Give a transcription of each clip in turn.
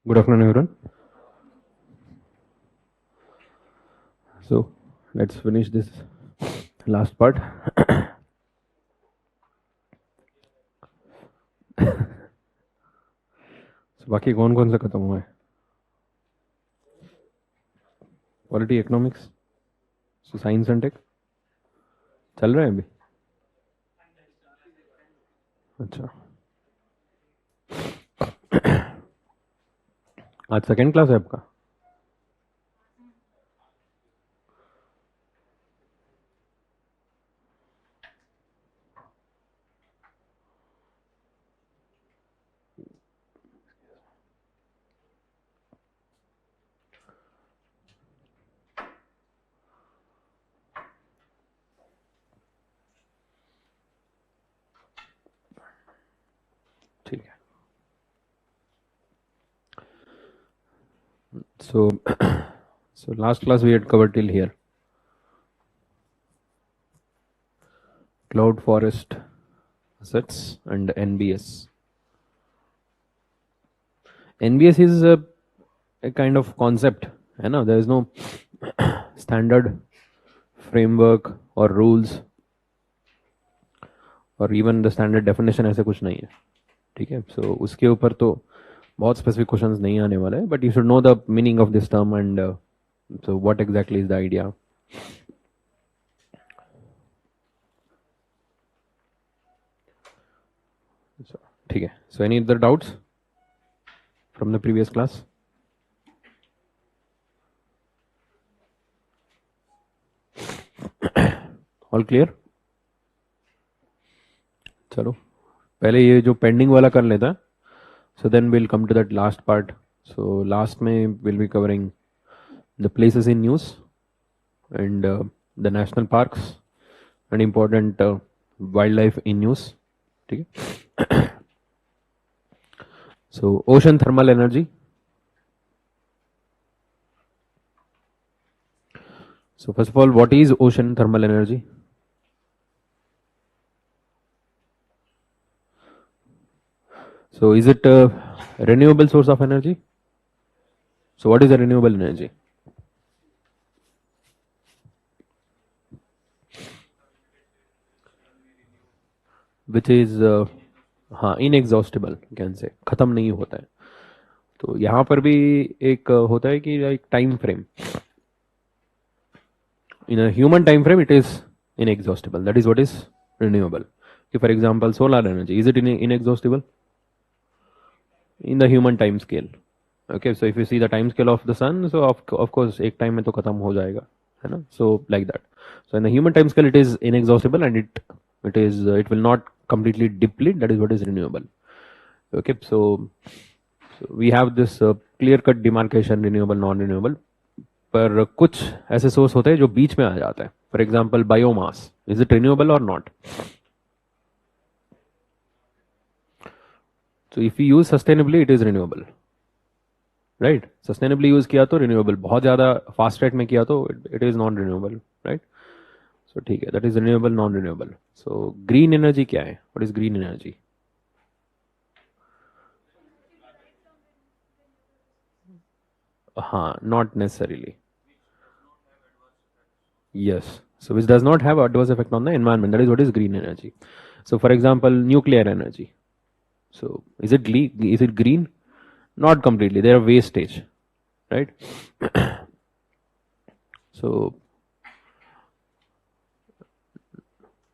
Good afternoon, everyone. So let's finish this last part. So बाकी कौन कौन सा खत्म हुआ है? Polity, economics, science and tech चल रहा है अभी? अच्छा, आज सेकेंड क्लास है आपका? ठीक है. So so last class we had covered till here. Cloud forest assets and NBS. NBS is a kind of concept, है ना? There is no standard framework or rules और इवन द स्टैंडर्ड डेफिनेशन ऐसे कुछ नहीं है. ठीक है. सो उसके ऊपर तो बहुत स्पेसिफिक क्वेश्चंस नहीं आने वाले हैं, but you should know the meaning of this term and so what exactly is the idea. ठीक है. So any other doubts from the previous class? All clear? चलो पहले ये जो पेंडिंग वाला कर लेता. So then will come to that last part. So last में will be covering the places in news and the national parks and important wildlife in news. ठीक है. So ocean thermal energy. So first of all, what is ocean thermal energy? So is it a renewable source of energy? So what is a renewable energy? Which is हाँ inexhaustible can say, खत्म नहीं होता है. तो यहाँ पर भी एक होता है कि like time frame. In a human time frame, it is inexhaustible. That is what is renewable. Okay, for example, solar energy, is it inexhaustible? In the human time scale. Okay, so if you see the time scale of the sun, so of course एक time में तो खत्म हो जाएगा, है ना? So like that. So in the human time scale, it is inexhaustible and it will not completely deplete. That is what is renewable. Okay, so we have this clear cut demarcation, renewable, non renewable. पर कुछ ऐसे source होते हैं जो बीच में आ जाते हैं. For example biomass, is it renewable और not? So if you use sustainably, it is renewable, right? Sustainably use किया तो रिन्यूएबल, बहुत ज्यादा फास्ट रेट में किया तो it is non renewable, right? So ठीक है, that is renewable, non renewable. So green energy क्या है? What is green energy? हाँ, not necessarily. Yes. So which does not have adverse effect on the environment. That is what is green energy. So for example, nuclear energy. So is it green? Not completely. They are wastage, right? So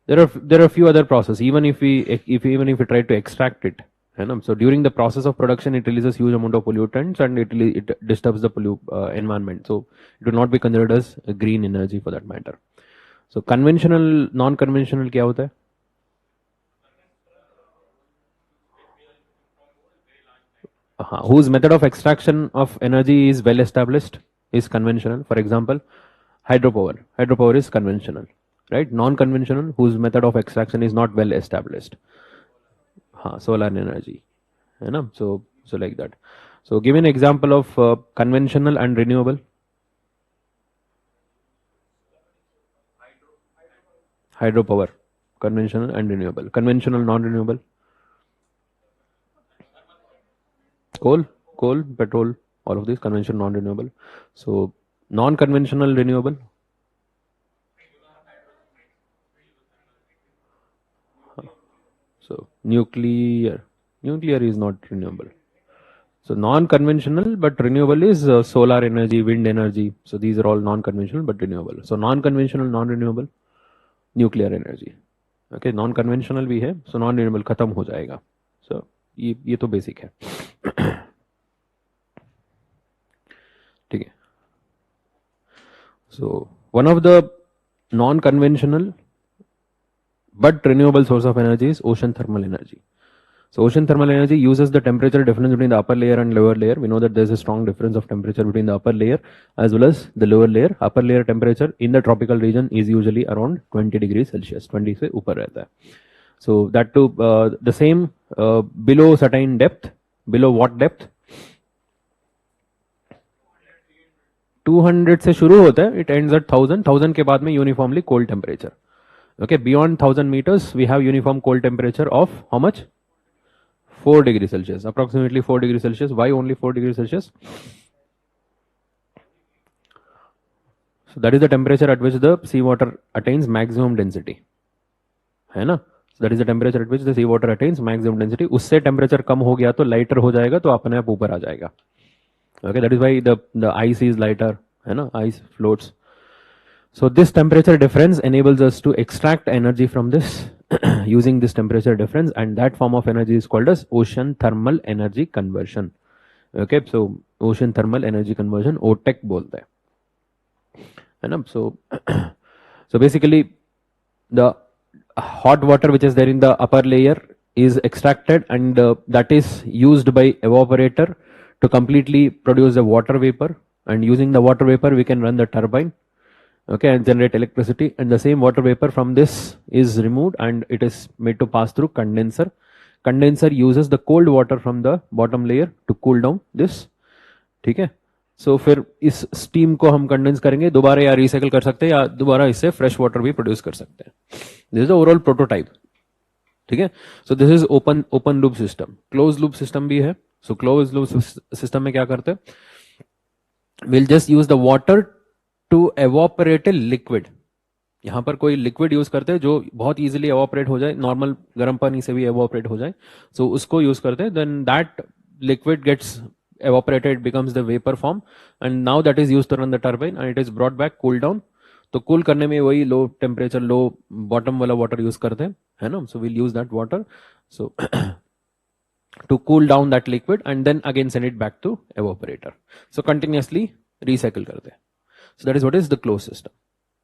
there are a few other processes. Even if we try to extract it, you know, so during the process of production, it releases huge amount of pollutants and it disturbs the environment. So it will not be considered as a green energy for that matter. So conventional, non-conventional क्या होता है? Whose method of extraction of energy is well established is conventional. For example, hydropower. Hydropower is conventional, right? Non-conventional, whose method of extraction is not well established. Solar energy, you know. So like that. So give me an example of conventional and renewable. Hydropower, conventional and renewable. Conventional, non-renewable. Coal. coal, petrol, all of these conventional, non-renewable. So non-conventional renewable. So nuclear is not renewable. So non-conventional but renewable is solar energy, wind energy. So these are all non-conventional but renewable. So non-conventional, non-renewable, nuclear energy. Okay, non-conventional भी है, so non-renewable खत्म हो जाएगा. So ये तो basic है. ठीक है. So one of the non-conventional but renewable source of energy is ocean thermal energy. So ocean thermal energy uses the temperature difference between the upper layer and lower layer. We know that there's a strong difference of temperature between the upper layer as well as the lower layer. Upper layer temperature in the tropical region is usually around 20 degrees Celsius. 20 से ऊपर रहता है. So that too, the same below certain depth, below what depth? 200 से शुरू होता है, it ends at 1000. 1000 के बाद में uniformly cold temperature. Okay, beyond 1000 meters, we have uniform cold temperature of how much? 4 degrees Celsius, approximately 4 degrees Celsius. Why only 4 degrees Celsius? So that is the temperature at which the seawater attains maximum density. है ना? So that is the temperature at which the seawater attains maximum density. उससे temperature कम हो गया तो lighter हो जाएगा तो अपने आप ऊपर आ जाएगा. Okay, that is why the ice is lighter. है ना? Ice floats. So this temperature difference enables us to extract energy from this using this temperature difference, and that form of energy is called as ocean thermal energy conversion. Okay, so ocean thermal energy conversion OTEC बोलते हैं. So so basically the hot water which is there in the upper layer is extracted, and that is used by evaporator to completely produce the water vapor, and using the water vapor we can run the turbine. Okay, and generate electricity, and the same water vapor from this is removed and it is made to pass through condenser. Condenser uses the cold water from the bottom layer to cool down this. ठीक है. So फिर इस steam को हम condense करेंगे, दोबारा या recycle कर सकते हैं या दोबारा इससे fresh water भी produce कर सकते हैं. This is the overall prototype. ठीक है. So this is open loop system. Closed loop system भी है. So closed loop system में क्या करते हैं? We'll just use the water to evaporate a liquid. यहां पर कोई लिक्विड यूज करते हैं जो बहुत इजीली एवोपरेट हो जाए, नॉर्मल गर्म पानी से भी एवोपरेट हो जाए. सो उसको यूज करते हैं. Then that liquid gets evaporated, becomes the vapor form, and now that is used to run the turbine, and it is brought back, cool down. तो कूल करने में वही लो टेम्परेचर, लो बॉटम वाला वाटर यूज करते हैं, है ना. So will use that water so to cool down that liquid and then again send it back to evaporator. So continuously recycle करते हैं. So that is what is the closed system,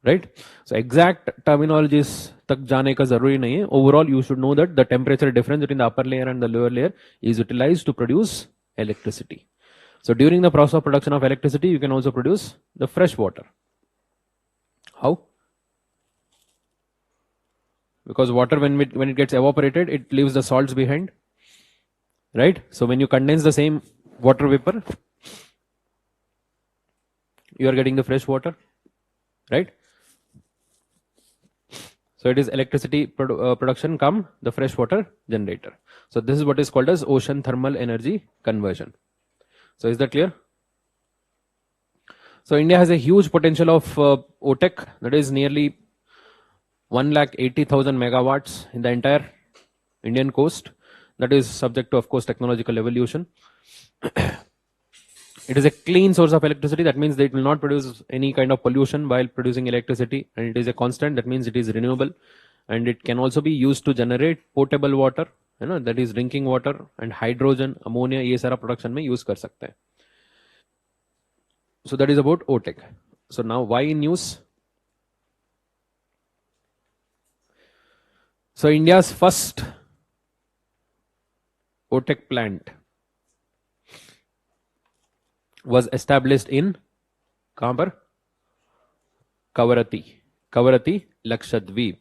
right? So exact terminologies तक जाने का जरूरी नहीं है. Overall, you should know that the temperature difference between the upper layer and the lower layer is utilized to produce electricity. So during the process of production of electricity, you can also produce the fresh water. How? Because water, when it gets evaporated, it leaves the salts behind, right? So when you condense the same water vapor, you are getting the fresh water, right? So it is electricity production come the fresh water generator. So this is what is called as ocean thermal energy conversion. So is that clear? So India has a huge potential of OTEC, that is nearly 1,80,000 megawatts in the entire Indian coast. That is subject to, of course, technological evolution. It is a clean source of electricity. That means that it will not produce any kind of pollution while producing electricity, and it is a constant. That means it is renewable, and it can also be used to generate potable water, you know, that is drinking water, and hydrogen, ammonia, ये सारा production में use कर सकते हैं. So that is about OTEC. So now why in news? So India's first OTEC plant was established in कहां पर? Kavaratti Lakshadweep.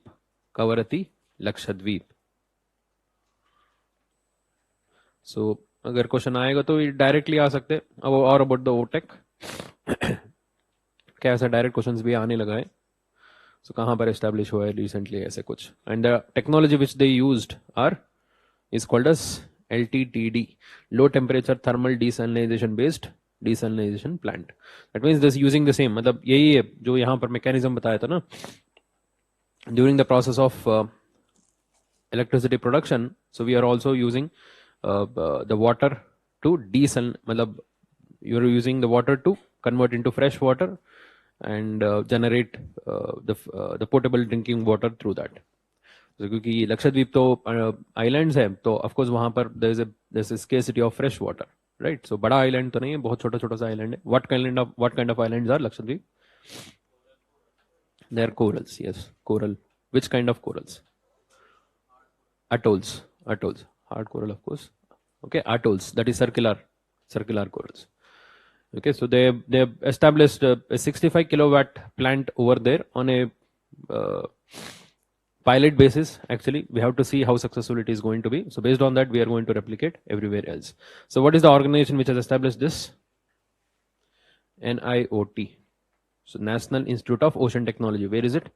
So अगर question आएगा तो डायरेक्टली आ सकते हैं. अब और अबाउट द ओटेक, क्या ऐसा डायरेक्ट क्वेश्चंस भी आने लगा है? सो कहां पर एस्टैब्लिश हुआ है रिसेंटली ऐसे कुछ, and the technology which they used are is called as LTTD, low temperature thermal desalination based desalination plant. That means this using the same, मतलब यही है जो यहाँ पर mechanism बताया था ना, during the process of electricity production. So we are also using the water to desal, मतलब you are using the water to convert into fresh water and generate the potable drinking water through that. So, क्योंकि लक्षद्वीप तो islands है तो of course वहां पर there is scarcity of fresh water, right. So बड़ा island तो नहीं है, बहुत छोटा छोटा सा आइलैंड है. What kind of islands are Lakshadweep? They are corals, yes, coral. Which kind of corals? Atolls, hard coral, of course. Okay, atolls, that is circular corals. Okay, so they have established a 65 kilowatt plant over there on a pilot basis. Actually, we have to see how successful it is going to be. So based on that, we are going to replicate everywhere else. So what is the organization which has established this? NIOT. So National Institute of Ocean Technology. Where is it?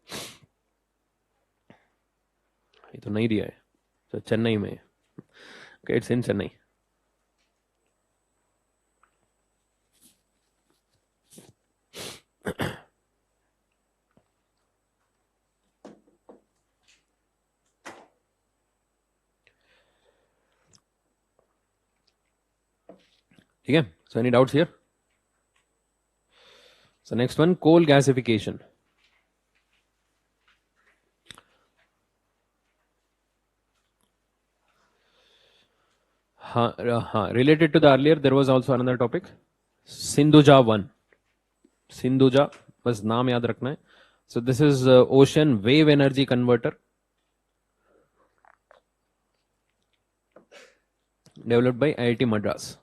ये तो नहीं दिया है. So Chennai में. Okay, it's in Chennai. ठीक है. So any doubts here? So next one, coal gasification. Related to the earlier, there was also another topic, Sindhuja 1. Sindhuja, बस नाम याद रखना है. So this is ocean wave energy converter developed by IIT Madras.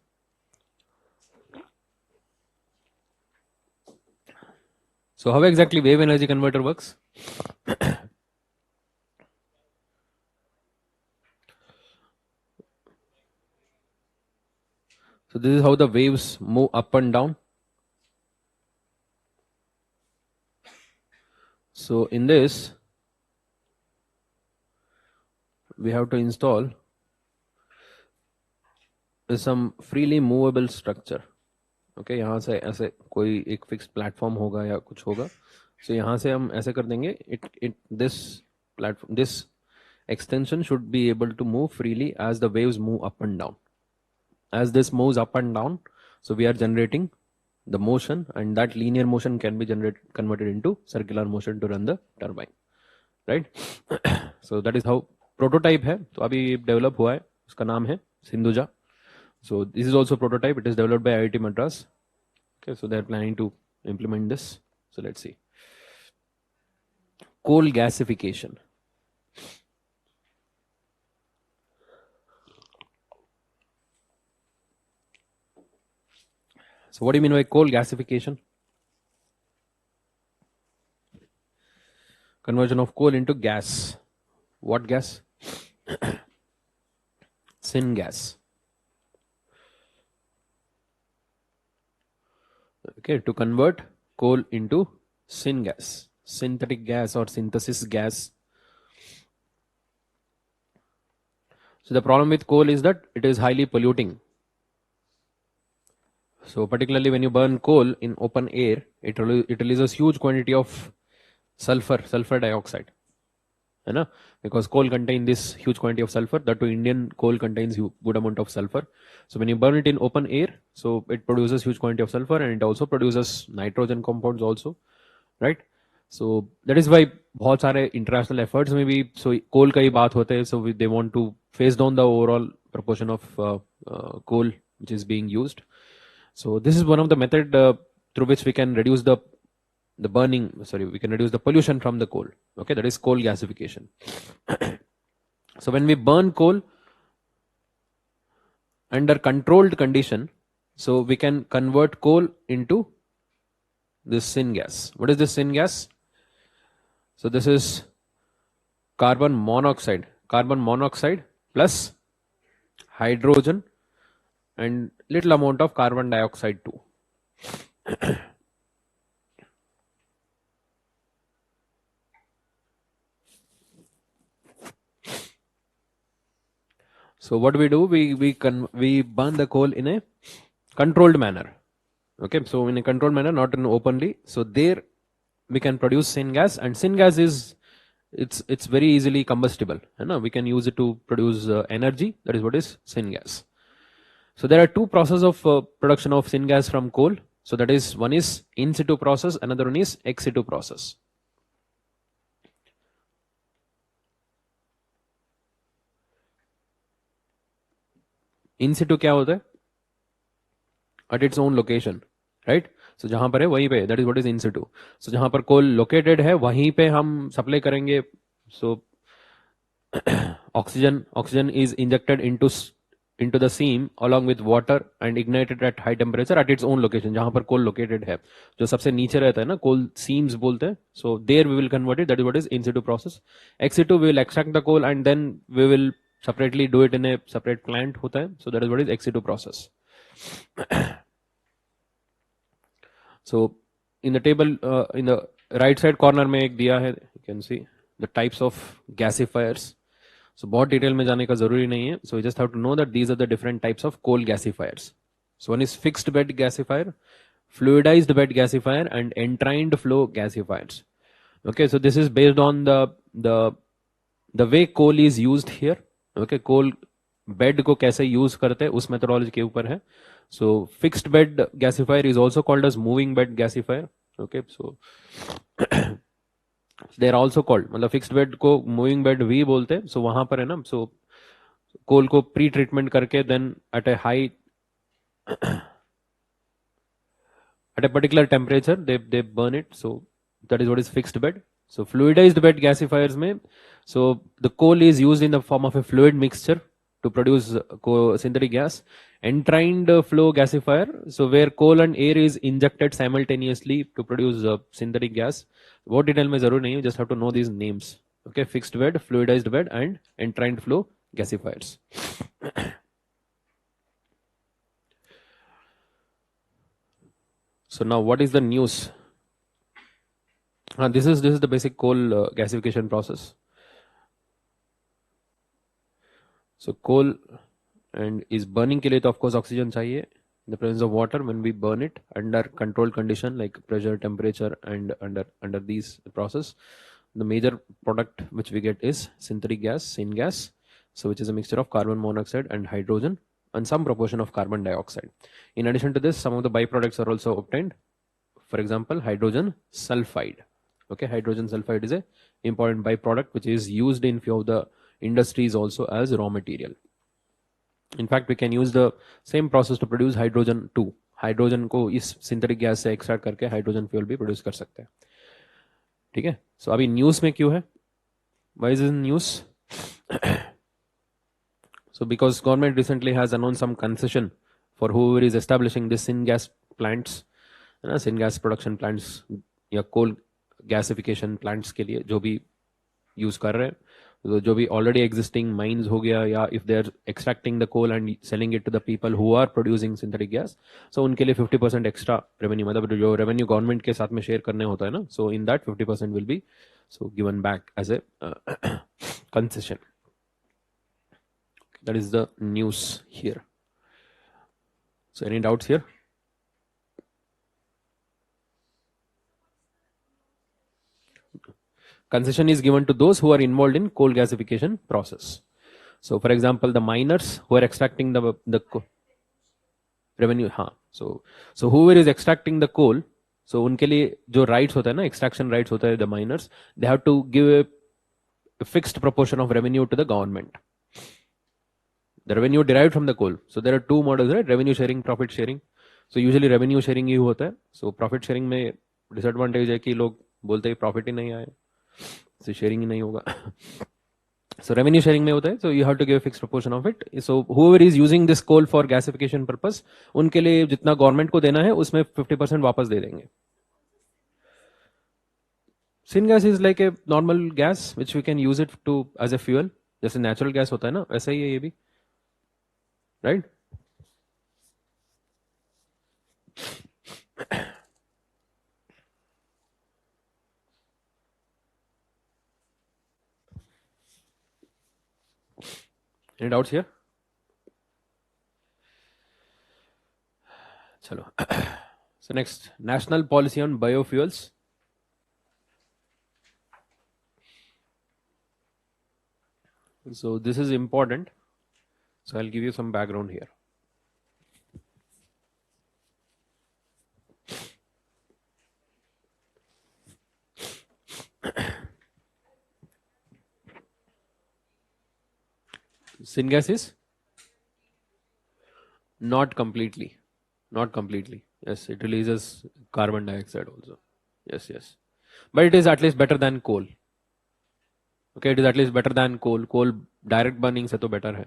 So how exactly wave energy converter works? So this is how the waves move up and down. So in this, we have to install some freely movable structure. Okay, यहाँ से ऐसे कोई एक fixed platform होगा या कुछ होगा. So यहाँ से हम ऐसे कर देंगे. This extension should be able to move freely as the waves move up and down. As this moves up and down, so we are generating the motion, and that linear motion can be converted into circular motion to run the turbine, right? So that is how prototype है. तो अभी develop हुआ है, उसका नाम है Sindhuja. So this is also prototype. It is developed by IIT Madras. Okay, so they are planning to implement this. So let's see. Coal gasification. So what do you mean by coal gasification? Conversion of coal into gas. What gas? Syngas. Okay, to convert coal into syngas, synthetic gas or synthesis gas. So the problem with coal is that it is highly polluting. So particularly when you burn coal in open air, it releases huge quantity of sulfur dioxide. है ना? Because coal contains this huge quantity of sulfur. That too, Indian coal contains good amount of sulfur. So when you burn it in open air, so it produces huge quantity of sulfur, and it also produces nitrogen compounds also, right? So that is why बहुत सारे international efforts में भी so coal का ही बात होते हैं. So they want to phase down the overall proportion of coal which is being used. So this is one of the method through which we can reduce the we can reduce the pollution from the coal. Okay, that is coal gasification. So when we burn coal under controlled condition, so we can convert coal into this syngas. What is this syngas? So this is carbon monoxide plus hydrogen and little amount of carbon dioxide too. So what we do, we burn the coal in a controlled manner. Okay, so in a controlled manner, not in openly. So there we can produce syngas, and syngas is, it's very easily combustible. You know, we can use it to produce energy. That is what is syngas. So there are two processes of production of syngas from coal. So that is, one is in situ process, another one is ex situ process. इन सिटू क्या होता है? At its own location, right? So जहां पर है वहीं पे, that is what is in situ. So जहां पर कोल लोकेटेड है वहीं पे हम सप्लाई करेंगे. सो oxygen is injected into the seam along with water and ignited at high temperature at its own location, जहां पर coal located है, जो सबसे नीचे रहता है ना, coal seams बोलते हैं. So there we will convert it. That is what is in situ process. Ex situ we will extract the coal and then we will separately do it in a separate plant होता है. So that is what is ex situ process. So in the table in the right side corner में एक दिया है, you can see the types of gasifiers. So बहुत detail में जाने का जरूरी नहीं है. So you just have to know that these are the different types of coal gasifiers. So one is fixed bed gasifier, fluidized bed gasifier, and entrained flow gasifiers. Okay, so this is based on the way coal is used here. Okay, coal bed को कैसे use करते हैं उस methodology के ऊपर है. So fixed bed gasifier is also called as moving bed gasifier. Okay, so they are also called, मतलब fixed bed को मूविंग बेड भी बोलते हैं. सो वहां पर है ना, सो कोल को प्री ट्रीटमेंट करके then at a high at a particular temperature they burn it. So that is what is fixed bed. So fluidized bed gasifiers mein, so the coal is used in the form of a fluid mixture to produce synthetic gas. Entrained flow gasifier, so where coal and air is injected simultaneously to produce synthetic gas. बहुत detail में जरूर नहीं है, just have to know these names. Okay, fixed bed, fluidized bed, and entrained flow gasifiers. So now what is the news? This is the basic coal gasification process. So coal and is burning के लिए तो of course oxygen चाहिए. In the presence of water, when we burn it under controlled condition like pressure, temperature, and under these process, the major product which we get is synthetic gas, syngas. So which is a mixture of carbon monoxide and hydrogen and some proportion of carbon dioxide. In addition to this, some of the byproducts are also obtained. For example, hydrogen sulfide. Okay, hydrogen sulfide is a important byproduct which is used in few of the industries also as raw material. In fact, we can use the same process to produce hydrogen too. Hydrogen को इस synthetic gas से extract करके hydrogen fuel भी produce कर सकते हैं. ठीक है. सो अभी न्यूज में क्यों है? Why is in news? So because government recently has announced some concession for whoever is establishing this syngas plants, syngas production plants या coal gasification plants के लिए जो भी यूज कर रहे हैं, तो जो भी ऑलरेडी एग्जिस्टिंग माइंस हो गया, या if they are extracting the coal and selling it to the people who are producing synthetic gas, so उनके लिए 50% एक्स्ट्रा रेवेन्यू, मतलब जो रेवेन्यू गवर्नमेंट के साथ में शेयर करने होता है ना, so in that 50% will be so given back as a concession. That is the news here. So any doubts here? Concession is given to those who are involved in coal gasification process. So for example, the miners who are extracting the revenue, हाँ, so whoever is extracting the coal, so उनके लिए जो rights होता है ना, extraction rights होता है, the miners, they have to give a fixed proportion of revenue to the government. The revenue derived from the coal. So there are two models, right? Revenue sharing, profit sharing. So usually revenue sharing ही होता है. So profit sharing में disadvantage है कि लोग बोलते हैं profit ही नहीं आए, so sharing ही नहीं होगा. So revenue sharing में होता है, so you have to give a fixed proportion of it. So whoever is using this coal for gasification purpose, उनके लिए जितना गवर्नमेंट को देना है उसमें 50% वापस दे देंगे. Syngas is like a normal gas which we can use it to as a fuel. जैसे natural gas होता है ना, ऐसा ही है ये भी, right? Any doubts here? चलो. So next, national policy on biofuels. So this is important. So I'll give you some background here. Syngas is not completely. Yes, it releases carbon dioxide also. Yes. But it is at least better than coal. Okay, it is at least better than coal. Coal direct burning से तो better है.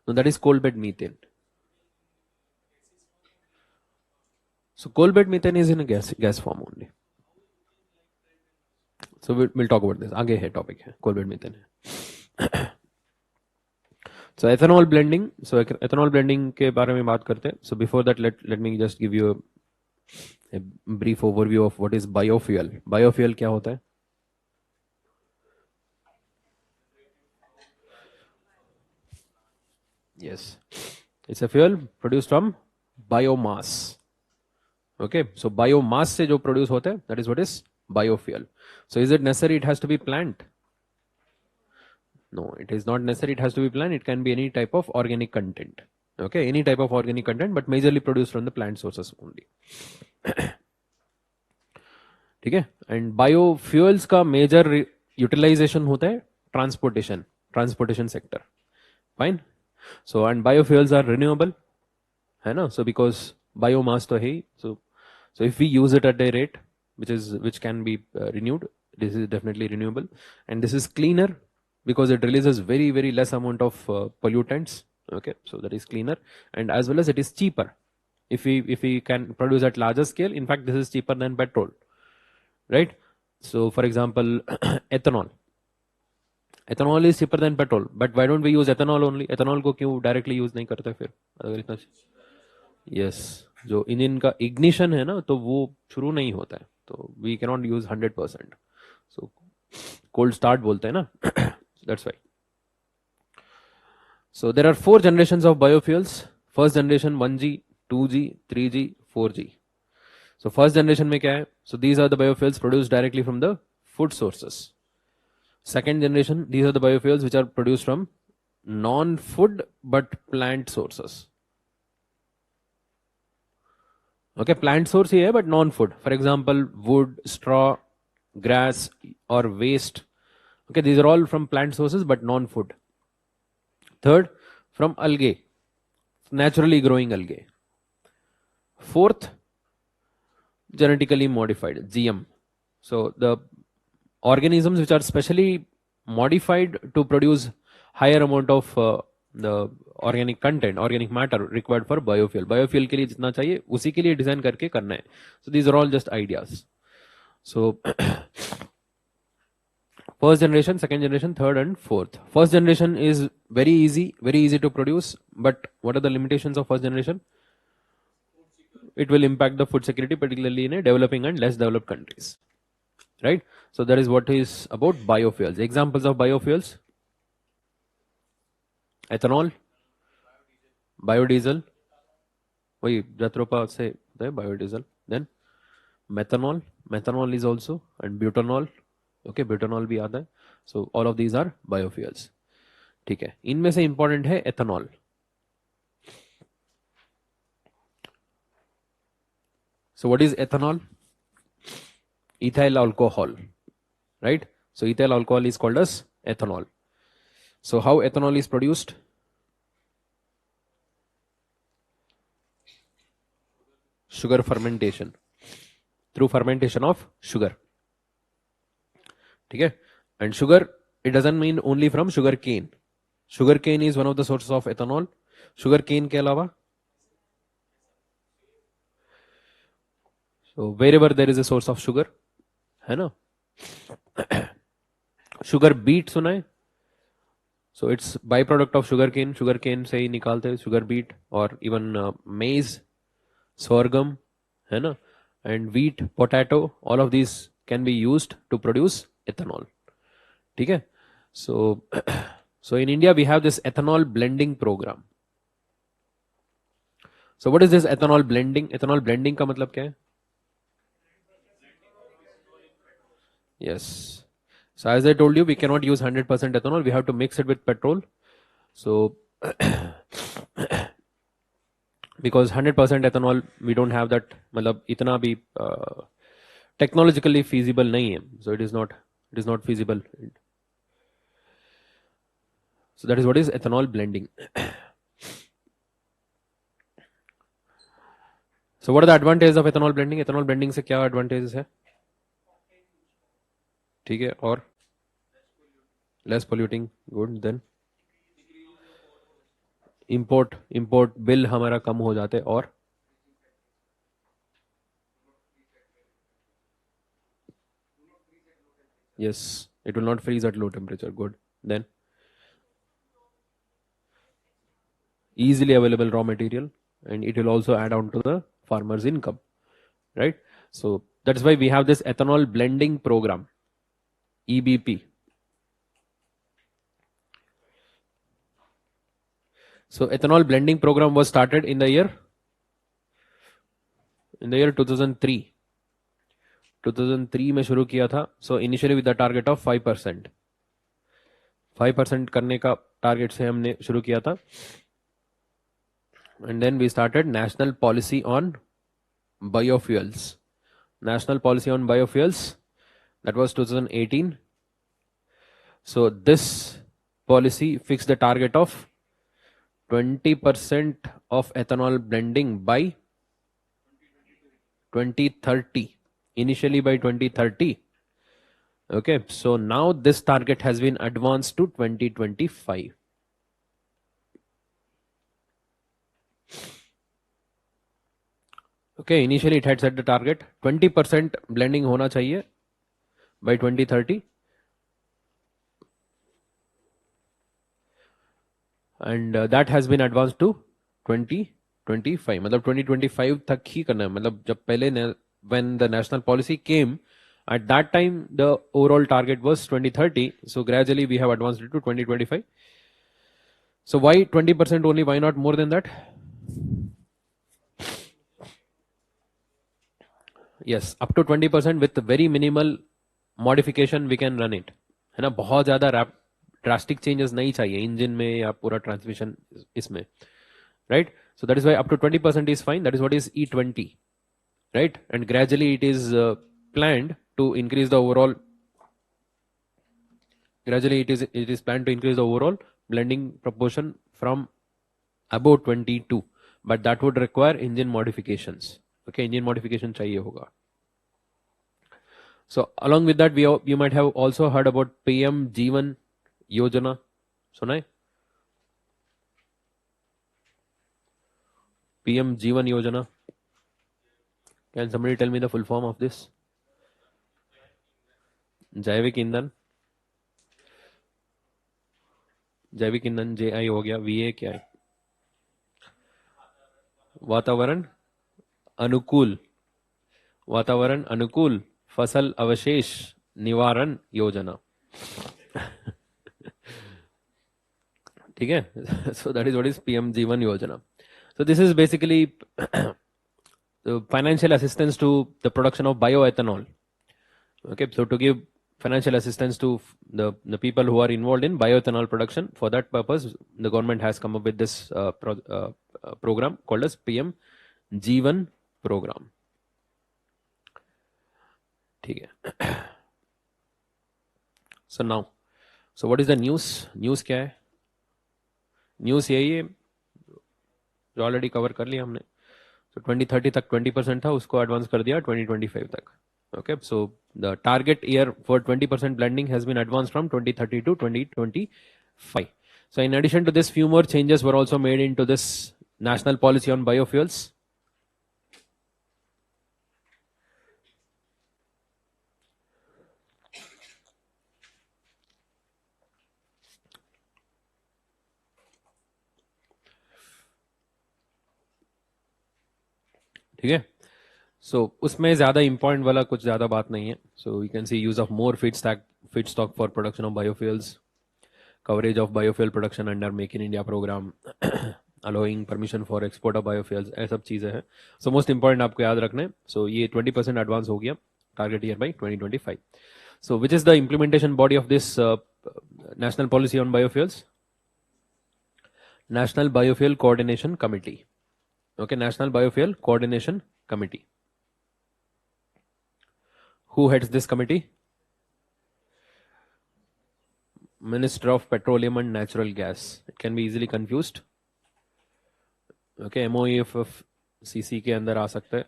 No, that is coal bed methane. So coal bed methane is in a gas form only. So we'll talk about this. आगे है topic है coal bed methane है. So ethanol blending. So ethanol blending के बारे में बात करते हैं. So before that, let me just give you a brief overview of what is biofuel. Biofuel क्या होता है? Yes, it's a fuel produced from biomass. Okay, so biomass से जो produce होता है, that is what is biofuel. So is it necessary it has to be plant? No, it is not necessary it has to be plant. It can be any type of organic content. Okay, any type of organic content, but majorly produced from the plant sources only. ठीक है. And biofuels का major utilization होता है transportation sector. Fine. So and biofuels are renewable, है ना? So because biomass तो है ही. So if we use it at a rate which can be renewed, this is definitely renewable, and this is cleaner because it releases very less amount of pollutants. Okay, so that is cleaner, and as well as it is cheaper. If we can produce at larger scale, in fact this is cheaper than petrol, right? So for example, ethanol is cheaper than petrol, but why don't we use ethanol only? Ethanol को क्यों directly use नहीं करते फिर अगर इतना? Yes, जो engine का ignition है ना, तो वो शुरू नहीं होता है, तो we cannot use 100%. So cold start बोलते हैं ना. That's why. So there are 4 generations of biofuels. First generation 1G, 2G, 3G, 4G. So first generation में क्या है? So these are the biofuels produced directly from the food sources. Second generation, these are the biofuels which are produced from non-food but plant sources. Okay, plant source ही है but non-food. For example, wood, straw, grass or waste. Okay, these are all from plant sources but non-food. Third, from algae, naturally growing algae. Fourth, genetically modified, GM. So the organisms which are specially modified to produce higher amount of the organic content, organic matter required for biofuel. Biofuel के लिए जितना चाहिए उसी के लिए design करके करना है. So these are all just ideas. So first generation, second generation, third and fourth. First generation is very easy to produce, but what are the limitations of first generation? It will impact the food security, particularly in a developing and less developed countries, right? So that is what is about biofuels. Examples of biofuels: ethanol, biodiesel, वही जत्रोपा से biodiesel. Then methanol is also, and butanol. Okay, butanol भी आता है. So all of these are biofuels. ठीक है. इनमें से important है ethanol. So what is ethanol? Ethyl alcohol, right? So ethyl alcohol is called as ethanol. So how ethanol is produced? Sugar fermentation, through fermentation of sugar. Okay, and sugar, it doesn't mean only from sugar cane. Sugar cane is one of the sources of ethanol. Sugar cane के अलावा, so wherever there is a source of sugar, है ना? Sugar beet सुना है? So it's byproduct of sugar cane. Sugar cane से ही निकालते हैं sugar beet, or even maize, sorghum, है ना? And wheat, potato, all of these can be used to produce ethanol. ठीक है? So So in India, we have this ethanol blending program. So what is this ethanol blending? Ethanol blending का मतलब क्या है? Yes. So as I told you, we cannot use 100% ethanol. We have to mix it with petrol. So because 100% ethanol, we don't have that. मतलब इतना भी technologically feasible नहीं है. So it is not feasible. So that is what is ethanol blending. So what are the advantages of ethanol blending? Ethanol blending से क्या advantages है? ठीक है, और less polluting, good. Then import bill हमारा कम हो जाते, और yes, it will not freeze at low temperature, good. Then easily available raw material, and it will also add on to the farmer's income, right? So that's why we have this ethanol blending program, EBP. So ethanol blending program was started in the year 2003. 2003 में शुरू किया था. So initially with the target of 5%. 5% करने का target से हमने शुरू किया था. And then we started national policy on biofuels. National policy on biofuels, that was 2018. So this policy fixed the target of 20% of ethanol blending by 2030. Initially by 2030. Okay, so now this target has been advanced to 2025. Okay, initially it had set the target 20% blending होना चाहिए by 2030, and that has been advanced to 2025. मतलब 2025 तक ही करना है. मतलब जब पहले when the national policy came, at that time the overall target was 2030. So gradually we have advanced it to 2025. So why 20% only? Why not more than that? Yes, up to 20% with very minimal modification we can run it. है ना, बहुत ज़्यादा drastic changes नहीं चाहिए engine में या पूरा transmission इसमें, right? So that is why up to 20% is fine. That is what is E20, right? And gradually it is planned to increase the overall. Gradually it is planned to increase the overall blending proportion from about 22, but that would require engine modifications. Okay, engine modification चाहिए होगा. So along with that, you might have also heard about PM Jeevan Yojana. सुना है? PM Jeevan Yojana. Can somebody tell me the full form of this? जैविक ईंधन. जैविक ईंधन JI हो गया. VA क्या है? वातावरण अनुकूल. वातावरण अनुकूल फसल अवशेष निवारण योजना. ठीक है. So that is what is PM Jeevan Yojana. So this is basically the financial assistance to the production of bioethanol. Okay, so to give financial assistance to the people who are involved in bioethanol production. For that purpose, the government has come up with this program called as PM Jeevan program. ठीक है. So now, so what is the news? News क्या है? News यही है जो already cover कर लिया हमने. So 2030 तक 20% था, उसको एडवांस कर दिया 2025 तक. Okay, so the target year for 20% blending has been advanced from 2030 to 2025. So in addition to this, few more changes were also made into this national policy on biofuels. ठीक है. So उसमें ज़्यादा important वाला कुछ ज़्यादा बात नहीं है. So you can see use of more feedstock for production of biofuels, coverage of biofuel production under Make in India program, allowing permission for export of biofuels, ऐसा सब चीज़ें हैं. So most important आपको याद रखना है. So ये 20% advance हो गया target year by 2025. So which is the implementation body of this national policy on biofuels? National Biofuel Coordination Committee. Okay, National Biofuel Coordination Committee. Who heads this committee? Minister of Petroleum and Natural Gas. It can be easily confused. Okay, MOEFCC के अंदर आ सकता है.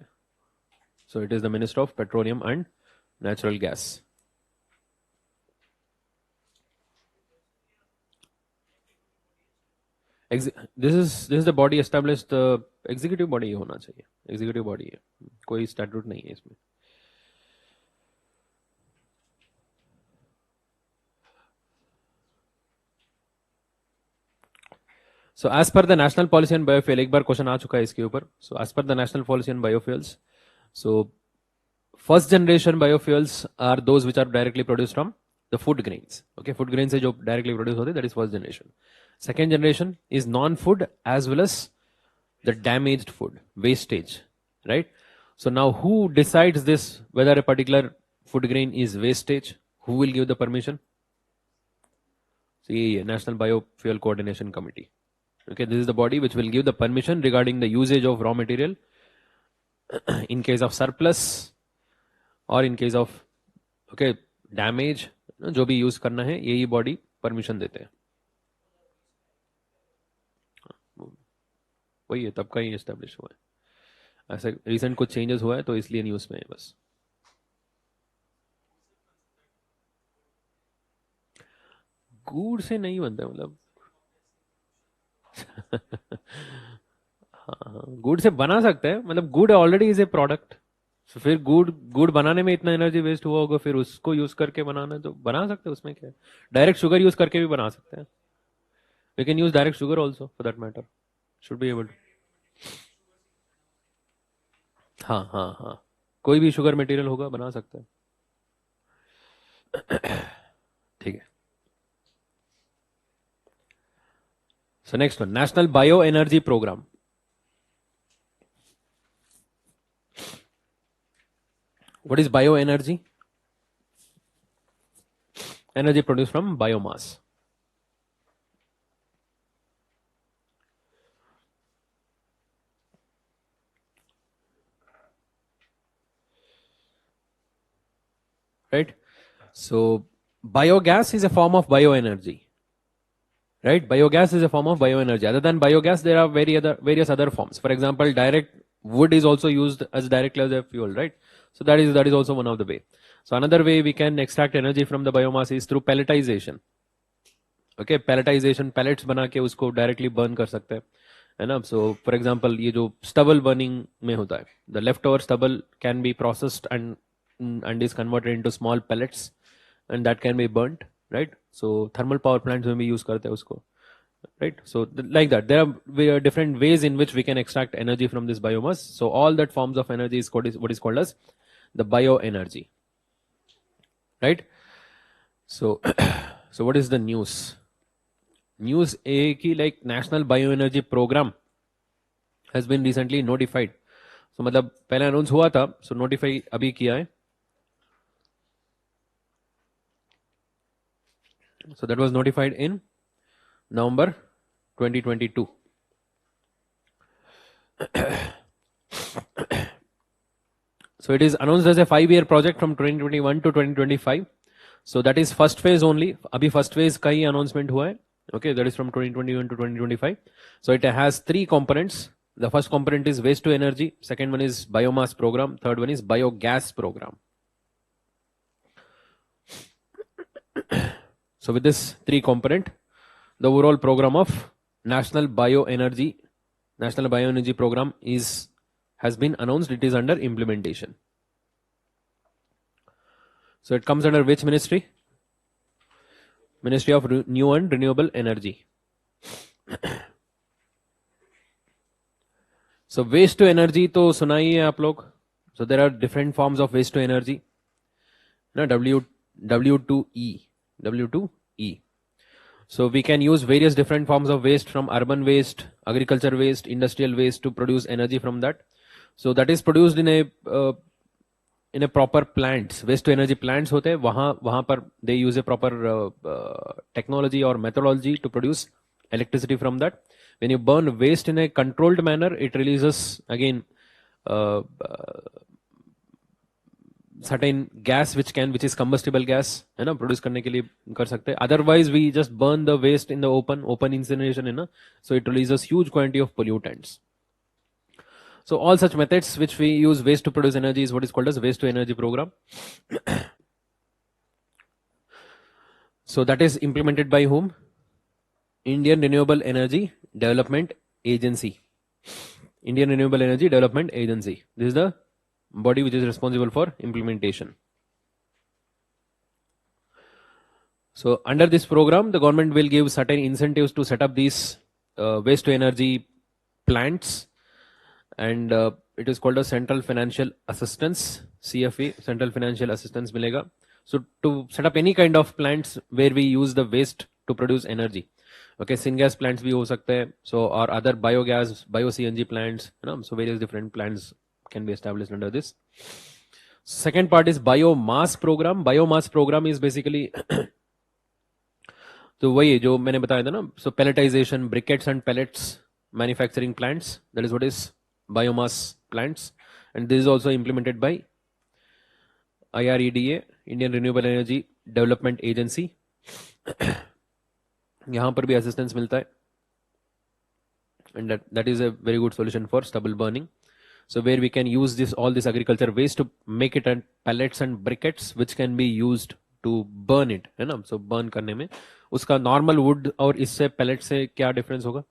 So it is the Minister of Petroleum and Natural Gas. This is the body established. Executive body होना चाहिए. Executive body है. कोई statute नहीं है इसमें. So as per the national policy on biofuel, एक बार क्वेश्चन आ चुका है इसके ऊपर. So as per the national policy on biofuels, so first generation biofuels are those which are directly produced from the food grains. Okay, food grains से जो directly produced होते हैं, that is first generation. Second generation is non-food as well as the damaged food, wastage, right? So now who decides this, whether a particular food grain is wastage? Who will give the permission? See, National Biofuel Coordination Committee. Okay, this is the body which will give the permission regarding the usage of raw material in case of surplus or in case of damage. जो भी use करना है यही body permission देते हैं. वही है, तब का ही एस्टेब्लिश हुआ है. ऐसा रिसेंट कुछ चेंजेस हुआ है तो इसलिए न्यूज में है बस. गुड़ से नहीं बनता है, मतलब हाँ, गुड़ से बना सकते हैं, मतलब गुड़ ऑलरेडी इज ए प्रोडक्ट. तो फिर गुड़ बनाने में इतना एनर्जी वेस्ट हुआ होगा, फिर उसको यूज करके बनाना, तो बना सकते हैं, उसमें क्या है. डायरेक्ट शुगर यूज करके भी बना सकते हैं. We can use direct sugar also for that matter. Should be able. हाँ हाँ हाँ, कोई भी शुगर मटेरियल होगा बना सकते हैं. ठीक है. So next one, National Bioenergy Program. What is bioenergy? Energy produced from biomass. Right? So biogas is a form of bioenergy. Right? Biogas is a form of bioenergy. Other than biogas, there are various other forms. For example, direct wood is also used as directly as a fuel, right? So that is also one of the way. So another way we can extract energy from the biomass is through pelletization. Okay, pelletization, pellets बना के उसको directly burn कर सकते हैं, है ना. So for example, ये जो stubble burning में होता है, the leftover stubble can be processed and is converted into small pellets, and that can be burnt, right? So thermal power plants में भी use करते हैं उसको, right? So like that, there are different ways in which we can extract energy from this biomass. So all that forms of energy is what is called as the bioenergy, right? So so what is the news? News A की like National Bioenergy Program has been recently notified. So मतलब पहले announce हुआ था, so notify अभी किया है. So that was notified in November 2022. So it is announced as a 5-year project from 2021 to 2025. So that is first phase only. अभी first phase का ही announcement हुआ है. Okay, that is from 2021 to 2025. So it has 3 components. The first component is waste to energy. Second one is biomass program. Third one is biogas program. So with this 3 component, the overall program of National Bioenergy Program has been announced. It is under implementation. So it comes under which ministry? Ministry of New and Renewable Energy. So waste to energy तो सुना ही है आप लोग. So there are different forms of waste to energy. ना W2E. So we can use various different forms of waste, from urban waste, agriculture waste, industrial waste, to produce energy from that. So that is produced in a proper plants. Waste to energy plants होते हैं, वहाँ पर they use a proper technology or methodology to produce electricity from that. When you burn waste in a controlled manner, it releases again certain gas which is combustible gas, है ना, produce करने के लिए कर सकते हैं. Otherwise we just burn the waste in the open incineration, है ना, so it releases huge quantity of pollutants. So all such methods which we use waste to produce energy is what is called as waste to energy program. So that is implemented by whom? Indian Renewable Energy Development Agency. Indian Renewable Energy Development Agency. This is the body which is responsible for implementation. So under this program, the government will give certain incentives to set up these waste to energy plants, and it is called a Central Financial Assistance, CFA, Central Financial Assistance milega. So to set up any kind of plants where we use the waste to produce energy, okay, syngas plants bhi ho sakte hai, so or other biogas, bio CNG plants, you know, so various different plants can be established under this. Second part is biomass program. Biomass program is basically तो वही जो मैंने बताया था ना, so pelletization, briquettes and pellets manufacturing plants, that is what is biomass plants, and this is also implemented by IREDA, Indian Renewable Energy Development Agency. यहाँ पर भी assistance मिलता है, and that is a very good solution for stubble burning. So where we can use all this agriculture waste to make it and pellets and briquettes which can be used to burn it, है ना. So burn करने में उसका normal wood और इससे pellet से क्या difference होगा?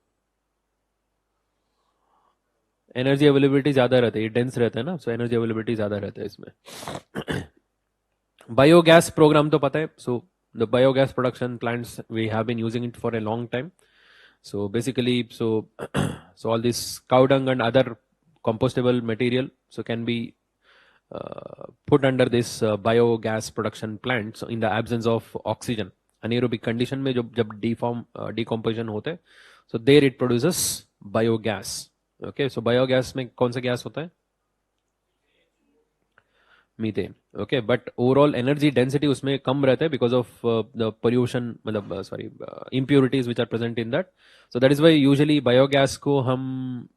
एनर्जी अवेलेबिलिटी ज्यादा रहती है, डेंस रहता है ना, सो एनर्जी अवेलेबिलिटी ज्यादा रहता है इसमें. बायोगैस प्रोग्राम तो पता है. So the biogas production plants we have been using it for a long time. So basically, so all this cow dung and other compostable material so can be put under this biogas production plant, so in the absence of oxygen, anaerobic condition में जब decomposition होते हैं, so there it produces biogas. Okay, so biogas में कौन सा gas होता है? Methane. Okay, but overall energy density उसमें कम रहता है because of the pollution, मतलब impurities which are present in that. So that is why usually biogas को हम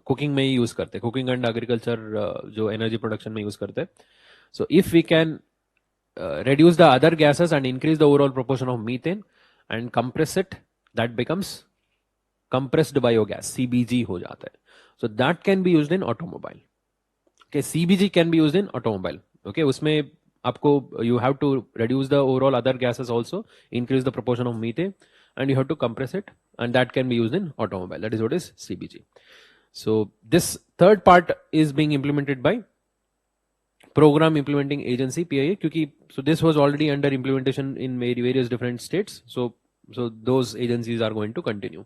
cooking में ही use करते हैं, cooking and agriculture जो energy production में use करते हैं. So if we can reduce the other gases and increase the overall proportion of methane and compress it, that becomes compressed biogas, CBG हो जाता है. So that can be used in automobile. Okay, CBG can be used in automobile. Okay, उसमें आपको you have to reduce the overall other gases also, increase the proportion of methane, and you have to compress it, and that can be used in automobile. That is what is CBG. So this third part is being implemented by Program Implementing Agency, PIA, क्योंकि so this was already under implementation in various different states. So those agencies are going to continue.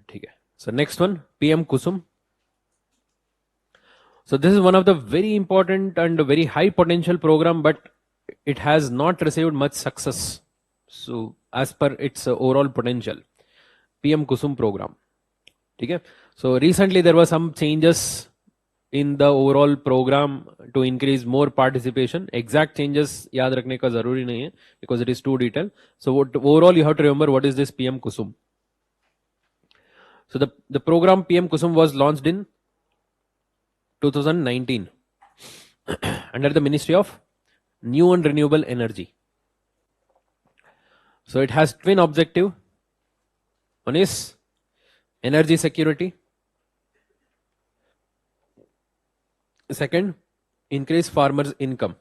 ठीक है. So next one, PM Kusum. So this is one of the very important and very high potential program, but it has not received much success. So as per its overall potential, PM Kusum program. Okay. So recently there were some changes in the overall program to increase more participation. Exact changes याद रखने का जरूरी नहीं है because it is too detailed. So overall you have to remember what is this PM Kusum. So the program PM Kusum was launched in 2019 under the Ministry of New and Renewable Energy. So it has twin objective. One is energy security. Second, increase farmers' income.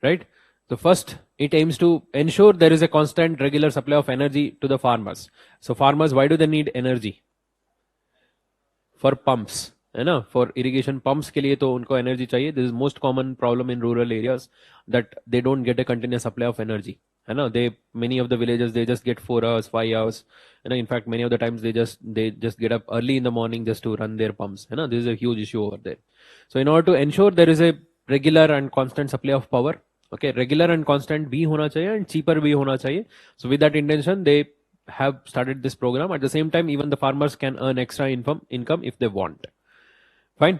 Right? So first, it aims to ensure there is a constant regular supply of energy to the farmers. So farmers, why do they need energy? For pumps, है ना? For irrigation pumps के लिए तो उनको energy चाहिए. This is most common problem in rural areas that they don't get a continuous supply of energy. है ना. They, many of the villages, they just get 4 hours, 5 hours, you know. In fact, many of the times they just get up early in the morning just to run their pumps, you know. This is a huge issue over there. So in order to ensure there is a regular and constant supply of power, okay, regular and constant bhi hona chahiye and cheaper bhi hona chahiye. So with that intention, they have started this program. At the same time, even the farmers can earn extra income if they want. Fine.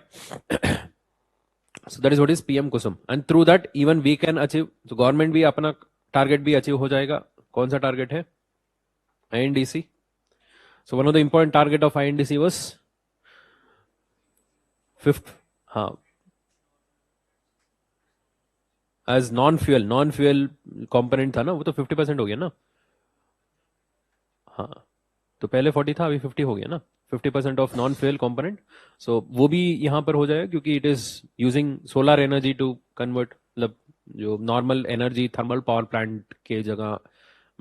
So that is what is PM Kusum, and through that even we can achieve. So government भी अपना target भी achieve हो जाएगा. कौन सा target है? INDC. So one of the important target of INDC was fifth, हाँ, as non-fuel component था ना, वो तो 50% हो गया ना. हाँ, तो पहले 40 था, अभी 50 हो गया ना. 50% of non fuel component. So वो भी यहाँ पर हो जाएगा क्योंकि it is using solar energy to convert, मतलब जो normal energy thermal power plant के जगह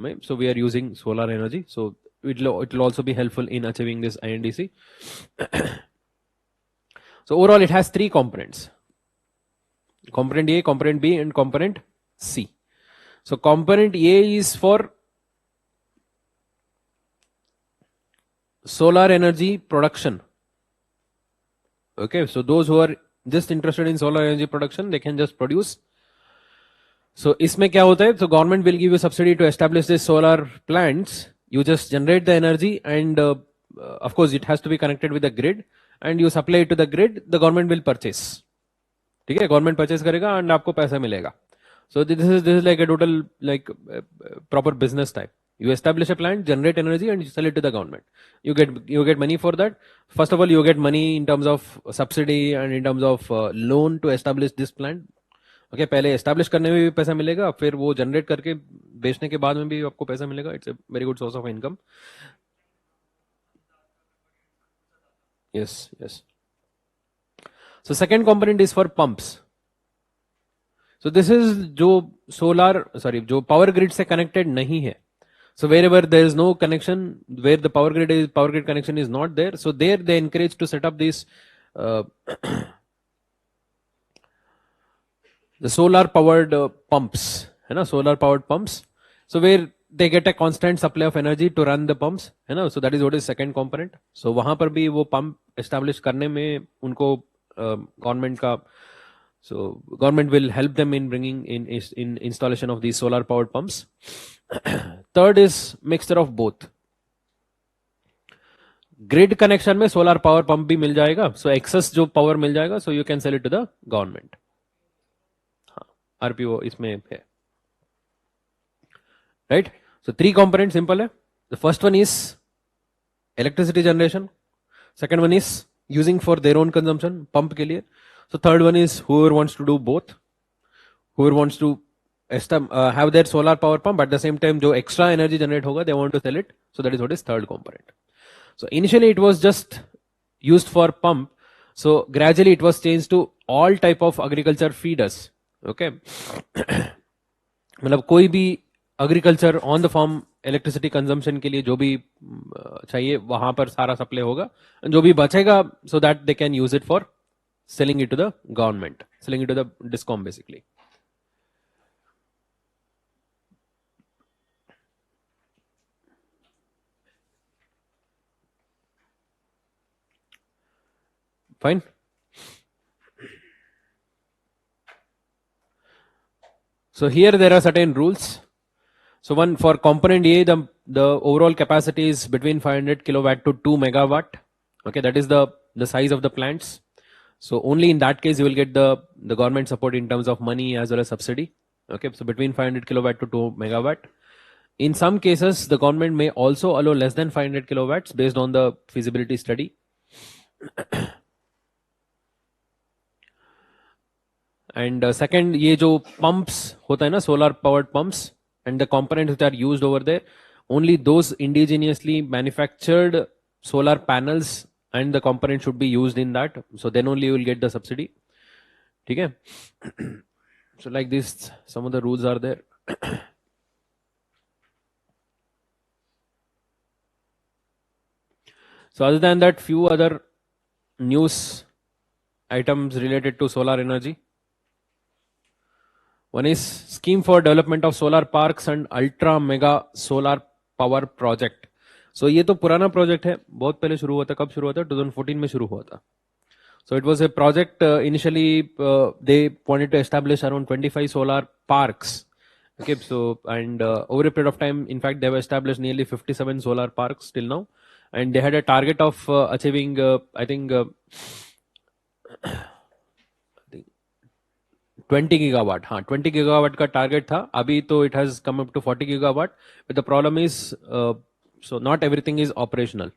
में. So we are using solar energy. So it will also be helpful in achieving this INDC. So overall it has 3 components: component A, component B, and component C. So component A is for solar energy production. Okay, so those who are just interested in solar energy production, they can just produce. So इसमें क्या होता है? So government will give you subsidy to establish these solar plants. You just generate the energy, and of course it has to be connected with the grid, and you supply it to the grid. The government will purchase. ठीक है, government purchase करेगा and आपको पैसा मिलेगा. So this is like a total like proper business type. You establish a plant, generate energy, and you sell it to the government. You get money for that. First of all, you get money in terms of subsidy and in terms of loan to establish this plant. Okay, पहले establish करने में भी पैसा मिलेगा, फिर वो generate करके बेचने के बाद में भी आपको पैसा मिलेगा. It's a very good source of income. Yes, yes. So second component is for pumps. So this is जो जो पावर ग्रिड से कनेक्टेड नहीं है. So wherever there is no connection, where the power grid connection is not there, so there they encourage to set up these the solar powered pumps, है ना, solar powered pumps. So where they get a constant supply of energy to run the pumps, है ना. So that is what is second component. So वहां पर भी वो pump establish करने में उनको government का, so government will help them in bringing in installation of these solar powered pumps. Third is mixture of both. Grid connection में solar power pump भी मिल जाएगा. सो एक्सेस जो पावर मिल जाएगा, so you can sell it to the government. हाँ, RPO इसमें है. राइट. सो 3 कंपोनेंट सिंपल है. The first one is electricity generation. Second one is using for their own consumption, pump के लिए. So third one is whoever wants to do both, whoever wants to have their solar power pump, at the same time जो extra energy generate होगा, they want to sell it. So that is what is third component. So initially it was just used for pump. So gradually it was changed to all type of agriculture feeders. Okay. मतलब कोई भी agriculture on the farm electricity consumption के लिए जो भी चाहिए वहां पर सारा सप्लाई होगा. जो भी बचेगा, so that they can use it for selling it to the government, selling it to the discom basically. Fine. So here there are certain rules. So one for component A, the overall capacity is between 500 kilowatt to 2 megawatt. Okay, that is the size of the plants. So only in that case you will get the government support in terms of money as well as subsidy. Okay, so between 500 kilowatt to 2 megawatt. In some cases, the government may also allow less than 500 kilowatts based on the feasibility study. And second, ये जो pumps होता है ना, solar powered pumps, and the components which are used over there, only those indigenously manufactured solar panels and the component should be used in that. So then only you will get the subsidy. ठीक है. So like this, some of the rules are there. So other than that, few other news items related to solar energy. One is scheme for development of solar parks and ultra mega solar power project. So ये तो पुराना project है, बहुत पहले शुरू हुआ था. कब शुरू हुआ था? 2014 में शुरू हुआ था. So it was a project, initially they wanted to establish around 25 solar parks. Okay, so and over a period of time, in fact, they have established nearly 57 solar parks till now, and they had a target of achieving, I think, 20 gigawatt. हाँ, 20 gigawatt का target था. अभी तो it has come up to 40 gigawatt. But the problem is, so not everything is operational.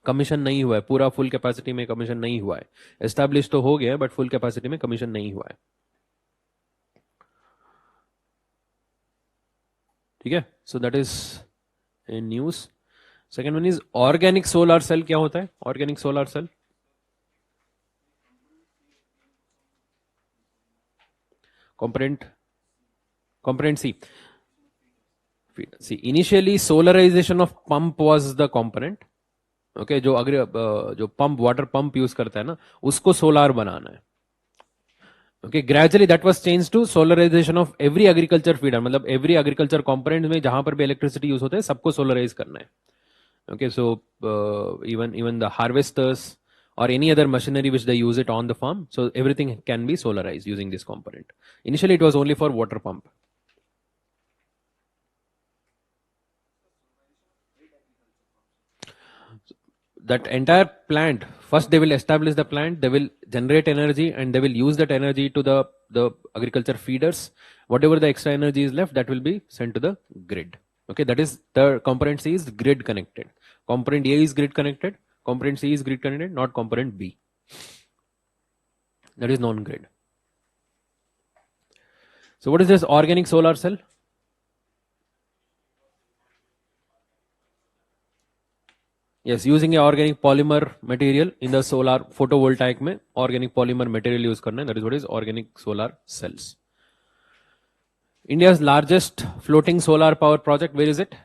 Commission नहीं हुआ है, पूरा full capacity में कमीशन नहीं हुआ है. एस्टैब्लिश तो हो गया है, बट फुल कैपेसिटी में कमीशन नहीं हुआ है. ठीक है, so that is in news. Second one is organic solar cell. क्या होता है organic solar cell? component C. Initially solarization of pump was the component. Okay, जो पंप, वाटर पंप यूज करता है ना, उसको सोलार बनाना है. Okay, gradually that was changed to solarization of every agriculture feeder. मतलब every agriculture component में जहां पर भी इलेक्ट्रिसिटी यूज होता है सबको सोलराइज करना है. Okay, so even the harvesters or any other machinery which they use it on the farm, so everything can be solarized using this component. Initially it was only for water pump. That entire plant, first they will establish the plant, they will generate energy, and they will use that energy to the agriculture feeders. Whatever the extra energy is left, that will be sent to the grid. Okay, that is the component C is grid connected. Component A is grid connected. Component C is grid connected, not component B. That is non-grid. So what is this organic solar cell? Yes, using a organic polymer material in the solar photovoltaic में organic polymer material use करना है. That is what is organic solar cells. India's largest floating solar power project, where is it?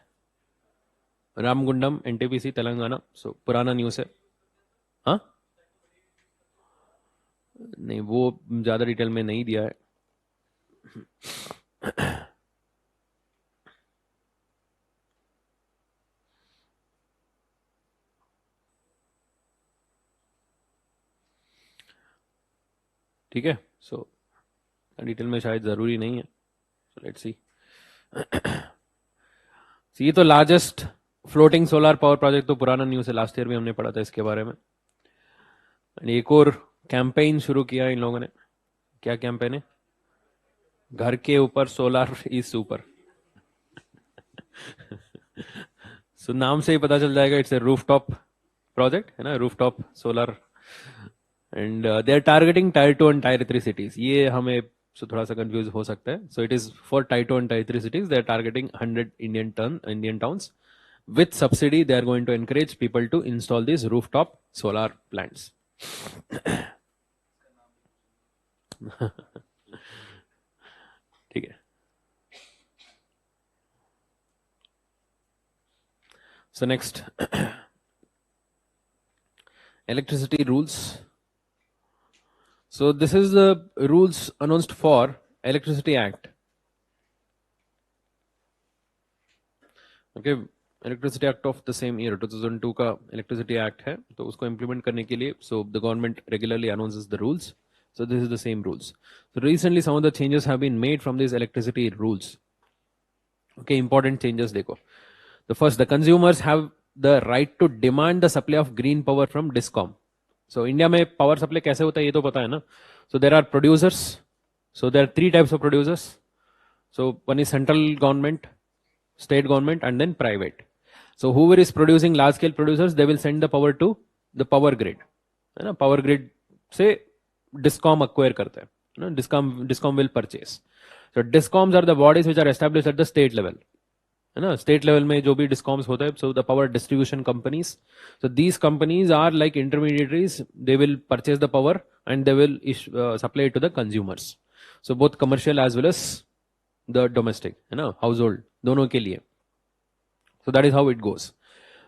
Ramagundam, NTPC, Telangana. So पुराना news है. हाँ? नहीं, वो ज़्यादा detail में नहीं दिया है. ठीक है, सो डिटेल में शायद ज़रूरी नहीं है. So let's see. ये तो largest floating solar power project तो पुराना न्यूज़ है, लास्ट ईयर भी हमने पढ़ा था इसके बारे में. एक और कैंपेन शुरू किया इन लोगों ने. क्या कैंपेन है? घर के ऊपर सोलर इज सुपर. सो नाम से ही पता चल जाएगा, इट्स ए रूफटॉप प्रोजेक्ट है ना, rooftop solar. And they are targeting tier 2 and tier 3 cities. ये हमें थोड़ा सा कंफ्यूज हो सकता है. So it is for tier 2 and tier 3 cities. They are targeting 100 Indian towns. With subsidy, they are going to encourage people to install these rooftop solar plants. ठीक है. So next, electricity rules. So this is the rules announced for Electricity Act. Okay. Electricity act of the same year 2002 का electricity act है, तो उसको implement करने के लिए so the government regularly announces the rules. So this is the same rules. So recently some of the changes have been made from this electricity rules. Okay, important changes देखो. The first, the consumers have the right to demand the supply of green power from discom. So India में power supply कैसे होता है ये तो पता है ना. So there are producers. So there are 3 types of producers. So one is central government, state government, and then private. So whoever is producing large scale producers, they will send the power to the power grid. है ना, power grid से discom acquire करता है ना, discom will purchase. So discoms are the bodies which are established at the state level. है ना, state level में जो भी discoms होता है, so the power distribution companies. So these companies are like intermediaries. They will purchase the power and they will supply it to the consumers. So both commercial as well as the domestic, है ना, household, दोनों के लिए. So that is how it goes.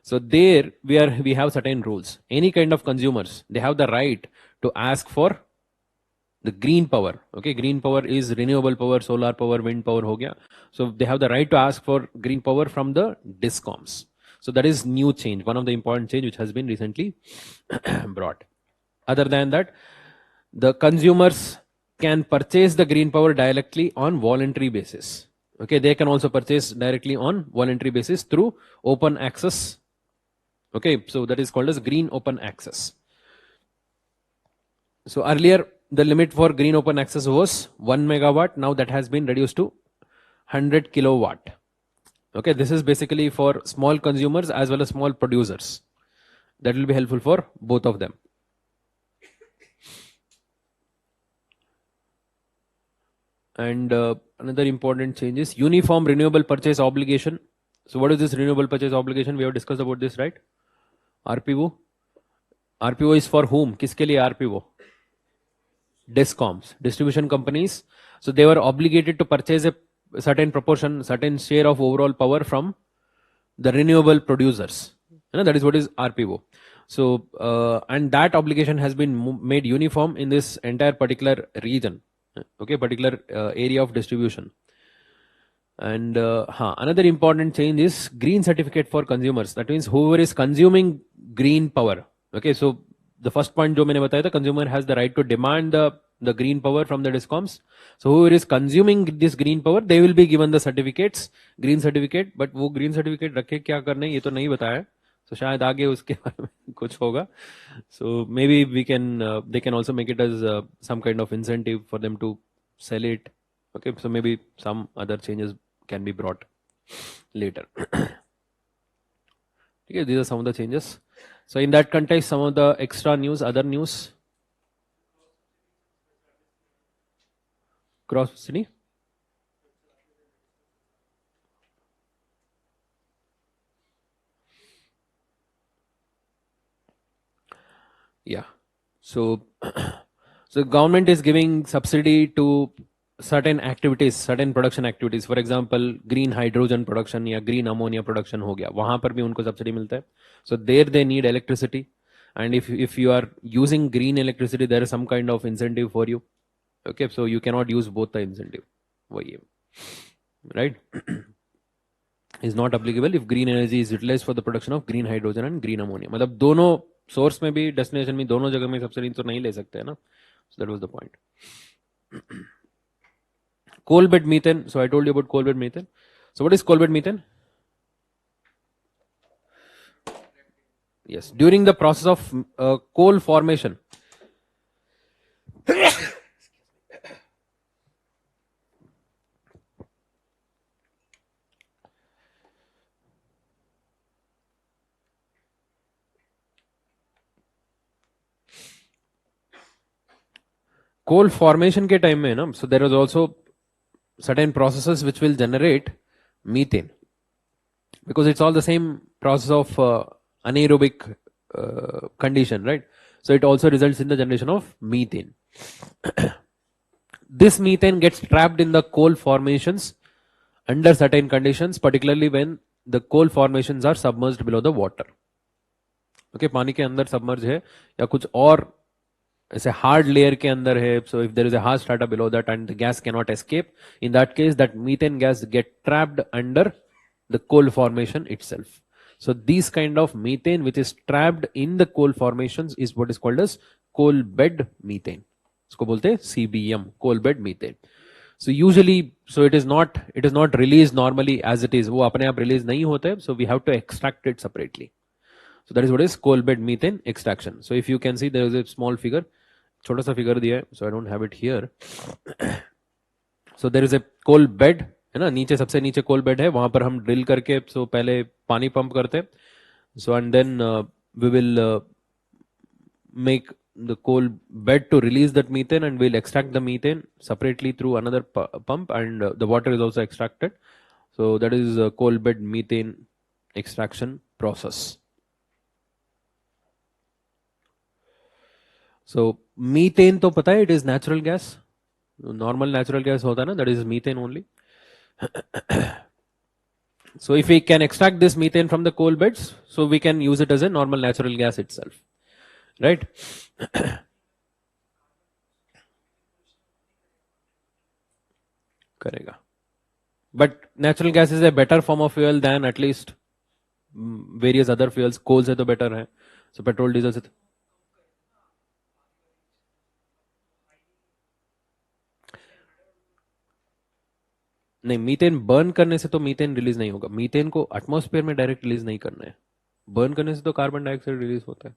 So there we have certain rules. Any kind of consumers, they have the right to ask for the green power. Okay, green power is renewable power, solar power, wind power ho gaya. So they have the right to ask for green power from the discoms. So that is new change, one of the important change which has been recently brought. Other than that, the consumers can purchase the green power directly on voluntary basis. Okay, they can also purchase directly on voluntary basis through open access. Okay, so that is called as green open access. So earlier the limit for green open access was 1 megawatt. Now that has been reduced to 100 kilowatt. Okay, this is basically for small consumers as well as small producers. That will be helpful for both of them. And another important change is uniform renewable purchase obligation. So what is this renewable purchase obligation? We have discussed about this, right? RPO. RPO is for whom? किसके लिए RPO? Discoms, distribution companies. So they were obligated to purchase a certain proportion, certain share of overall power from the renewable producers. That is what is RPO. So and that obligation has been made uniform in this entire particular region. Okay, particular area of distribution. And another important change is green certificate for consumers. That means whoever is consuming green power. Okay, so the first point जो मैंने बताया था, consumer has the right to demand the green power from the discoms. So whoever is consuming this green power, they will be given the certificates, green certificate. But वो green certificate रखे क्या करने ये तो नहीं बताया. So शायद आगे उसके बारे में कुछ होगा. So maybe we can they can also make it as some kind of incentive for them to sell it. Okay, so maybe some other changes can be brought later. Okay, these are some of the changes. So in that context, some of the extra news, other news. Cross subsidy. Yeah. So, so government is giving subsidy to certain activities, certain production activities. For example, green hydrogen production या green ammonia production हो गया, वहां पर भी उनको subsidy मिलता है. So there they need electricity, and if you are using green electricity, there is some kind of incentive for you. Okay, so you cannot use both the incentive. वही है, right? Is not applicable if green energy is utilized for the production of green hydrogen and green ammonia. मतलब दोनों source में भी destination में दोनों जगह में सब्सिडी तो नहीं ले सकते हैं ना. So that was the point. Coal bed methane. So I told you about coal bed methane. So what is coal bed methane? Yes, during the process of coal formation. Coal formation के time में ना, so there was also certain processes which will generate methane, because it's all the same process of anaerobic condition, right? So it also results in the generation of methane. This methane gets trapped in the coal formations under certain conditions, particularly when the coal formations are submerged below the water. Okay, पानी के अंदर submerge है या कुछ और ऐसे hard layer के अंदर है. So if there is a hard strata below that and the gas cannot escape, in that case that methane gas get trapped under the coal formation itself. So these kind of methane which is trapped in the coal formations is what is called as coal bed methane. इसको बोलते हैं CBM, coal bed methane. So usually, so it is not released normally as it is. वो अपने आप release नहीं होता है. So we have to extract it separately. So that is what is coal bed methane extraction. So if you can see, there is a small figure, छोटा सा figure दिया है. So I don't have it here. So there is a coal bed, है ना, नीचे सबसे नीचे coal bed है, वहां पर हम drill करके so पहले पानी pump करते हैं. So and then we will make the coal bed to release that methane, and we'll extract the methane separately through another pump, and the water is also extracted. So that is a coal bed methane extraction process. So methane तो पता है, it is natural gas. Normal natural gas होता है ना, that is methane only. So if we can extract this methane from the coal beds, so we can use it as a normal natural gas itself, right? करेगा. But natural gas is a better form of fuel than at least various other fuels. कोल से तो better है. So petrol diesel से नहीं, methane burn करने से तो methane release नहीं होगा. मीथेन को एटमॉस्फेयर में डायरेक्ट रिलीज नहीं करना है. बर्न करने से तो कार्बन डाइऑक्साइड रिलीज होता है.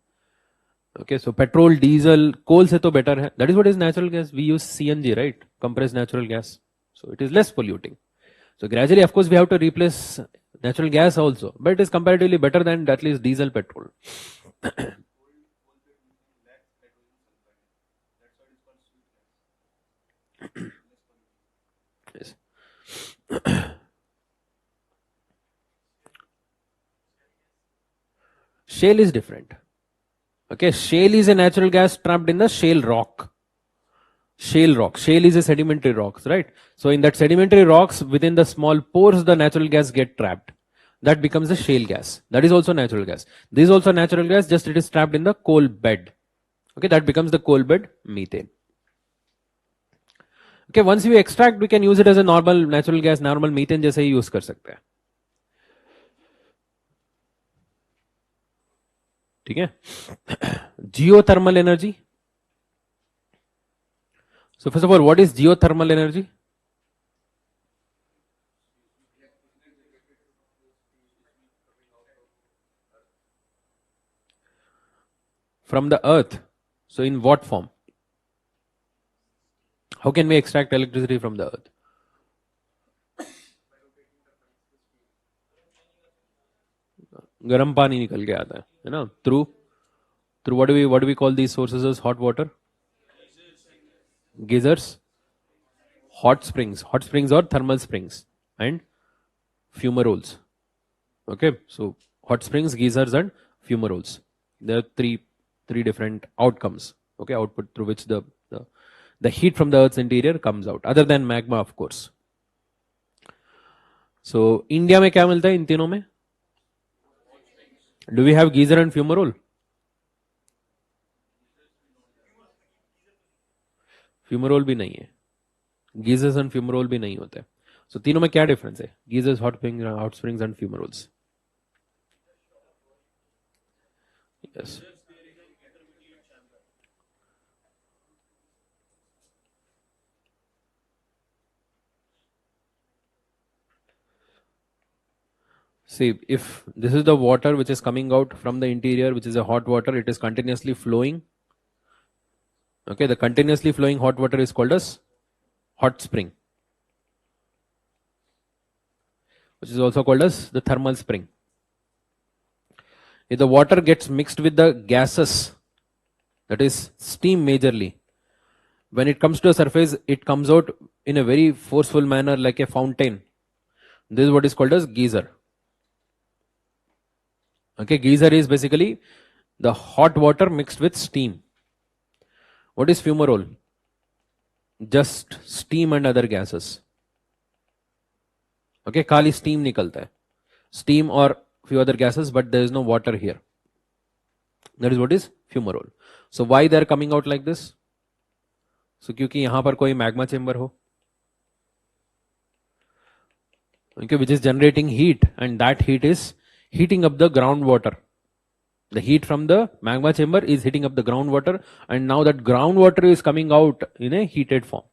Okay, so petrol diesel coal से तो बेटर है. That is what is natural gas. We use CNG, right, compressed natural gas. So it is less polluting. So gradually, of course, we have to replace natural gas also, but it is comparatively better than at least diesel, petrol. Yes. Shale is different. Okay, shale is a natural gas trapped in the shale rock. Shale rock. Shale is a sedimentary rocks, right? So in that sedimentary rocks, within the small pores, the natural gas get trapped. That becomes a shale gas. That is also natural gas. This is also natural gas, just it is trapped in the coal bed. Okay, that becomes the coal bed methane. Okay, once we extract, we can use it as a normal natural gas, normal methane जैसे ही use कर सकते हैं. ठीक है. Geothermal energy. So first of all, what is geothermal energy? From the earth. So in what form? How can we extract electricity from the earth? गर्म पानी निकल के आता है ना, through what do we call these sources as hot water? Geysers, hot springs or thermal springs, and fumaroles. Okay, so hot springs, geysers, and fumaroles. There are three different outcomes. Okay, output through which the heat from the Earth's interior comes out, other than magma, of course. So India में क्या मिलता है इन तीनों में? Do we have geyser and fumarole? Fumarole भी नहीं है. Geysers and fumarole भी नहीं होते. सो तीनों में क्या डिफरेंस है? Geysers, hot springs and fumaroles. Yes. See, if this is the water which is coming out from the interior, which is a hot water, it is continuously flowing. Okay, the continuously flowing hot water is called as hot spring, which is also called as the thermal spring. If the water gets mixed with the gases, that is steam majorly, when it comes to the surface, it comes out in a very forceful manner like a fountain. This is what is called as geyser. Okay, geyser is basically the hot water mixed with steam. What is fumarole? Just steam and other gases. Okay, खाली steam निकलता है. Steam or few other gases, but there is no water here. That is what is fumarole. So why they are coming out like this? So क्योंकि यहाँ पर कोई magma chamber हो, okay, which is generating heat, and that heat is heating up the groundwater. The heat from the magma chamber is heating up the groundwater, and now that groundwater is coming out in a heated form.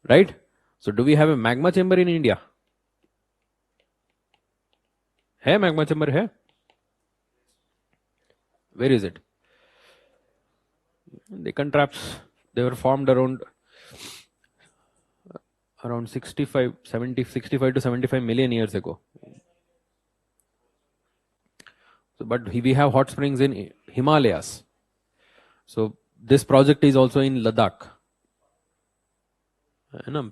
Right? So do we have a magma chamber in India? है magma chamber है? Where is it? Deccan traps, they were formed around 65 to 75 million years ago. So, but we have hot springs in Himalayas. So this project is also in Ladakh.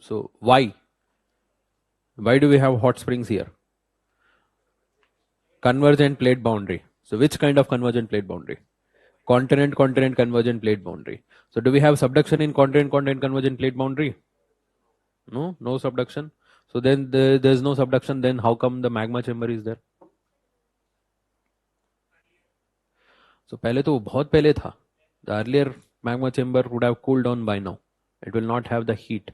So why do we have hot springs here? Convergent plate boundary. So which kind of convergent plate boundary? Continent convergent plate boundary. So do we have subduction in continent convergent plate boundary? No subduction. So then there's no subduction, then how come the magma chamber is there? So पहले तो बहुत पहले था. The earlier magma chamber would have cooled down by now. It will not have the heat.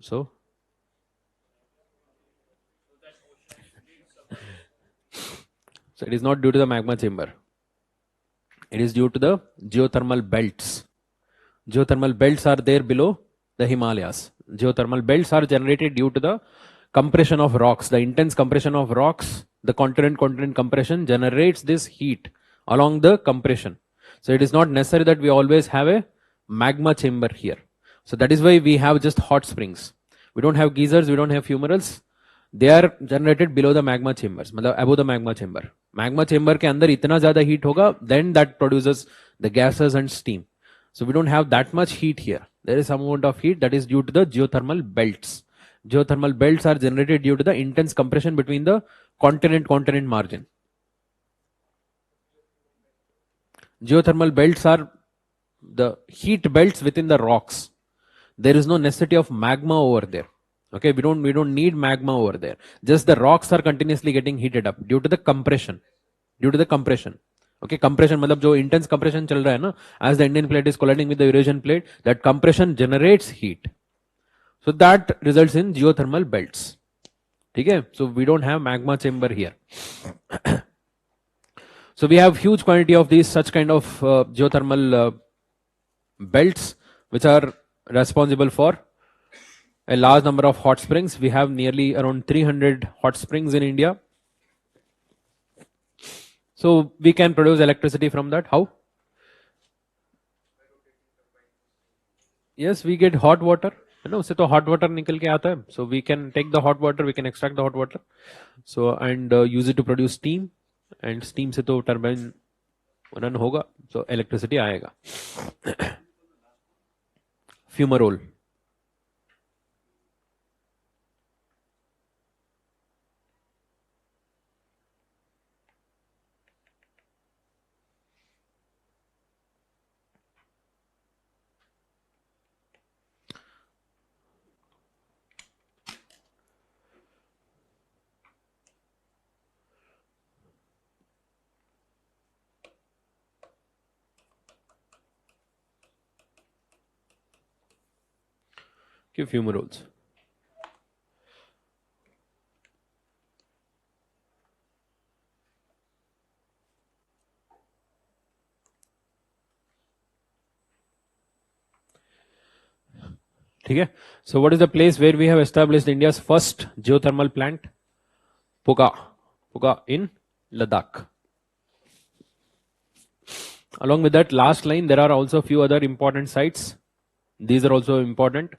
So it is not due to the magma chamber. It is due to the geothermal belts. Geothermal belts are there below the Himalayas. Geothermal belts are generated due to the compression of rocks. The intense compression of rocks, the continent compression generates this heat along the compression. So it is not necessary that we always have a magma chamber here. So that is why we have just hot springs. We don't have geysers, we don't have fumaroles. They are generated below the magma chambers, मतलब above the magma chamber. Magma chamber के अंदर इतना ज़्यादा heat होगा, then that produces the gases and steam. So we don't have that much heat here. There is some amount of heat that is due to the geothermal belts. Geothermal belts are generated due to the intense compression between the continent margin. Geothermal belts are the heat belts within the rocks. There is no necessity of magma over there. Okay, we don't need magma over there. Just the rocks are continuously getting heated up due to the compression. Okay, compression मतलब जो intense compression चल रहा है ना, as the Indian plate is colliding with the Eurasian plate, that compression generates heat. So that results in geothermal belts. ठीक है? So we don't have magma chamber here. So we have huge quantity of these such kind of geothermal belts which are responsible for a large number of hot springs. We have nearly around 300 hot springs in India. So we can produce electricity from that. How? Yes, we get hot water. You know, उससे तो hot water निकल के आता है. So we can take the hot water, we can extract the hot water. So and use it to produce steam. And steam से तो turbine run होगा. So electricity आएगा. Fumarole. Okay, fumaroles. ठीक है. So what is the place where we have established India's first geothermal plant? Puga in Ladakh. Along with that last line, there are also a few other important sites. These are also important.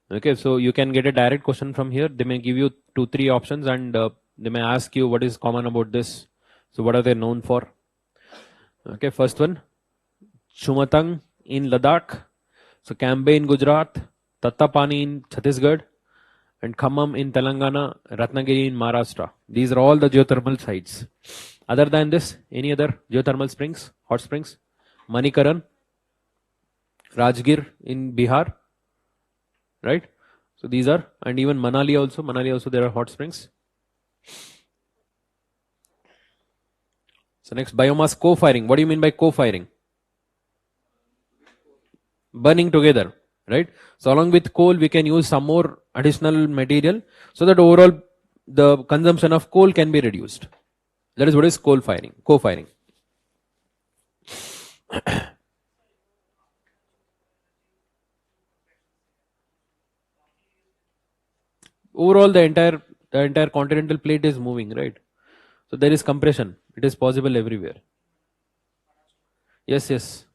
Okay, so you can get a direct question from here. They may give you 2-3 options and they may ask you what is common about this. So what are they known for? Okay, first one, Chumatang in Ladakh. So Cambe in Gujarat, Tattapani in Chhattisgarh, and Khammam in Telangana, Ratnagiri in Maharashtra. These are all the geothermal sites. Other than this, any other geothermal springs, hot springs? Manikaran, Rajgir in Bihar, right? So these are, and even Manali also there are hot springs. So next, biomass co-firing. What do you mean by co-firing? Burning together, right? So along with coal, we can use some more additional material so that overall the consumption of coal can be reduced. That is what is co-firing. Overall, the entire continental plate is moving, right? So there is compression. It is possible everywhere. Yes.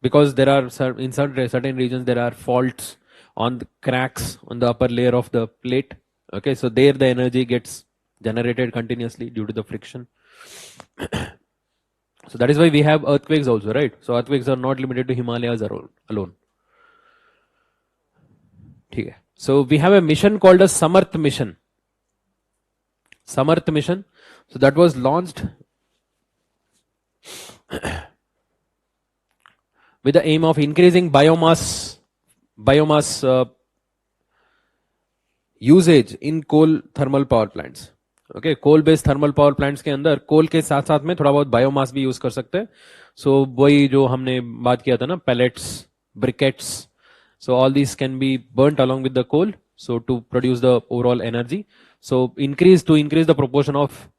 Because there are in certain regions there are faults on the cracks on the upper layer of the plate. Okay, so there the energy gets generated continuously due to the friction. So that is why we have earthquakes also, right? So earthquakes are not limited to Himalayas alone. Okay. So we have a mission called a Samarth mission. So that was launched with the aim of increasing biomass usage in coal thermal power plants. Okay, coal based thermal power plants के अंदर कोल के साथ साथ में थोड़ा बहुत biomass भी use कर सकते हैं. सो वही जो हमने बात किया था ना, pellets, briquettes. So all these can be burnt along with the coal. So to produce the overall energy, so increase the proportion of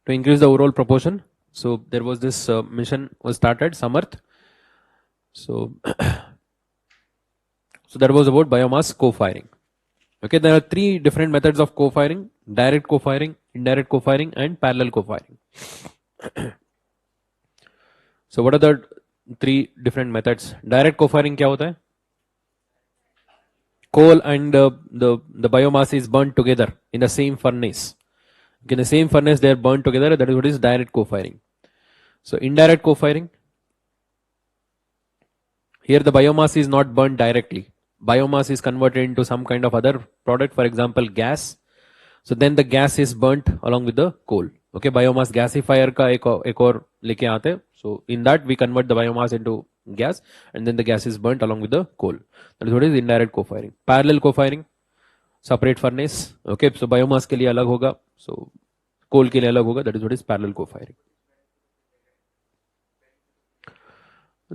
to increase the overall proportion. So there was this mission was started, Samarth. So so that was about biomass co-firing. Okay, there are three different methods of co-firing: direct co-firing, indirect co-firing, and parallel co-firing. So what are the three different methods? Direct co-firing क्या होता है? Coal and the biomass is burnt together in the same furnace. Okay, in the same furnace they are burnt together. That is what is direct co-firing. So indirect co-firing, here the biomass is not burnt directly. Biomass is converted into some kind of other product, for example gas. So then the gas is burnt along with the coal. Okay, biomass gasifier का एक और लेके आते हैं. So in that we convert the biomass into gas and then the gas is burnt along with the coal. That is what is indirect co-firing. Parallel co-firing, separate furnace. Okay, so biomass के लिए अलग होगा, so coal के लिए अलग होगा. That is what is parallel co-firing.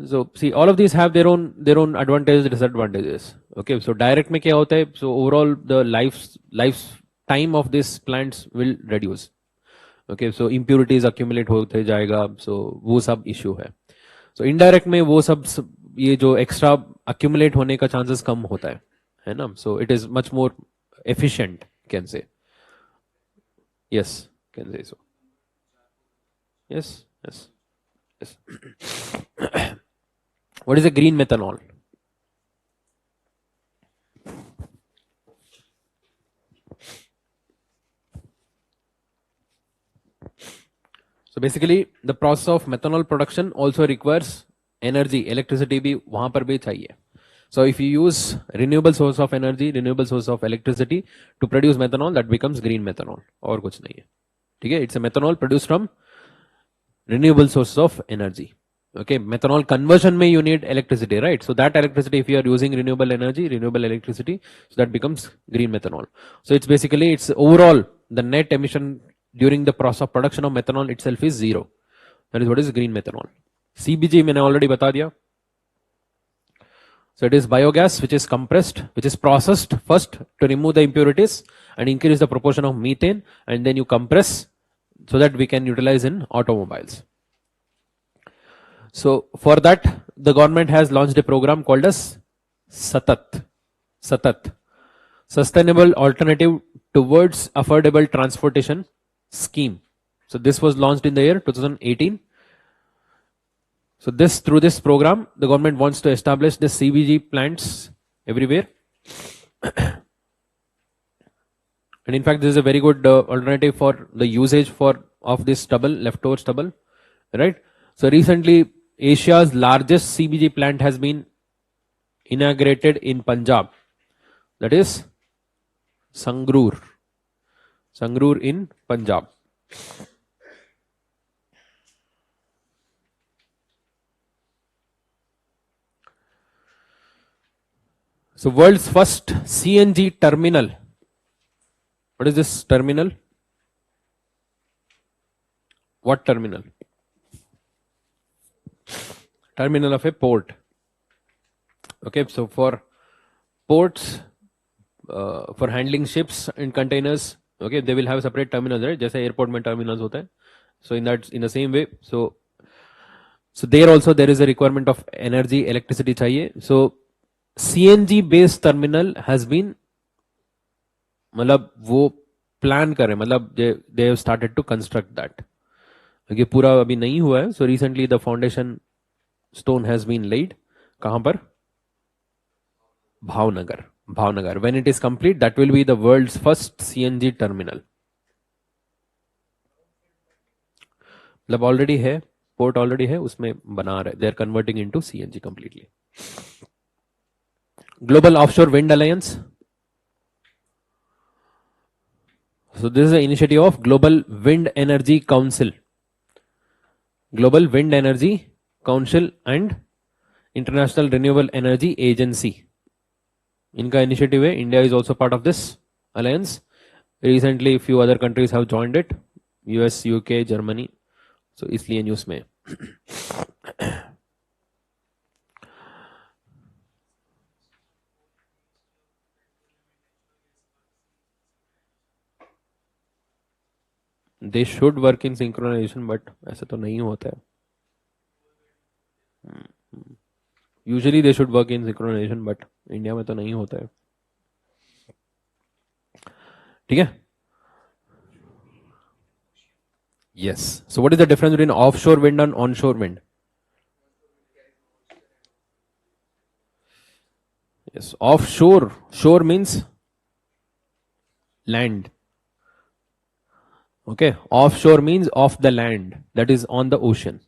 So see, all of these have their own advantages, disadvantages. Okay, so direct में क्या होता है? So overall the lifetime of these plants will reduce. Okay, so impurities accumulate होते जाएगा, so वो सब issue है. So indirect में वो सब ये जो extra accumulate होने का chances कम होता है ना? So it is much more efficient, can say. Yes, can say so. Yes. What is a green methanol? So basically the process of methanol production also requires energy, electricity भी वहां पर भी चाहिए. So if you use renewable source of energy, renewable source of electricity to produce methanol, that becomes green methanol. और कुछ नहीं है, ठीक है? It's a methanol produced from renewable sources of energy. Okay, methanol conversion may you need electricity, right? So that electricity, if you are using renewable energy, renewable electricity, so that becomes green methanol. So it's basically, it's overall the net emission during the process of production of methanol itself is zero. That is what is green methanol. CBG मैंने already बता दिया. So it is biogas which is compressed, which is processed first to remove the impurities and increase the proportion of methane, and then you compress so that we can utilize in automobiles. So for that, the government has launched a program called as Satat, Sustainable Alternative Towards Affordable Transportation Scheme. So this was launched in the year 2018. So through this program, the government wants to establish the CBG plants everywhere. And in fact, this is a very good alternative for the usage of this stubble, leftover stubble, right? So recently, Asia's largest CBG plant has been inaugurated in Punjab. That is Sangrur in Punjab. So world's first CNG terminal. What is this terminal? What terminal? Terminal of a port. Okay, so for ports, for handling ships and containers, okay, they will have separate terminals, right? Just airport mein terminals होता है. So in the same way, so there also there is a requirement of energy, electricity चाहिए. So CNG based terminal has been, मतलब वो plan कर रहे, मतलब they have started to construct that. Okay, पूरा अभी नहीं हुआ है. So recently the foundation stone has been laid. कहाँ पर? Bhavnagar. When it is complete, that will be the world's first CNG terminal. मतलब already है, port already है, उसमें बना रहे. They are converting into CNG completely. Global Offshore Wind Alliance. So this is an initiative of Global Wind Energy Council. Global Wind Energy Council and International Renewable Energy Agency. इनका initiative है. India is also part of this alliance. Recently few other countries have joined it, US, UK, Germany. So इसलिए news में. They should work in synchronization, but ऐसा तो नहीं होता है. Usually they should work in synchronization, but India में तो नहीं होता है. ठीक है? Yes. So what is the difference between offshore wind and onshore wind? Yes. Offshore. Shore means land. Okay. Offshore means off the land. That is on the ocean.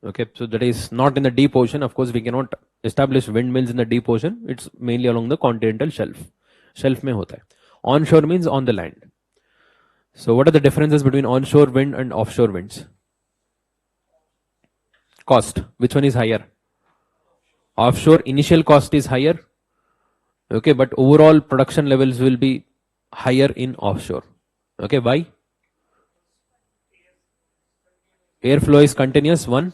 Okay. So that is not in the deep ocean. Of course, we cannot establish windmills in the deep ocean. It's mainly along the continental shelf. Shelf में होता है. Onshore means on the land. So what are the differences between onshore wind and offshore winds? Cost. Which one is higher? Offshore initial cost is higher. Okay, but overall production levels will be higher in offshore. Okay, why? Airflow is continuous, one.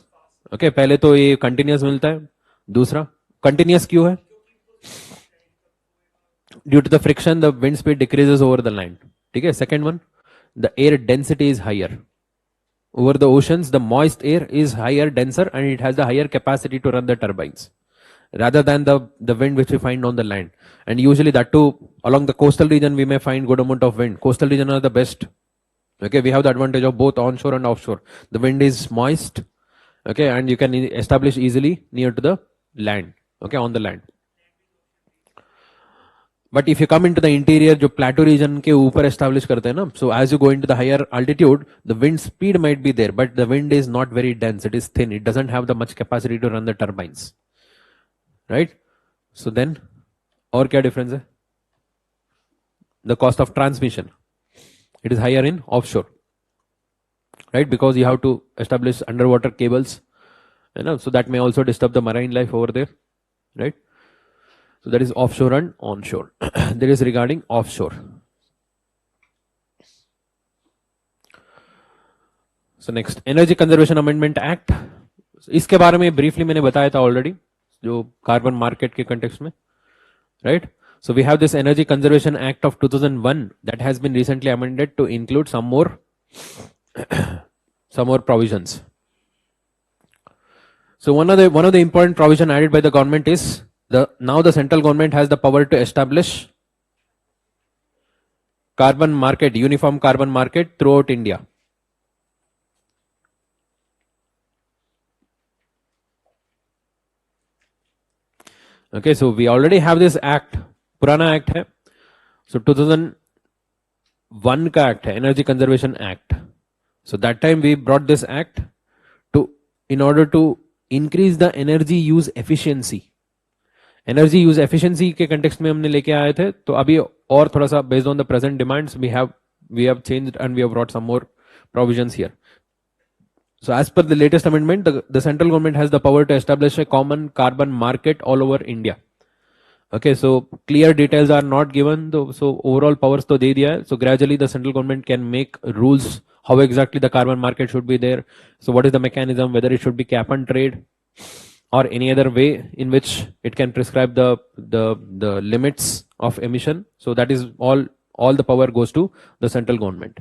Okay, पहले तो ये continuous मिलता है. दूसरा, continuous क्यों है? Due to the friction, the wind speed decreases over the land. ठीक है. Second one, the air density is higher. Over the oceans, the moist air is higher, denser, and it has the higher capacity to run the turbines, rather than the wind which we find on the land. And usually that too, along the coastal region, we may find good amount of wind. Coastal region are the best. Okay, we have the advantage of both onshore and offshore. The wind is moist. Okay, and you can establish easily near to the land. Okay, on the land. But if you come into the interior, जो plateau region के ऊपर establish करते हैं ना, so as you go into the higher altitude, the wind speed might be there, but the wind is not very dense. It is thin. It doesn't have the much capacity to run the turbines. Right? So then, और क्या difference है? The cost of transmission. It is higher in offshore. Right? Because you have to establish underwater cables. You know, so that may also disturb the marine life over there. Right? So that is offshore and onshore. That is regarding offshore. So next, Energy Conservation Amendment Act. इसके बारे में briefly मैंने बताया था already, जो carbon market के context में, right? So we have this Energy Conservation Act of 2001 that has been recently amended to include some more provisions. So one of the important provision added by the government is now the central government has the power to establish carbon market, uniform carbon market throughout India. Okay, so we already have this act, पुराना act है. So 2001 का act है, Energy Conservation Act. So that time we brought this act in order to increase the energy use efficiency. Energy use efficiency के context में हमने लेके आए थे, तो अभी और थोड़ा सा based on the present demands we have changed and we have brought some more provisions here. So as per the latest amendment, the central government has the power to establish a common carbon market all over India. Okay, so clear details are not given, so overall powers to de diya hai. So gradually the central government can make rules how exactly the carbon market should be there. So what is the mechanism, whether it should be cap and trade or any other way in which it can prescribe the limits of emission. So that is all the power goes to the central government.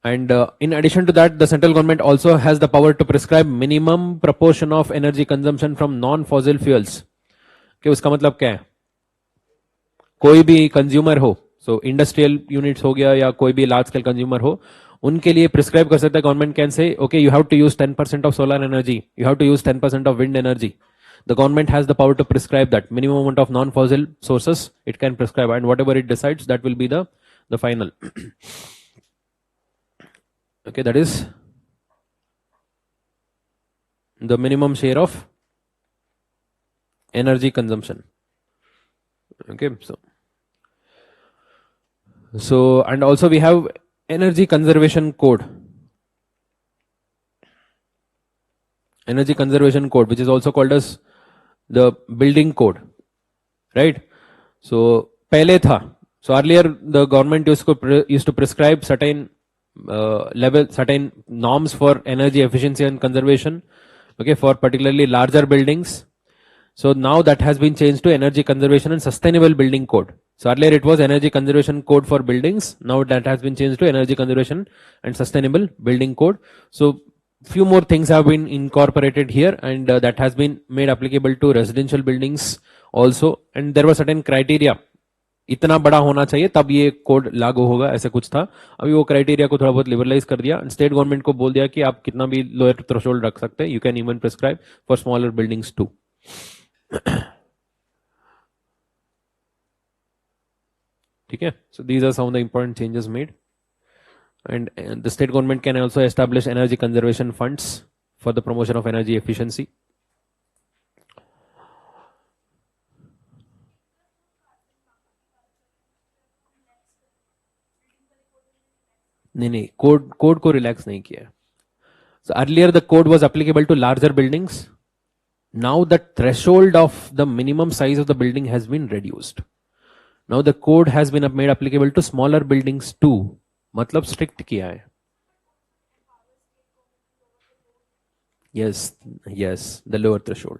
And in addition to that, the central government also has the power to prescribe minimum proportion of energy consumption from non-fossil fuels. Okay, उसका मतलब क्या है? कोई भी consumer हो, so industrial units हो गया या कोई भी लार्ज स्केल कंज्यूमर हो, उनके लिए प्रिस्क्राइब कर सकता है. Government can say okay you have to use 10% of solar energy, you have to use 10% of wind energy. The government has the power to prescribe that minimum amount of non-fossil sources it can prescribe, and whatever it decides that will be the final. Okay, that is the minimum share of energy consumption. Okay, so and also we have energy conservation code. Energy conservation code, which is also called as the building code, right? So pehle tha, so earlier the government used to prescribe certain certain norms for energy efficiency and conservation, okay, for particularly larger buildings. So now that has been changed to energy conservation and sustainable building code. So earlier it was energy conservation code for buildings. Now that has been changed to energy conservation and sustainable building code. So few more things have been incorporated here, and that has been made applicable to residential buildings also. And there were certain criteria, इतना बड़ा होना चाहिए तब ये code लागू होगा, ऐसा कुछ था. अभी वो क्राइटेरिया को थोड़ा बहुत लिबरलाइज कर दिया. स्टेट गवर्नमेंट को बोल दिया कि आप कितना भी लोअर थ्रेशोल्ड रख सकते हैं, you can even prescribe for smaller buildings too. ठीक है. So these are some of the important changes made, and the state government can also establish energy conservation funds for the promotion of energy efficiency. नहीं, code को relax नहीं किया. So earlier the code was applicable to larger buildings. Now the threshold of the minimum size of the building has been reduced. Now the code has been made applicable to smaller buildings too. मतलब strict किया है. Yes, the lower threshold.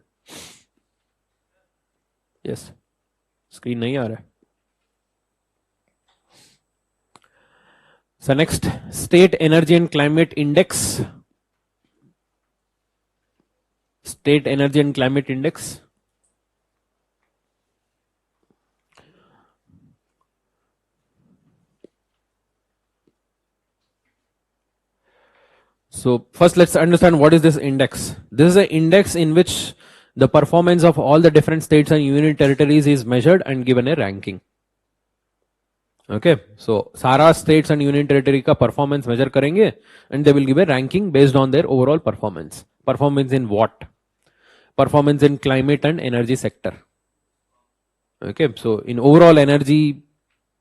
Yes, screen नहीं आ रहा है. So next, state energy and climate index. State energy and climate index. So first let's understand what is this index. This is an index in which the performance of all the different states and union territories is measured and given a ranking. Okay, so सारा states and union territory का performance measure करेंगे and they will give a ranking based on their overall performance. Performance in what? Performance in climate and energy sector. Okay, so in overall energy,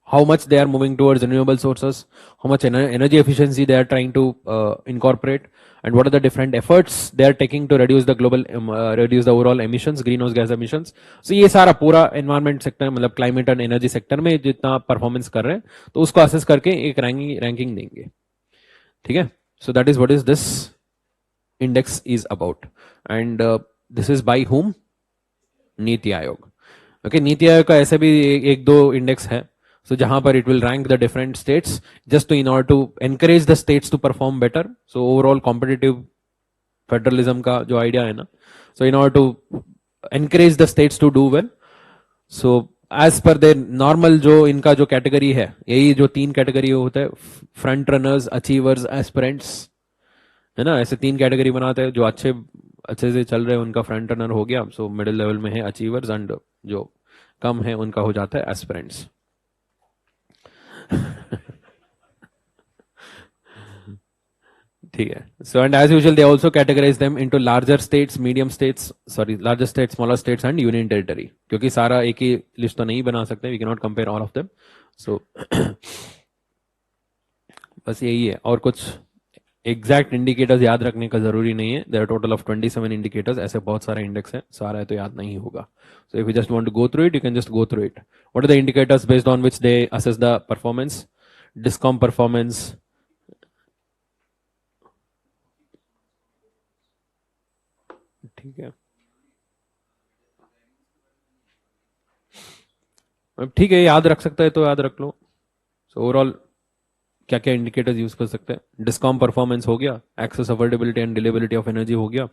how much they are moving towards renewable sources, how much energy efficiency they are trying to incorporate, and what are the different efforts they are taking to reduce the global reduce the overall emissions, greenhouse gas emissions. So ये सारा पूरा environment sector मतलब climate and energy sector में जितना performance कर रहे हैं तो उसको assess करके एक ranking देंगे. ठीक है. So that is what is this index is about, and this is by whom? NITI Aayog. Okay, NITI Aayog का ऐसे भी एक दो इंडेक्स है. So जहां पर it will rank the different states just to in order to encourage the states to perform better. So overall competitive federalism का जो idea है ना, so in order to encourage the states to do well, so as per their normal जो इनका जो category है, यही जो तीन कैटेगरी होता है, फ्रंट रनर्स, अचीवर्स, एस्पिरेंट्स, है ना, ऐसे तीन कैटेगरी बनाते हैं. जो अच्छे से चल रहे हैं उनका फ्रंट रनर हो गया, सो मिडिल लेवल में है अचीवर्स, एंड जो कम है उनका हो जाता है एस्पिरेंट्स. ठीक है. So and as usual they also categorise them into larger states, medium states, sorry larger states, smaller states and union territory. क्योंकि सारा एक ही लिस्ट तो नहीं बना सकते, we can not compare all of them. So बस यही है, और कुछ एग्जैक्ट इंडिकेटर्स याद रखने का जरूरी नहीं है. There are total of 27 indicators. ऐसे बहुत सारे इंडेक्स है, सारा है तो याद नहीं होगा. So if you just want to go through it, you can just go through it. What are the indicators based on which they assess the performance? Discom performance, ठीक है. ठीक है, याद रख सकता है तो याद रख लो. सो ओवरऑल क्या क्या इंडिकेटर्स यूज कर सकते हैं? डिस्कॉम परफॉर्मेंस हो गया, access, affordability and delivery of energy हो गया,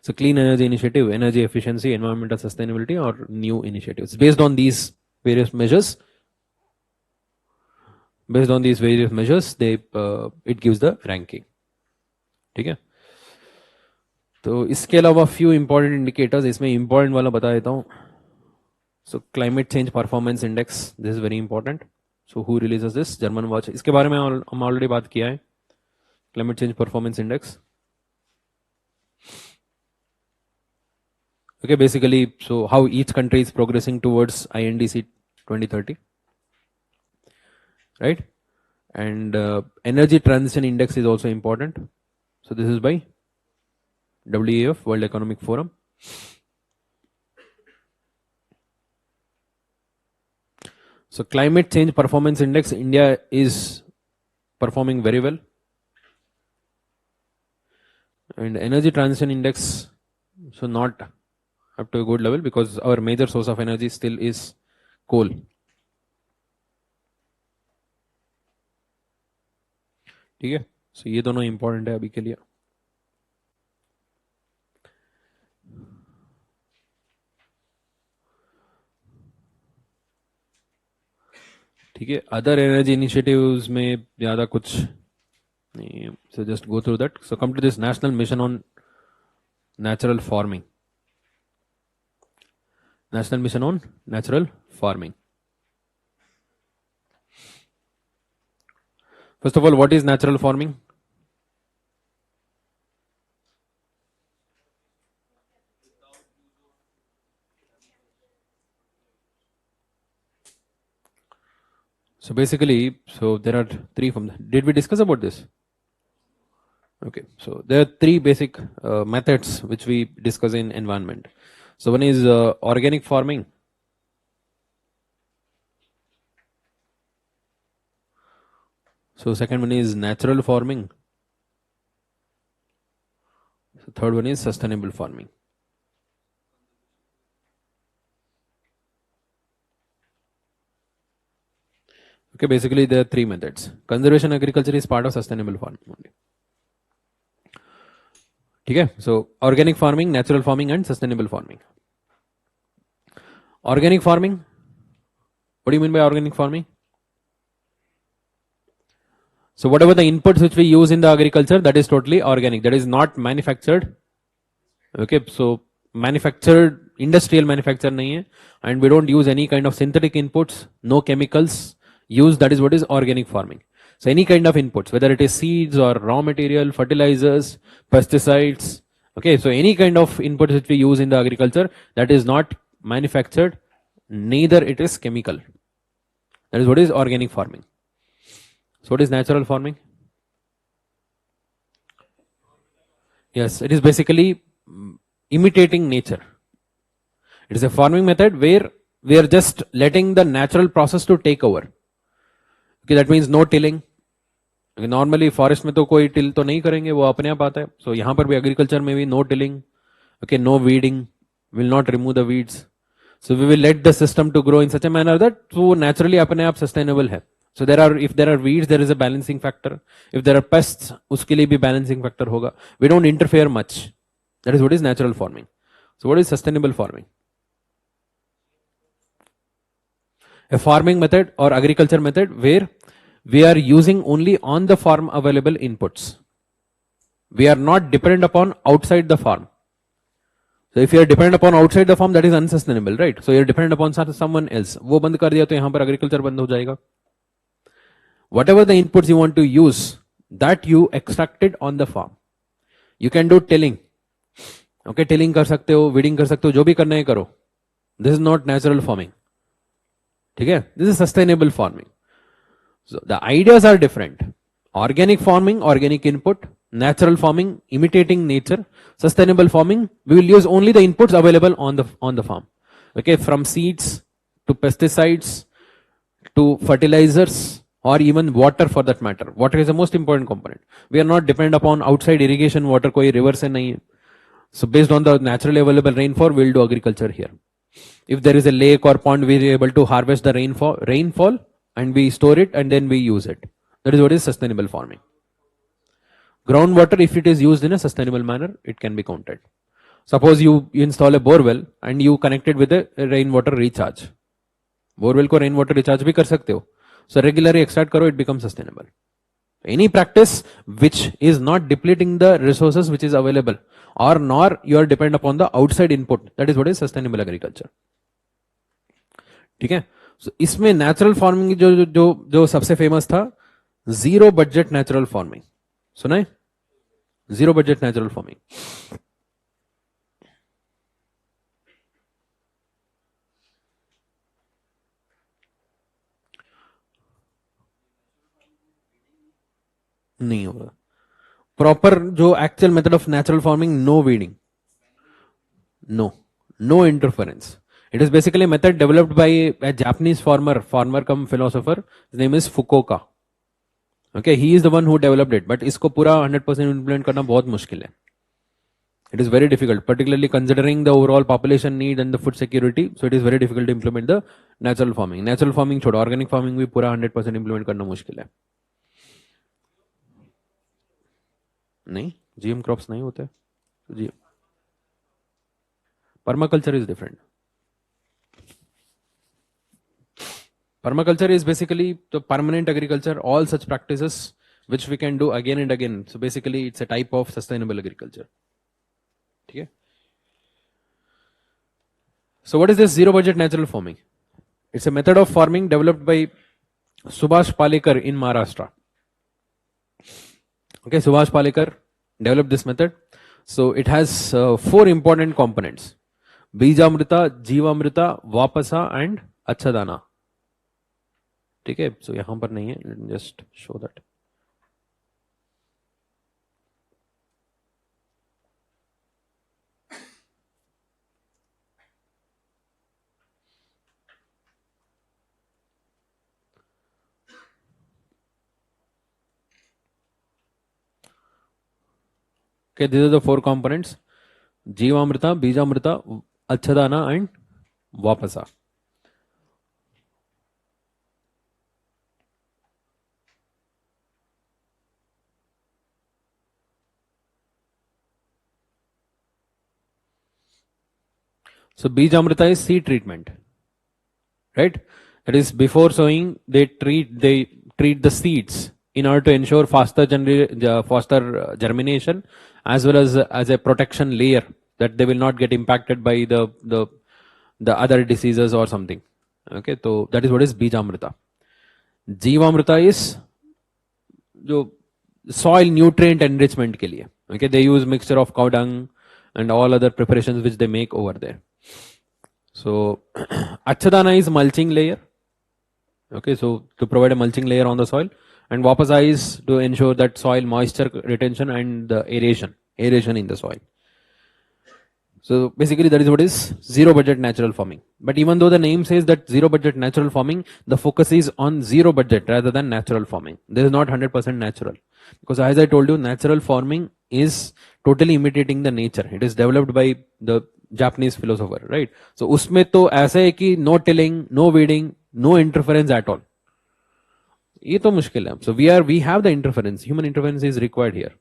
so clean energy initiative, energy efficiency, environmental sustainability और new initiatives. Based on these various measures, they it gives the ranking. ठीक है. तो इसके अलावा फ्यू इंपॉर्टेंट इंडिकेटर्स, इसमें इंपॉर्टेंट वाला बता देता हूं. So climate change performance index, this is very important. So who releases this? German watch. इसके बारे में हम ऑलरेडी बात किया है. Climate change performance index. Okay, basically, so how each country is progressing towards INDC 2030, right? And energy transition index is also important. So this is by WEF, World Economic Forum. So climate change performance index, India is performing very well. And energy transition index, so not up to a good level because our major source of energy still is coal. ठीक है, so ये दोनों important है अभी के लिए. ठीक है, अदर एनर्जी इनिशिएटिव्स में ज़्यादा कुछ नहीं, so just go through that. So come to this national mission on natural farming. National mission on natural farming. First of all, what is natural farming? So basically, so there are three from. Did we discuss about this? Okay, so there are three basic methods which we discuss in environment. So one is organic farming. So second one is natural farming. So third one is sustainable farming. Okay, basically there are three methods. Conservation agriculture is part of sustainable farming only. Okay, so organic farming, natural farming and sustainable farming. Organic farming, what do you mean by organic farming? So whatever the inputs which we use in the agriculture, that is totally organic, that is not manufactured. Okay, so manufactured, industrial manufacture nahi hai, and we don't use any kind of synthetic inputs, no chemicals used, that is what is organic farming. So any kind of inputs, whether it is seeds or raw material, fertilizers, pesticides, okay, so any kind of inputs which we use in the agriculture, that is not manufactured, neither it is chemical. That is what is organic farming. So what is natural farming? Yes, it is basically imitating nature. It is a farming method where we are just letting the natural process to take over. Okay, that means no tilling. Normally forest में तो कोई till तो नहीं करेंगे, वो अपने आप आता है. सो यहाँ पर भी एग्रीकल्चर में भी no tilling, okay, no weeding, will not remove the weeds. So we will let the system to grow in such a manner that वो नेचुरली अपने आप सस्टेनेबल है. So there are, if there are weeds there is a balancing factor, if there are pests उसके लिए भी balancing factor होगा. We don't interfere much. That is what is natural farming. So what is sustainable farming? A farming method or agriculture method where we are using only on the farm available inputs. We are not dependent upon outside the farm. So if you are dependent upon outside the farm, that is unsustainable, right? So you are dependent upon someone else. वो बंद कर दिया तो यहाँ पर agriculture बंद हो जाएगा. Whatever the inputs you want to use, that you extracted on the farm. You can do tilling. Okay, tilling कर सकते हो, weeding कर सकते हो, जो भी करना है करो. This is not natural farming. ठीक है, this is sustainable farming. So the ideas are different. Organic farming, organic input. Natural farming, imitating nature. Sustainable farming, we will use only the inputs available on the farm. Okay, from seeds to pesticides to fertilizers or even water for that matter. Water is the most important component. We are not dependent upon outside irrigation water, कोई river से नहीं है. So based on the naturally available rainfall, we will do agriculture here. If there is a lake or pond, we are able to harvest the rainfall and we store it and then we use it. That is what is sustainable farming. Groundwater, if it is used in a sustainable manner, it can be counted. Suppose you install a borewell and you connect it with a rainwater recharge. Borewell को rainwater recharge भी कर सकते हो. So regularly extract करो, it becomes sustainable. Any practice which is not depleting the resources which is available or nor you are dependent upon the outside input, that is what is sustainable agriculture. ठीक है. So इसमें natural farming जो जो जो जो सबसे famous था, zero budget natural farming. सुना है? Zero budget natural farming. नहीं होगा. प्रॉपर जो actual method of natural farming, no weeding, no interference. It is basically a method developed by a Japanese farmer cum philosopher. His name is Fukuoka. Okay, he is the one who developed it, but इसको पूरा 100% implement करना बहुत मुश्किल है. It is very difficult, particularly considering the overall population need and the food security. So it is very difficult to implement the natural farming. Natural farming छोड़ो, organic farming भी पूरा 100% implement करना मुश्किल है. नहीं, GM crops नहीं होते. जी, permaculture is different. Permaculture is basically the permanent agriculture, all such practices which we can do again and again. So basically it's a type of sustainable agriculture. Okay. So what is this zero budget natural farming? It's a method of farming developed by Subhash Palekar in Maharashtra. Okay, Subhash Palekar developed this method. So it has 4 important components: Bijamrita, Jeevamrita, Vapasa and Achadana. ठीक है, so यहां पर नहीं है, let me just show that. Okay, these are the 4 components: Jeevamrita, Bijamrita, Achadana and Vapasa. So Bijamrita is seed treatment, right? That is, before sowing, they treat the seeds in order to ensure faster germination, as well as a protection layer that they will not get impacted by the other diseases or something. Okay, so that is what is Bijamrita. Jeevamrita is जो soil nutrient enrichment के लिए. Okay, they use mixture of cow dung and all other preparations which they make over there. So Achadana is mulching layer. Okay, so to provide a mulching layer on the soil, and Vapasa is to ensure that soil moisture retention and the aeration in the soil. So basically that is what is zero budget natural farming. But even though the name says that zero budget natural farming, the focus is on zero budget rather than natural farming. This is not 100% natural, because as I told you, natural farming is totally imitating the nature. It is developed by the Japanese philosopher, right? So उसमें तो ऐसा है कि no tilling, no weeding, no interference at all. ये तो मुश्किल है. So we have the interference. Human interference is required here.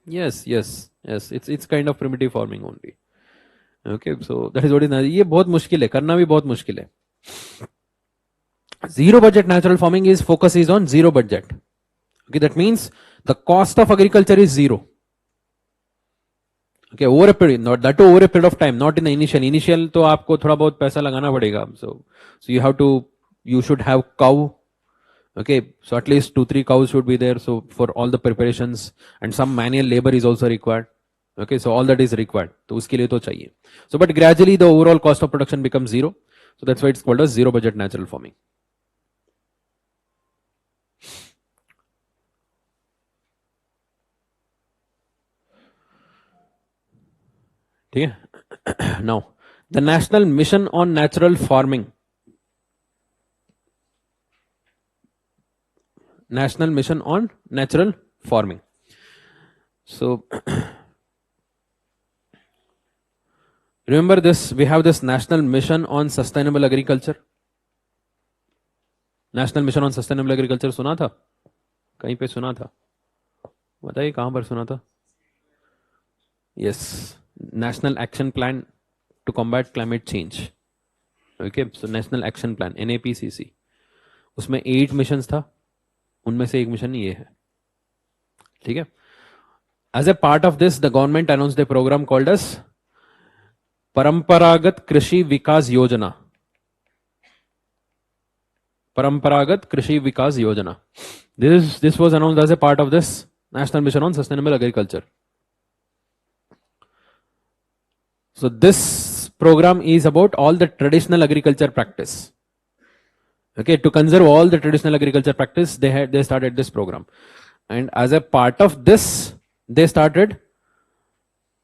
Yes. It's kind of primitive farming only. Okay, so that is what is. ये बहुत मुश्किल है, करना भी बहुत मुश्किल है. Zero budget natural farming is focus is on zero budget. Okay, that means the cost of agriculture is zero. Okay, over a period, not that over a period of time, not in the initial तो आपको थोड़ा बहुत पैसा लगाना पड़ेगा. So you should have cow. Okay, so at least 2-3 cows should be there. So for all the preparations, and some manual labor is also required. Okay, so all that is required. तो उसके लिए तो चाहिए. So but gradually the overall cost of production becomes zero. So that's why it's called as zero budget natural farming. Now, the National Mission on Natural Farming. National Mission on Natural Farming. So, remember this, we have this National Mission on Sustainable Agriculture. National Mission on Sustainable Agriculture सुना था? कहीं पे सुना था? बताइए कहां पर सुना था? Yes. National Action Plan to Combat Climate Change. Okay, so National Action Plan, NAPCC. उसमें 8 मिशंस था, उनमें से एक मिशन ये है. ठीक है? As a part of this, the government announced a program called as Paramparagat Krishi Vikas Yojana. Paramparagat Krishi Vikas Yojana. This was announced as a part of this National Mission on Sustainable Agriculture. So this program is about all the traditional agriculture practice. Okay, to conserve all the traditional agriculture practice, they started this program, and as a part of this, they started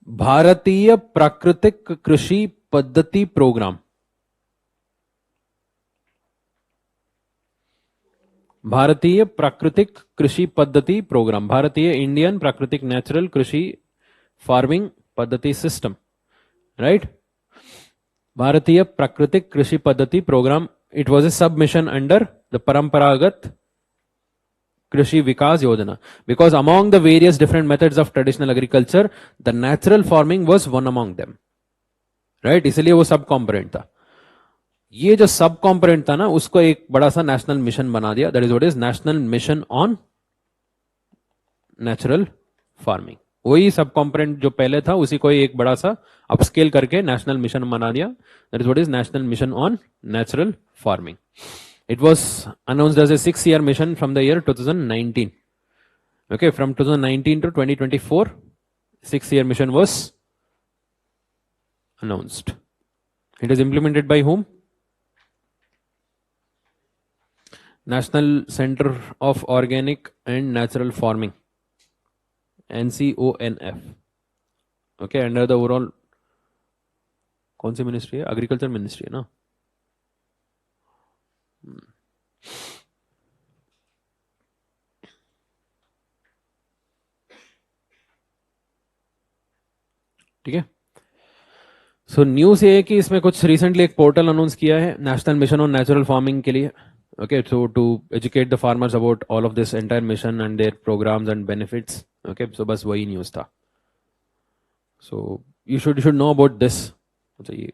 भारतीय प्राकृतिक कृषि पद्धति programme, भारतीय प्राकृतिक कृषि पद्धति programme, भारतीय Indian प्राकृतिक नेचुरल कृषि फार्मिंग पद्धति सिस्टम, राइट? भारतीय प्राकृतिक कृषि पद्धति programme, it was a sub mission under the paramparagat krishi vikas yojana, because among the various different methods of traditional agriculture the natural farming was one among them, right? इसलिए वो सब component था. ये जो सब कॉम्पोनेंट था ना, उसको एक बड़ा सा नेशनल मिशन बना दिया. That is what is national mission on natural farming. वही सब कॉम्पोनेंट जो पहले था उसी को एक बड़ा सा अपस्केल करके नेशनल मिशन बना दिया. That is what is national mission on natural farming. It was announced as a 6-year mission from the year 2019. Okay, from 2019 to 2024, 6-year mission was announced. It is implemented by whom? National Center of Organic and Natural Farming, NCONF. Okay, under the overall कौन सी ministry है? Agriculture ministry है ना. ठीक है. So news ये है कि इसमें कुछ रिसेंटली एक पोर्टल अनाउंस किया है national mission on natural farming के लिए. Okay, so to educate the farmers about all of this entire mission and their programs and benefits. Okay, so बस वही न्यूज था. So you should know about this. अच्छा, ये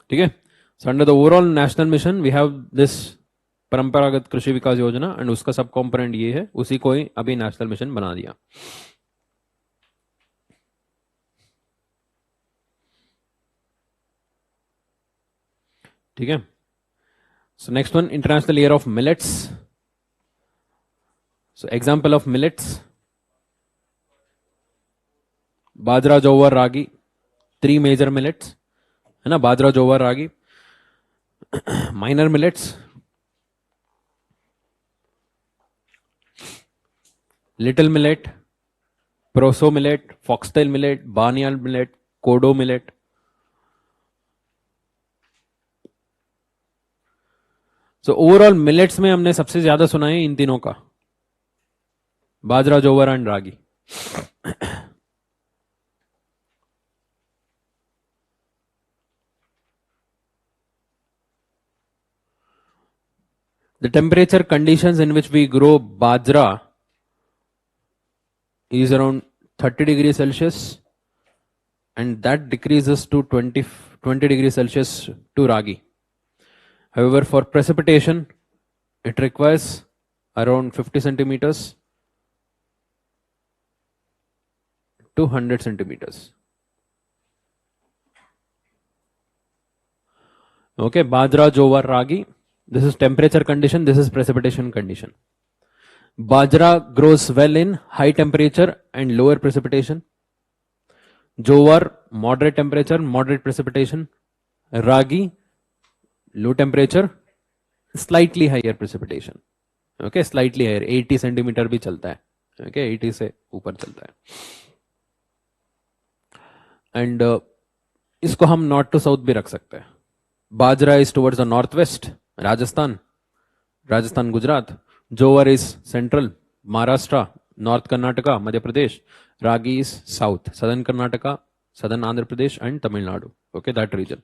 ठीक है. So under the overall national mission we have this Paramparagat Krishi विकास योजना and उसका सब कॉम्पोनेंट ये है. उसी को ही अभी नेशनल मिशन बना दिया. ठीक है. So next one, international year of millets. So example of millets: bajra, jowar, ragi. 3 major millets है ना, bajra, jowar, ragi. Minor millets: little millet, proso millet, foxtail millet, बानियाल millet, kodo millet. So overall millets में हमने सबसे ज्यादा सुना है इन तीनों का, बाजरा, जोवर and ragi. The temperature conditions in which we grow bajra is around 30 degrees Celsius and that decreases to 20 degrees Celsius to ragi. However, for precipitation, it requires around 50 centimeters to 100 centimeters. Okay, bajra, jowar, ragi. This is temperature condition, this is precipitation condition. Bajra grows well in high temperature and lower precipitation. Jowar, moderate temperature, moderate precipitation. Ragi, low temperature, slightly higher precipitation. Okay, slightly higher, 80 centimeter भी चलता है. Okay, 80 से ऊपर चलता है. And इसको हम north to south भी रख सकते हैं. बाजरा is towards the northwest, Rajasthan, Gujarat. Jowar is central, Maharashtra, North Karnataka, Madhya Pradesh. Ragi is south, southern Karnataka, southern Andhra Pradesh and Tamil Nadu. Okay, that region.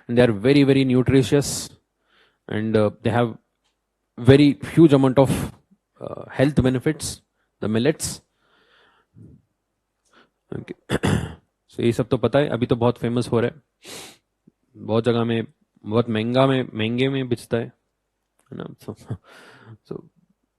And they are very, very nutritious and they have very huge amount of health benefits, the millets. Okay. So ये सब तो पता है, अभी तो बहुत famous हो रहा है, बहुत जगह में बहुत महंगे में बिचता है ना. So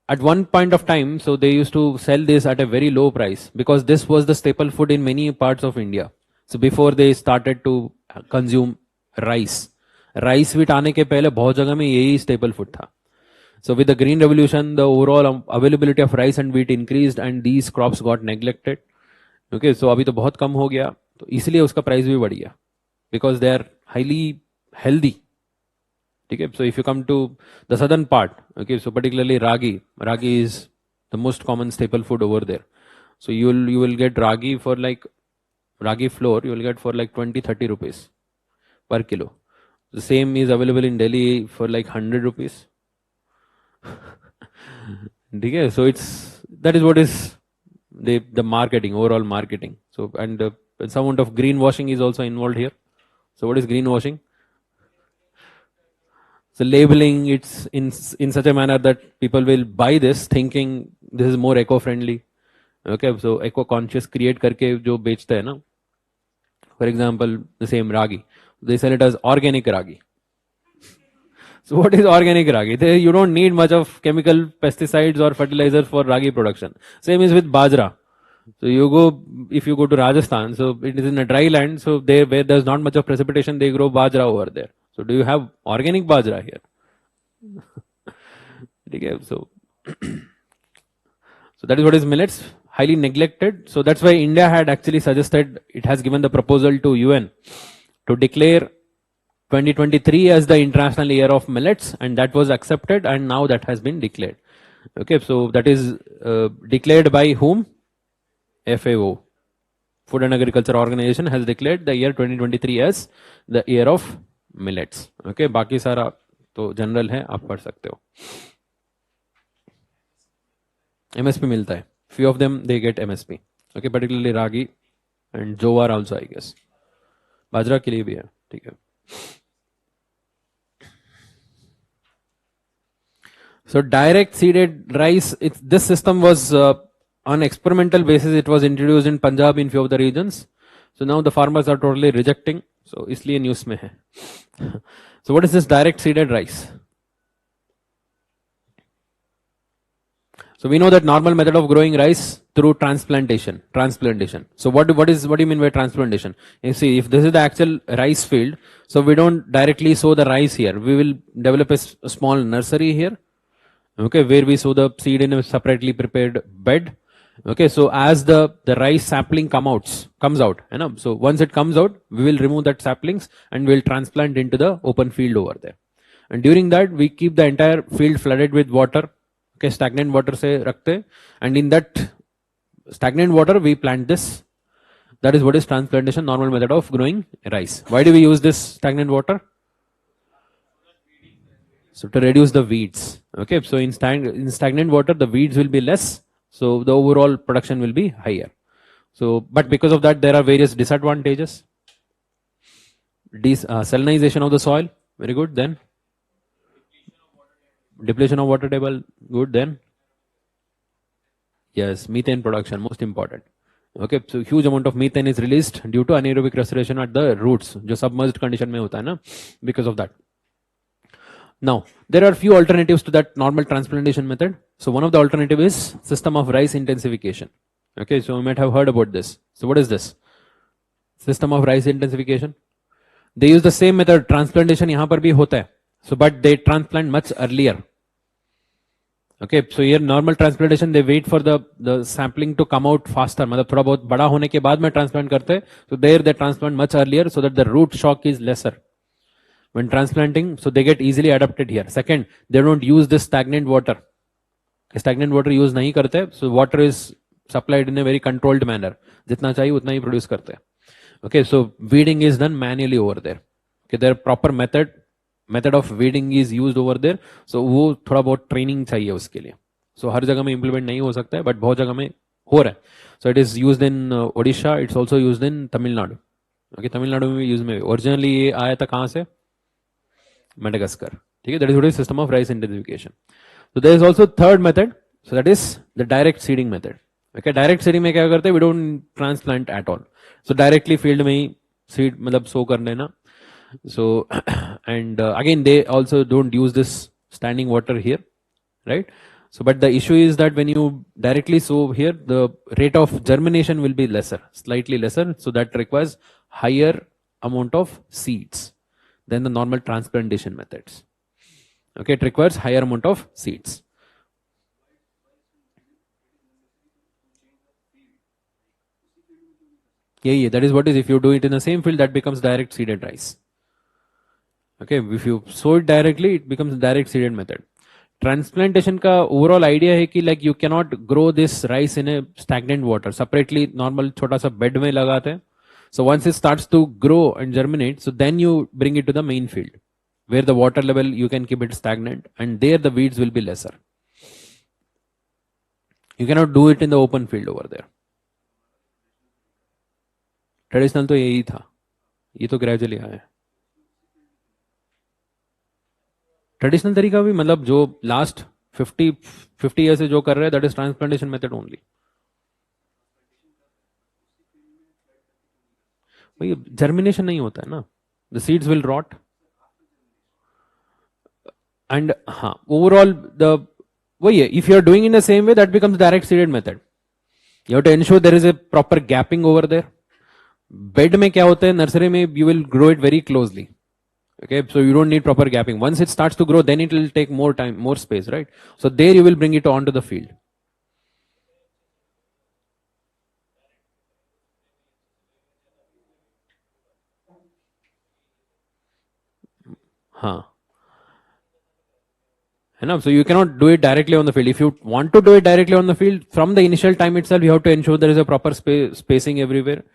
at one point of time, so they used to sell this at a very low price because this was the staple food in many parts of India. So before they started to consume rice, rice wheat आने के पहले बहुत जगह में यही staple food था. So with the green revolution, the overall availability of rice and wheat increased and these crops got neglected. Okay, so अभी तो बहुत कम हो गया, तो इसलिए उसका प्राइस भी बढ़ गया, because they are highly healthy. ठीक है, so if you come to the southern part, okay, so particularly ragi is the most common staple food over there. So you will get ragi for like ragi flour, you will get for like 20-30 rupees per kilo. The same is available in Delhi for like 100 rupees. Okay, so that is what is the marketing, overall marketing. So and some amount of greenwashing is also involved here. So what is greenwashing? So labeling it's in such a manner that people will buy this thinking this is more eco-friendly. Okay, so eco-conscious create करके जो बेचते हैं ना, for example the same ragi, they sell it as organic ragi. So what is organic ragi? You don't need much of chemical pesticides or fertilizers for ragi production. Same is with bajra. So if you go to Rajasthan, so it is in a dry land, so where there's not much of precipitation, they grow bajra over there. So do you have organic bajra here? Okay, so that is what is millets, highly neglected. So that's why India had actually suggested, it has given the proposal to UN to declare 2023 as the International Year of Millets, and that was accepted, and now that has been declared. Okay, so that is declared by whom? FAO, Food and Agriculture Organization, has declared the year 2023 as the year of millets. Okay, बाकी सारा तो general है, आप पढ़ सकते हो. MSP मिलता है. Few of them they get MSP. Okay, particularly ragi and jowar also I guess. बाजरा के लिए भी है. ठीक है. So direct seeded rice, this system was on experimental basis. It was introduced in Punjab in few of the regions. So now the farmers are totally rejecting. So इसलिए news में है. So what is this direct seeded rice? So we know that normal method of growing rice through transplantation. So what do you mean by transplantation? You see, if this is the actual rice field, so we don't directly sow the rice here. We will develop a small nursery here. Okay, where we sow the seed in a separately prepared bed. Okay, so as the rice sapling comes out, you know, so once it comes out, we will remove that saplings and we'll transplant into the open field over there. And during that, we keep the entire field flooded with water. Okay, stagnant water se rakhte, and in that stagnant water we plant this. That is what is transplantation, normal method of growing rice. Why do we use this stagnant water? So to reduce the weeds. Okay, so in stagnant water the weeds will be less, so the overall production will be higher. So but because of that there are various disadvantages. Salinization of the soil, very good. Then depletion of water table, good. Then yes, methane production, most important. Okay, so huge amount of methane is released due to anaerobic respiration at the roots, जो submerged condition में होता है ना, because of that. Now there are few alternatives to that normal transplantation method. So one of the alternative is system of rice intensification. Okay, so you might have heard about this. So what is this? System of rice intensification. They use the same method. Transplantation यहाँ पर भी होता है. So but they transplant much earlier. Okay, so here normal transplantation they wait for the sampling to come out faster. मतलब थोड़ा बहुत बड़ा होने के बाद में transplant करते हैं. So there they transplant much earlier so that the root shock is lesser. When transplanting, so they get easily adapted here. Second, they don't use this stagnant water. Stagnant water use नहीं करते. So water is supplied in a very controlled manner. जितना चाहिए उतना ही produce करते हैं. Okay, so weeding is done manually over there. Okay, there proper method of weeding is used over there. So वो थोड़ा बहुत training चाहिए उसके लिए. So हर जगह में implement नहीं हो सकता है, but बहुत जगह में हो रहा है. So it is used in Odisha. It's also used in Tamil Nadu. Okay, Tamil Nadu में भी use में. Originally ये आया था कहाँ से? Madagascar. ठीक है, that is what is system of rice intensification. So there is also third method. So that is the direct seeding method. Okay, direct seeding में क्या करते हैं? We don't transplant at all. So directly field में ही seed मतलब sow कर लेना. So and again they also don't use this standing water here, right? So but the issue is that when you directly sow here, the rate of germination will be lesser, slightly lesser. So that requires higher amount of seeds. than the normal transplantation methods. Okay, it requires higher amount of seeds. Yeah, that is what is, if you do it in the same field, that becomes direct seeded rice. Okay, if you sow it directly, it becomes direct seeded method. Transplantation का overall idea है कि like you cannot grow this rice in a stagnant water. Separately, normal छोटा सा bed में लगाते हैं. So once it starts to grow and germinate, so then you bring it to the main field, where the water level you can keep it stagnant, and there the weeds will be lesser. You cannot do it in the open field over there. Traditional तो यही था, ये तो gradually आया है. Traditional तरीका भी मतलब जो लास्ट 50 ईयर से जो कर रहे हैं, that is transplantation method only. भाई जर्मिनेशन नहीं होता है ना, the seeds will rot. And हाँ, ओवरऑल द वही है, if you are doing in the same way, that becomes direct seeded method. You have to ensure there is a proper gapping over there. Bed में क्या होता है, nursery में you will grow it very closely. Okay, so you don't need proper gapping. Once it starts to grow, then it will take more time, more space, right? So there you will bring it onto the field. हाँ, है ना? So you cannot do it directly on the field. If you want to do it directly on the field, from the initial time itself, you have to ensure there is a proper spacing everywhere.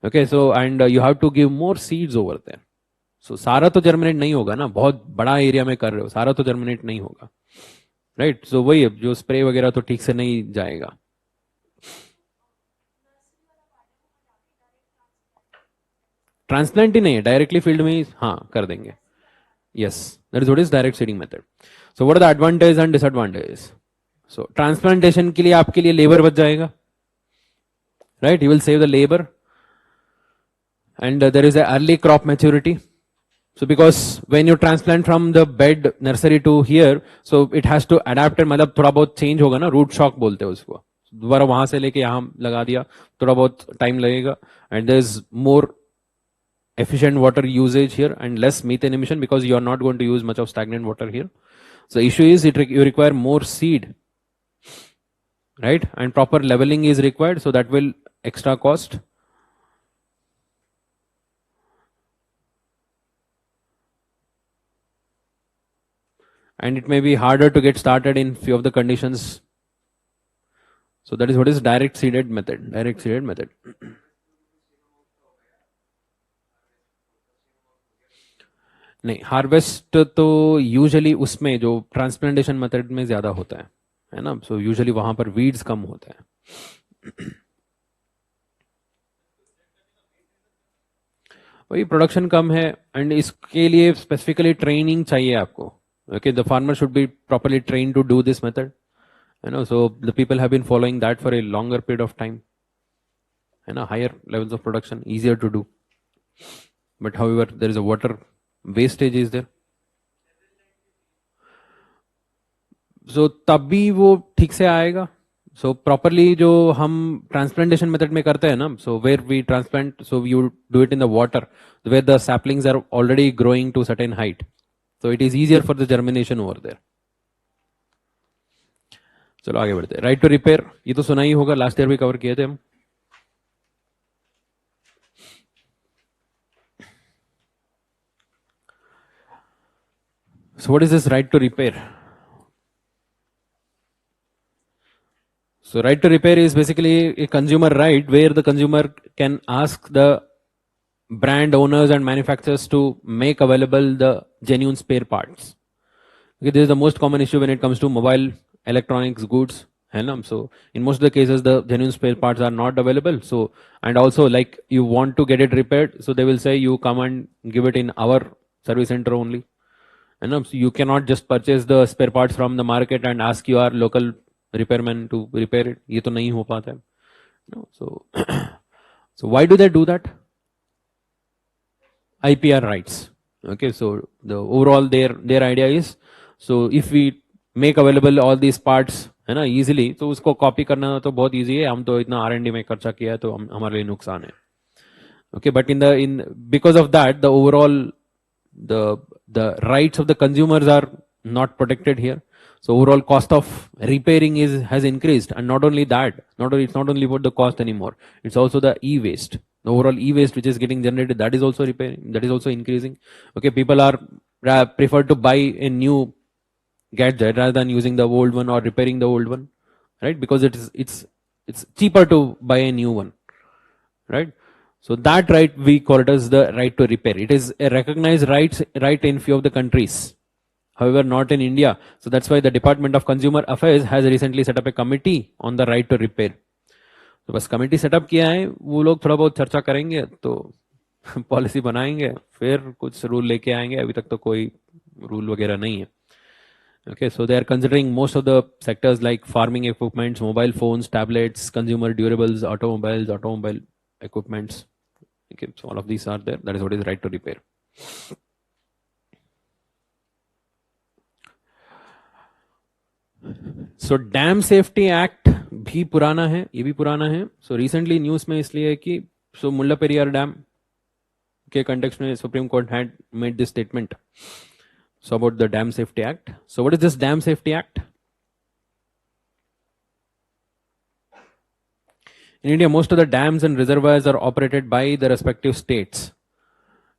Okay, so and you have to give more seeds over there. सो सारा तो germinate नहीं होगा ना, बहुत बड़ा area में कर रहे हो, सारा तो जर्मिनेट नहीं होगा, राइट? सो वही है, जो स्प्रे वगैरह तो ठीक से नहीं जाएगा. ट्रांसप्लांट ही नहीं है, डायरेक्टली फील्ड में ही हाँ कर देंगे. Yes, that is what is direct seeding method. So what are the advantage and disadvantage? So transplantation के लिए आपके लिए लेबर बच जाएगा, राइट? You will save the labour, and there is a early crop maturity. So because when you transplant from the bed nursery to here, so it has to adapt, मतलब थोड़ा बहुत change होगा ना, root shock बोलते हैं उसको. दोबारा वहां से लेके यहाँ लगा दिया, थोड़ा बहुत time लगेगा, and there is more efficient water usage here and less methane emission because you are not going to use much of stagnant water here. So issue is you require more seed, right? And proper leveling is required, so that will extra cost. And it may be harder to get started in few of the conditions. So that is what is direct seeded method. Direct seeded method. नहीं, harvest तो usually उसमें जो transplantation method में ज्यादा होता है ना. So usually वहां पर वीड्स कम होता है. वही प्रोडक्शन कम है, एंड इसके लिए स्पेसिफिकली ट्रेनिंग चाहिए आपको. Okay, the farmer should be properly trained to do this method. You know, so the people have been following that for a longer period of time. You know, higher levels of production, easier to do. But however, there is a water wastage is there. So तभी वो ठीक से आएगा. So properly जो हम transplantation method में करते हैं ना, so where we transplant, so you do it in the water, where the saplings are already growing to certain height. So it is easier for the germination over there. चलो आगे बढ़ते हैं. Right to repair, ये तो सुना ही होगा, last year भी cover किए थे हम. So what is this right to repair? So right to repair is basically a consumer right where the consumer can ask the brand owners and manufacturers to make available the genuine spare parts. Okay, this is the most common issue when it comes to mobile electronics goods. So in most of the cases, the genuine spare parts are not available. So, and also like you want to get it repaired, so they will say you come and give it in our service center only. So you cannot just purchase the spare parts from the market and ask your local repairman to repair it. ये तो नहीं हो पाता है. So, so why do they do that? IPR rights. Okay, so the overall their idea is, so if we make available all these parts है ना easily, तो उसको copy करना तो बहुत easy है. हम तो इतना R&D में खर्चा किया है, तो हमारे लिए नुकसान है. Okay, but in because of that, the overall the rights of the consumers are not protected here. So overall cost of repairing has increased, and not only that, it's not only about the cost anymore. It's also the e-waste. The overall e-waste which is getting generated, that is also increasing. Okay, people are prefer to buy a new gadget rather than using the old one or repairing the old one, right? Because it's cheaper to buy a new one, right? So that right, we call it as the right to repair. It is a recognized right in few of the countries, however not in India. So that's why the Department of Consumer Affairs has recently set up a committee on the right to repair. तो बस committee setup किया है, वो लोग थोड़ा बहुत चर्चा करेंगे तो पॉलिसी बनाएंगे, फिर कुछ रूल लेके आएंगे. अभी तक तो कोई रूल वगैरह नहीं है. Okay, so they are considering most of the sectors like farming equipments, mobile phones, tablets, consumer durables, automobile equipments. Okay, so all of these are there. That is what is right to repair. So Dam Safety Act भी पुराना है, ये भी पुराना है. So recently news में इसलिए है कि so मुल्ला पेरियार डैम के context में Supreme Court had made this statement. So about the Dam Safety Act. So what is this Dam Safety Act? In India, most of the dams and reservoirs are operated by the respective states.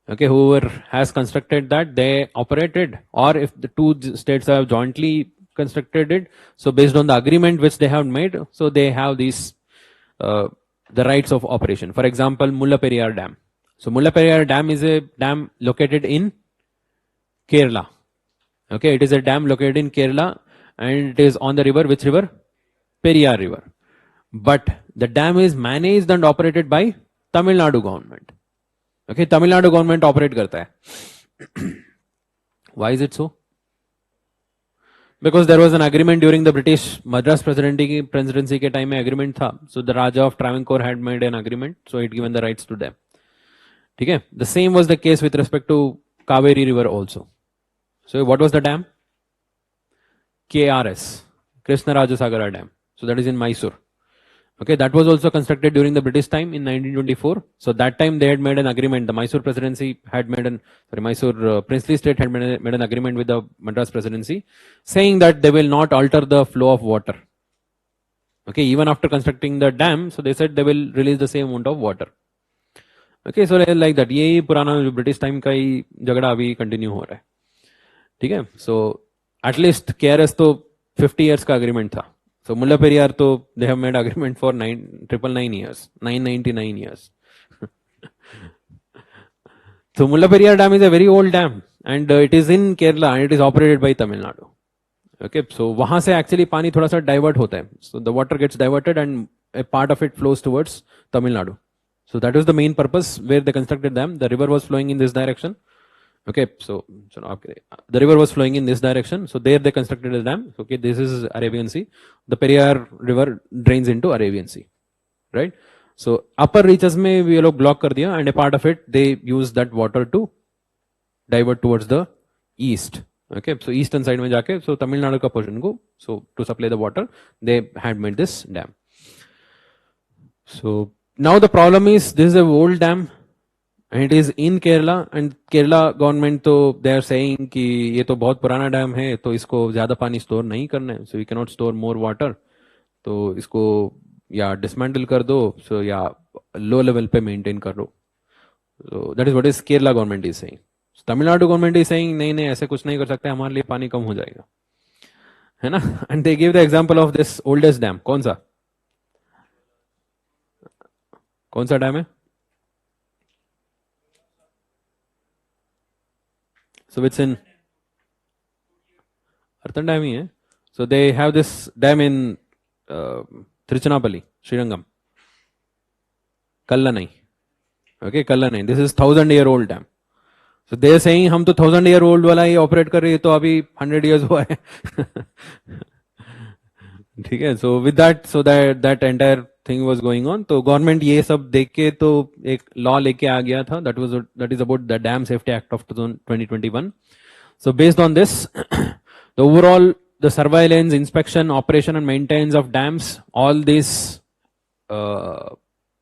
Okay, whoever has constructed that, they operated, or if the two states have jointly constructed it, so based on the agreement which they have made, so they have these the rights of operation. For example, Mulla Periyar Dam. So Mulla Periyar Dam is a dam located in Kerala. Okay, it is a dam located in Kerala, and it is on the river. Which river? Periyar River. But the dam is managed and operated by Tamil Nadu government. Okay, Tamil Nadu government operate करता है. Why is it so? Because there was an agreement during the British Madras presidency के time में agreement था. So the Raja of Travancore had made an agreement, so it given the rights to them. ठीक है? The same was the case with respect to Kaveri River also. So what was the dam? KRS, Krishnarajasagara Dam. So that is in Mysore. Okay, that was also constructed during the British time in 1924. So that time they had made an agreement. The Mysore presidency had made Mysore princely state had made an agreement with the Madras presidency, saying that they will not alter the flow of water. Okay, even after constructing the dam, so they said they will release the same amount of water. Okay, so like that, ये पुराना British time का ही झगड़ा अभी continue हो रहा है. ठीक है? So at least KRS तो 50 years का agreement था. So Mulla Periyar to they have made agreement for 999 years, 999 years. So Mulla Periyar Dam is a very old dam, and it is in Kerala and it is operated by Tamil Nadu. Okay, so वहाँ से actually पानी थोड़ा सा divert होता है. So the water gets diverted and a part of it flows towards Tamil Nadu. So that was the main purpose where they constructed dam. The river was flowing in this direction. Okay, so okay, the river was flowing in this direction. So there they constructed a dam. Okay, this is Arabian Sea. The Periyar River drains into Arabian Sea, right? So upper reaches में we लोग block कर दिया, and a part of it they use that water to divert towards the east. Okay, so eastern side में जाके, so Tamil Nadu का portion को, so to supply the water, they had made this dam. So now the problem is this is a old dam. And it is in Kerala, and Kerala government तो they are saying कि ये तो बहुत पुराना dam है, तो इसको ज़्यादा पानी स्टोर नहीं करना है, so we cannot store more water, तो इसको या dismantle कर दो, so या low level पे maintain कर दो. So that is what is Kerala government is saying. So Tamil Nadu government is saying नहीं नहीं ऐसे कुछ नहीं कर सकते, हमारे लिए पानी कम हो जाएगा, है ना? And they give the example of this oldest dam. कौन सा डैम है? So it's in Arthan Dam ही है. So they have this dam in Tiruchirappalli, Srirangam. Kallanai. Okay, Kallanai. This is 1,000-year-old dam. So they are saying हम तो 1,000-year-old वाला ही operate कर रहे हैं, तो अभी 100 years हुआ है. ठीक है? So with that, so that entire thing was going on. तो government ये सब देख के तो एक law लेके आ गया था. That is about the Dam Safety Act of 2021. So based on this, the overall the surveillance, inspection, operation, and maintenance of dams, all these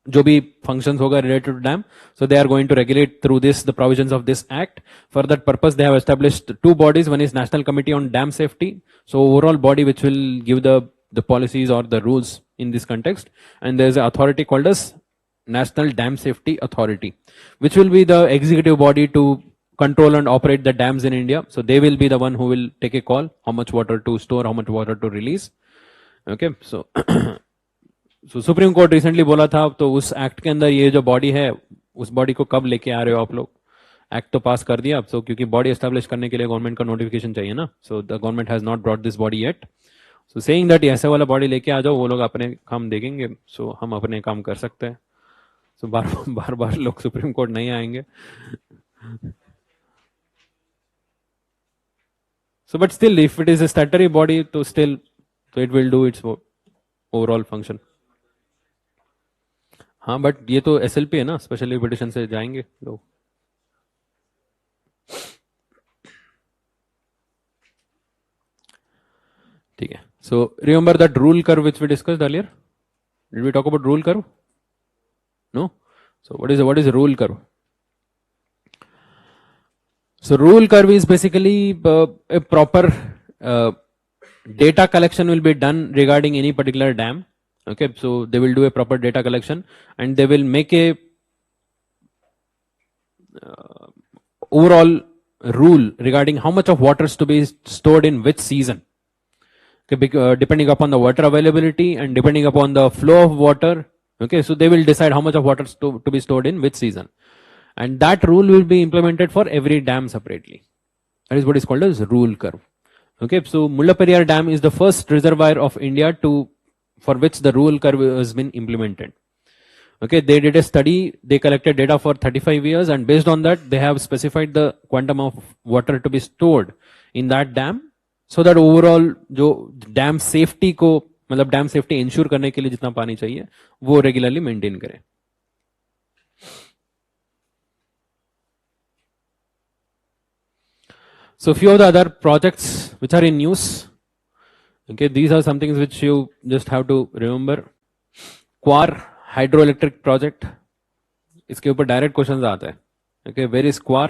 जो भी functions होगा related to dam, so they are going to regulate through this the provisions of this act. For that purpose they have established two bodies. One is National Committee on Dam Safety, so overall body which will give the policies or the rules in this context, and there is an authority called as National Dam Safety Authority, which will be the executive body to control and operate the dams in India. So they will be the one who will take a call how much water to store, how much water to release. Okay, so so supreme court recently बोला था, तो उस act के अंदर ये जो body है, उस बॉडी को कब लेके आ रहे हो आप लोग? एक्ट तो पास कर दिया, सो क्योंकि बॉडी एस्टेब्लिश करने के लिए गवर्नमेंट का नोटिफिकेशन चाहिए ना, सो the government has not brought this body yet, so saying that ऐसे वाला बॉडी लेके आ जाओ, वो लोग अपने काम देखेंगे, सो हम अपने काम कर सकते हैं. सो बार बार लोग सुप्रीम कोर्ट नहीं आएंगे. So but still if it is a statutory body, तो still so it will do its overall function. हाँ, बट ये तो SLP है ना, स्पेशल पिटिशन से जाएंगे लोग. ठीक है. So remember that rule curve which we discussed earlier? Did we talk about rule curve? No. So what is a rule curve? So rule curve is basically a proper data collection will be done regarding any particular dam. Okay, so they will do a proper data collection and they will make a overall rule regarding how much of water is to be stored in which season. Okay, depending upon the water availability and depending upon the flow of water. Okay, so they will decide how much of water to be stored in which season. And that rule will be implemented for every dam separately. That is what is called as rule curve. Okay, so Mullaperiyar Dam is the first reservoir of India for which the rule curve has been implemented. Okay, they did a study, they collected data for 35 years and based on that they have specified the quantum of water to be stored in that dam, so that overall जो dam safety को, मतलब dam safety ensure करने के लिए जितना पानी चाहिए वो regularly maintain करें. So few of the other projects which are in news. Okay, these are some things which you just have to remember. Kwar hydroelectric project. इसके ऊपर direct questions आते हैं. Okay, where is Kwar?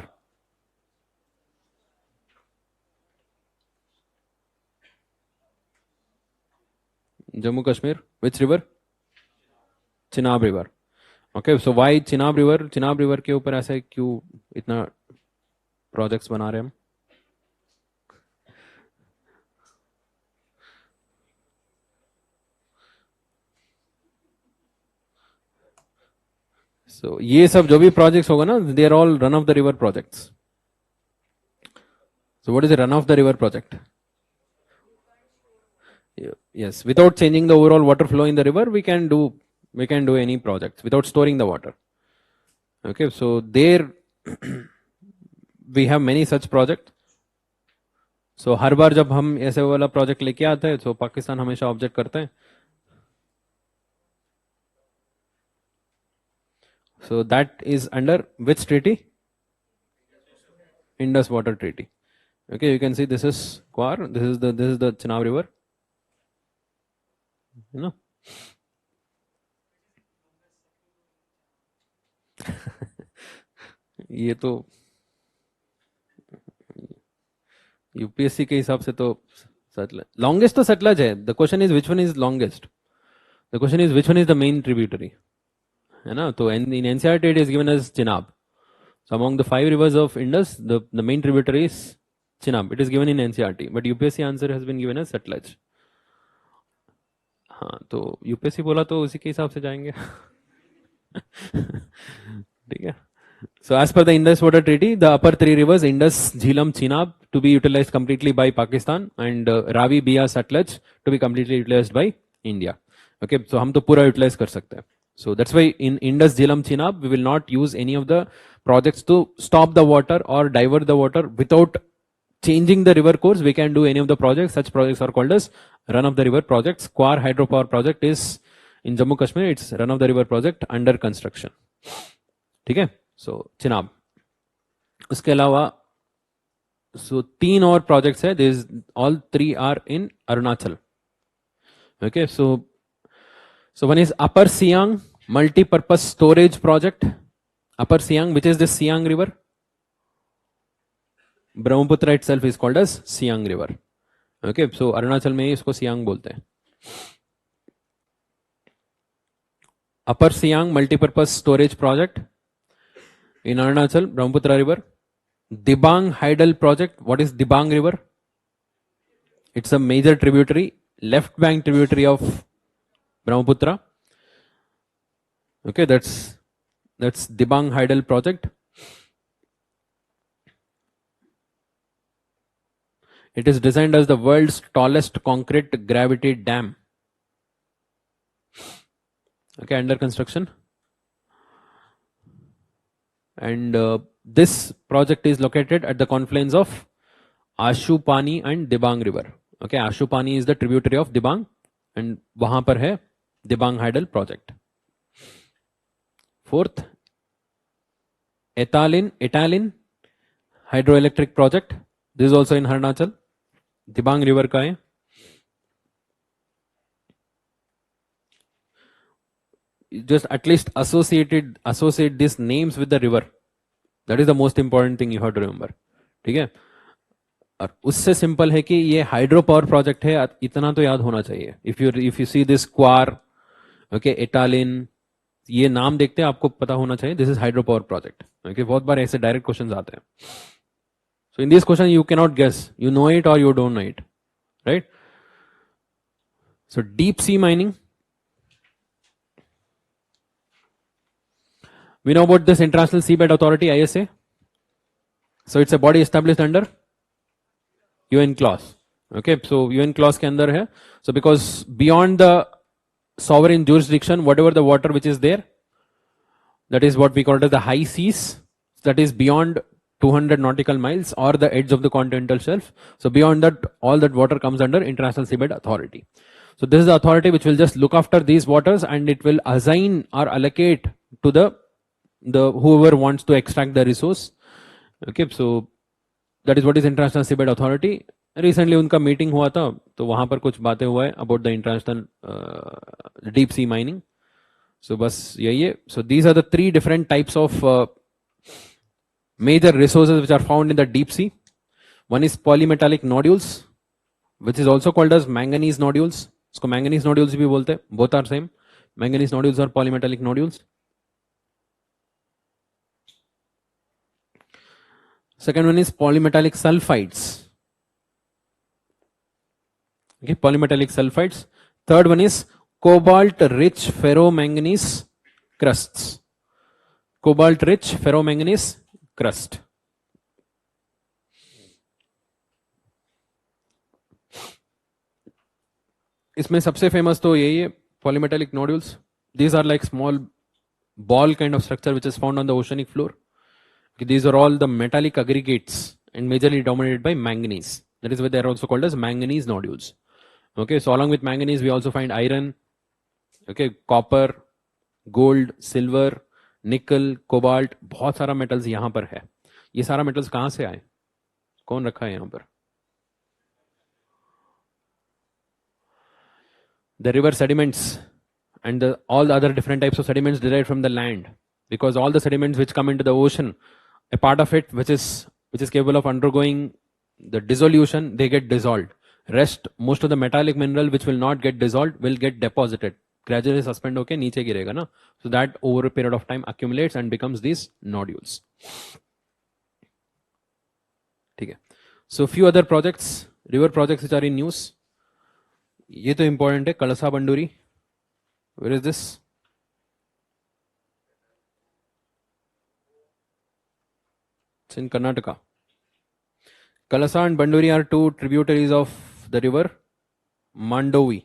Jammu Kashmir. Which river? Chenab river. Okay, so why Chenab river? Chenab river के ऊपर ऐसे क्यों इतना projects बना रहे हैं हम? So ये सब जो भी projects होगा ना, they are all run of the river projects. So what is a run of the river project? Yes, without changing the overall water flow in the river, we can do any projects without storing the water. Okay, so there we have many such projects. So हर बार जब हम ऐसे वाला project लेके आते हैं, तो पाकिस्तान हमेशा object करते हैं. So that is under which treaty? Indus Water Treaty. Okay, you can see this is Kwar, this is the Chenab river. You know. ये तो यूपीएससी के हिसाब से तो सतलज, लॉन्गेस्ट तो सतलज है. The question is which one is longest. The question is which one is the main tributary, है ना. तो in NCERT it is given as Chenab. So among the 5 rivers of Indus, the main tributary is Chenab. It is given in NCERT, but UPSC answer has been given as Satluj. हाँ, तो UPSC बोला तो उसी के हिसाब से जाएंगे. ठीक है. So as per the Indus Water Treaty, the upper 3 rivers Indus, Jhelum, Chenab to be utilized completely by Pakistan and Ravi, Bias, Satluj to be completely utilized by India. Okay, so हम तो पूरा utilize कर सकते हैं. So that's why in Indus, Jhelum, Chenab, we will not use any of the projects to stop the water or divert the water without changing the river course. We can do any of the projects. Such projects are called as run of the river projects. Kwar hydropower project is in Jammu Kashmir. It's run of the river project under construction. ठीक है. So Chenab. उसके अलावा so 3 और projects है. These all 3 are in Arunachal. Okay, so one is Upper Siang multi-purpose storage project, Upper Siang, which is the Siang river. Brahmaputra itself is called as Siang river. Okay, so Arunachal में इसको Siang बोलते हैं. Upper Siang multi-purpose storage project in Arunachal, Brahmaputra river. Dibang Hydel project. What is Dibang river? It's a major tributary, left bank tributary of Brahmaputra. Okay, that's Dibang Hydel project. It is designed as the world's tallest concrete gravity dam. Okay, under construction. And this project is located at the confluence of Ashupani and Dibang river. Okay, Ashupani is the tributary of Dibang, and वहां पर है Dibang Hydel project. Fourth, Etalin hydroelectric project. This is also in Arunachal. Dibang river का है. Just at least associate these names with the river. That is the most important thing you have to remember. ठीक है. और उससे simple है कि ये hydro power project है, इतना तो याद होना चाहिए. If you see this Kwar, okay, Etalin, ये नाम देखते हैं आपको पता होना चाहिए this is hydro power project. Okay, बहुत बार ऐसे डायरेक्ट क्वेश्चंस आते हैं. So in this question you can not guess, you know it और you don't know it, right? So deep sea mining. We know about this International Seabed Authority, ISA. So it's a body established under UN clause. Okay, so UN clause के अंदर है. So because beyond the sovereign jurisdiction, whatever the water which is there, that is what we call it as the high seas. That is beyond 200 nautical miles or the edge of the continental shelf. So beyond that, all that water comes under International Seabed Authority. So this is the authority which will just look after these waters, and it will assign or allocate to the whoever wants to extract the resource. Okay, so that is what is International Seabed Authority. Recently उनका meeting हुआ था, तो वहां पर कुछ बातें हुआ है about the international deep sea mining. So बस यही है. So these are the three different types of major resources which are found in the deep sea. One is polymetallic nodules, which is also called as manganese nodules. इसको manganese nodules भी बोलते हैं. Both are same. Manganese nodules or polymetallic nodules. Second one is polymetallic sulfides. Okay, polymetallic sulfides. Third one is cobalt-rich ferromanganese crusts. Cobalt-rich ferromanganese crust. इसमें सबसे famous तो यही है, polymetallic nodules. These are like small ball kind of structure which is found on the oceanic floor. These are all the metallic aggregates and majorly dominated by manganese. That is why they are also called as manganese nodules. Okay, so along with manganese, we also find iron, okay, copper, gold, silver, nickel, cobalt. बहुत सारा metals यहाँ पर है. ये सारा metals कहाँ से आए? कौन रखा है यहाँ पर? The river sediments and all the other different types of sediments derived from the land, because all the sediments which come into the ocean, a part of it which is capable of undergoing the dissolution, they get dissolved. Rest, most of the metallic mineral which will not get dissolved will get deposited, gradually suspend होके नीचे गिरेगा ना. So that over a period of time accumulates and becomes these nodules. ठीक है. So few other projects, river projects which are in news. ये तो important है, कलसा बंडूरी. Where is this? It's in Karnataka. Kalasa and Banduri are two tributaries of the river Mandovi.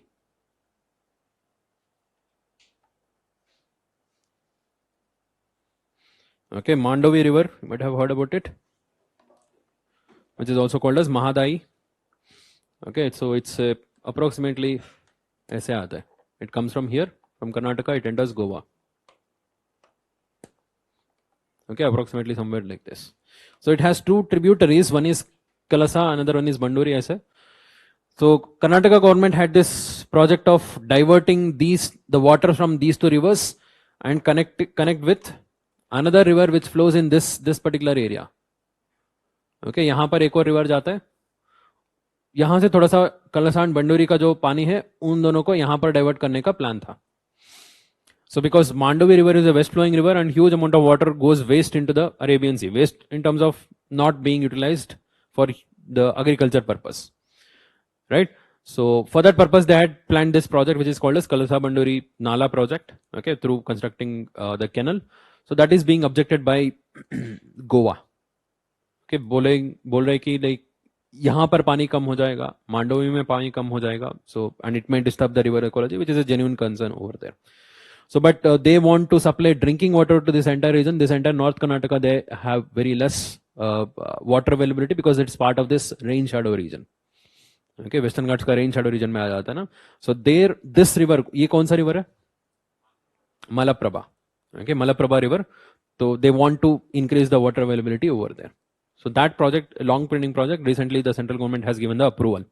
Okay, Mandovi river, you might have heard about it, which is also called as Mahadai. Okay, so it's approximately ऐसे आता है. It comes from here, from Karnataka, it enters Goa. Okay, approximately somewhere like this. So it has two tributaries. One is Kalasa, another one is Banduri. ऐसे. So Karnataka government had this project of diverting the water from these two rivers and connect with another river which flows in this particular area. Okay, यहाँ पर एक और river जाता है, यहाँ से थोड़ा सा कलसांड बंडोरी का जो पानी है उन दोनों को यहाँ पर डाइवर्ट करने का प्लान था. So because Mandovi river is a west flowing river and huge amount of water goes waste into the Arabian Sea, waste in terms of not being utilized for the agriculture purpose, right? So for that purpose they had planned this project which is called as Kalasa Bandori Nala project, okay, through constructing the canal. So that is being objected by Goa. Okay, बोल रहे कि like यहाँ पर पानी कम हो जाएगा, मांडोवी में पानी कम हो जाएगा, so and it may disturb the river ecology, which is a genuine concern over there. So, but they want to supply drinking water to this entire region. This entire North Karnataka, they have very less water availability because it's part of this rain shadow region. Okay, Western Ghats का rain shadow region में आ जाता है ना. So there, this river, ये कौन सा river है? Malaprabha. Okay, Malaprabha river. So they want to increase the water availability over there. So that project, long pending project, recently the central government has given the approval.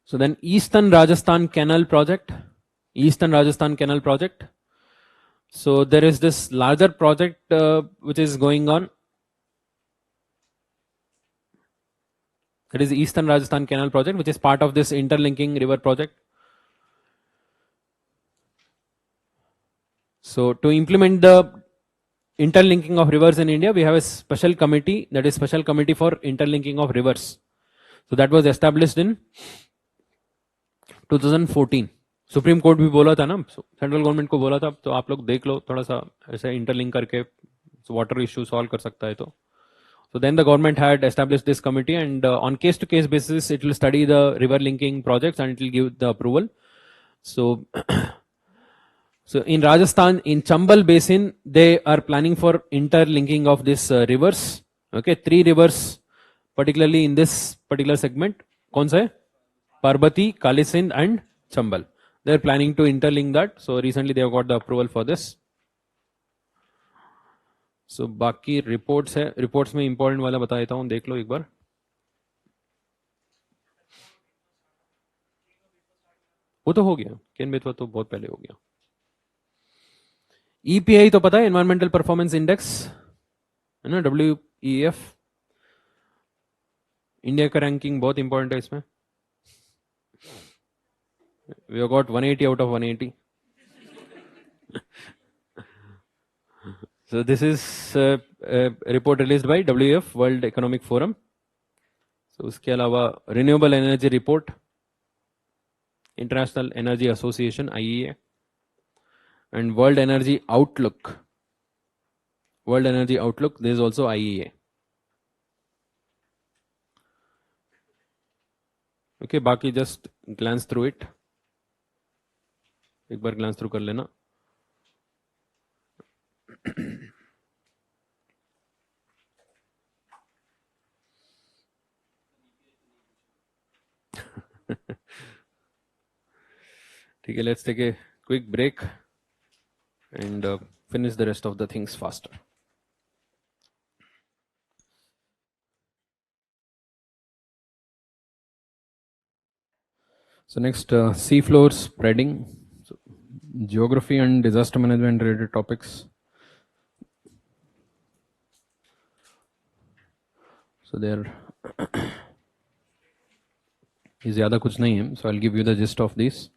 So then Eastern Rajasthan Canal project, So there is this larger project which is going on. That is Eastern Rajasthan Canal project, which is part of this interlinking river project. So to implement the interlinking of rivers in India, we have a special committee, that is Special Committee for Interlinking of Rivers. So that was established in 2014. Supreme court भी बोला था ना, central government को बोला था, तो आप लोग देख लो थोड़ा सा ऐसे इंटरलिंक करके वाटर इशू सॉल्व कर सकता है तो. So then the government had established this committee and on case to case basis it will study the river linking projects and it will give the approval. So so in Rajasthan, in Chambal basin, they are planning for interlinking of these rivers. Okay, 3 rivers particularly in this particular segment. कौन सा है? Parbati, Kalisin and Chambal. They are planning to interlink that. So recently they have got the approval for this. So बाकी reports है, reports में important वाला बता देता हूँ, देख लो एक बार. वो तो हो गया, केन बेतवा तो बहुत पहले हो गया. EPI तो पता है, Environmental Performance Index है ना, WEF. इंडिया का रैंकिंग बहुत इंपॉर्टेंट है इसमें. We have got 180 out of 180. So this is a report released by WEF, World Economic Forum. So उसके अलावा Renewable Energy Report, International Energy Association IEA, and World Energy Outlook. World Energy Outlook, there is also IEA. Okay, बाकी just glance through it. एक बार glance through कर लेना. ठीक है, let's take a quick break and finish the rest of the things faster. So next, sea floor spreading, so, geography and disaster management related topics. So there is ज़्यादा कुछ नहीं है, so I'll give you the gist of this.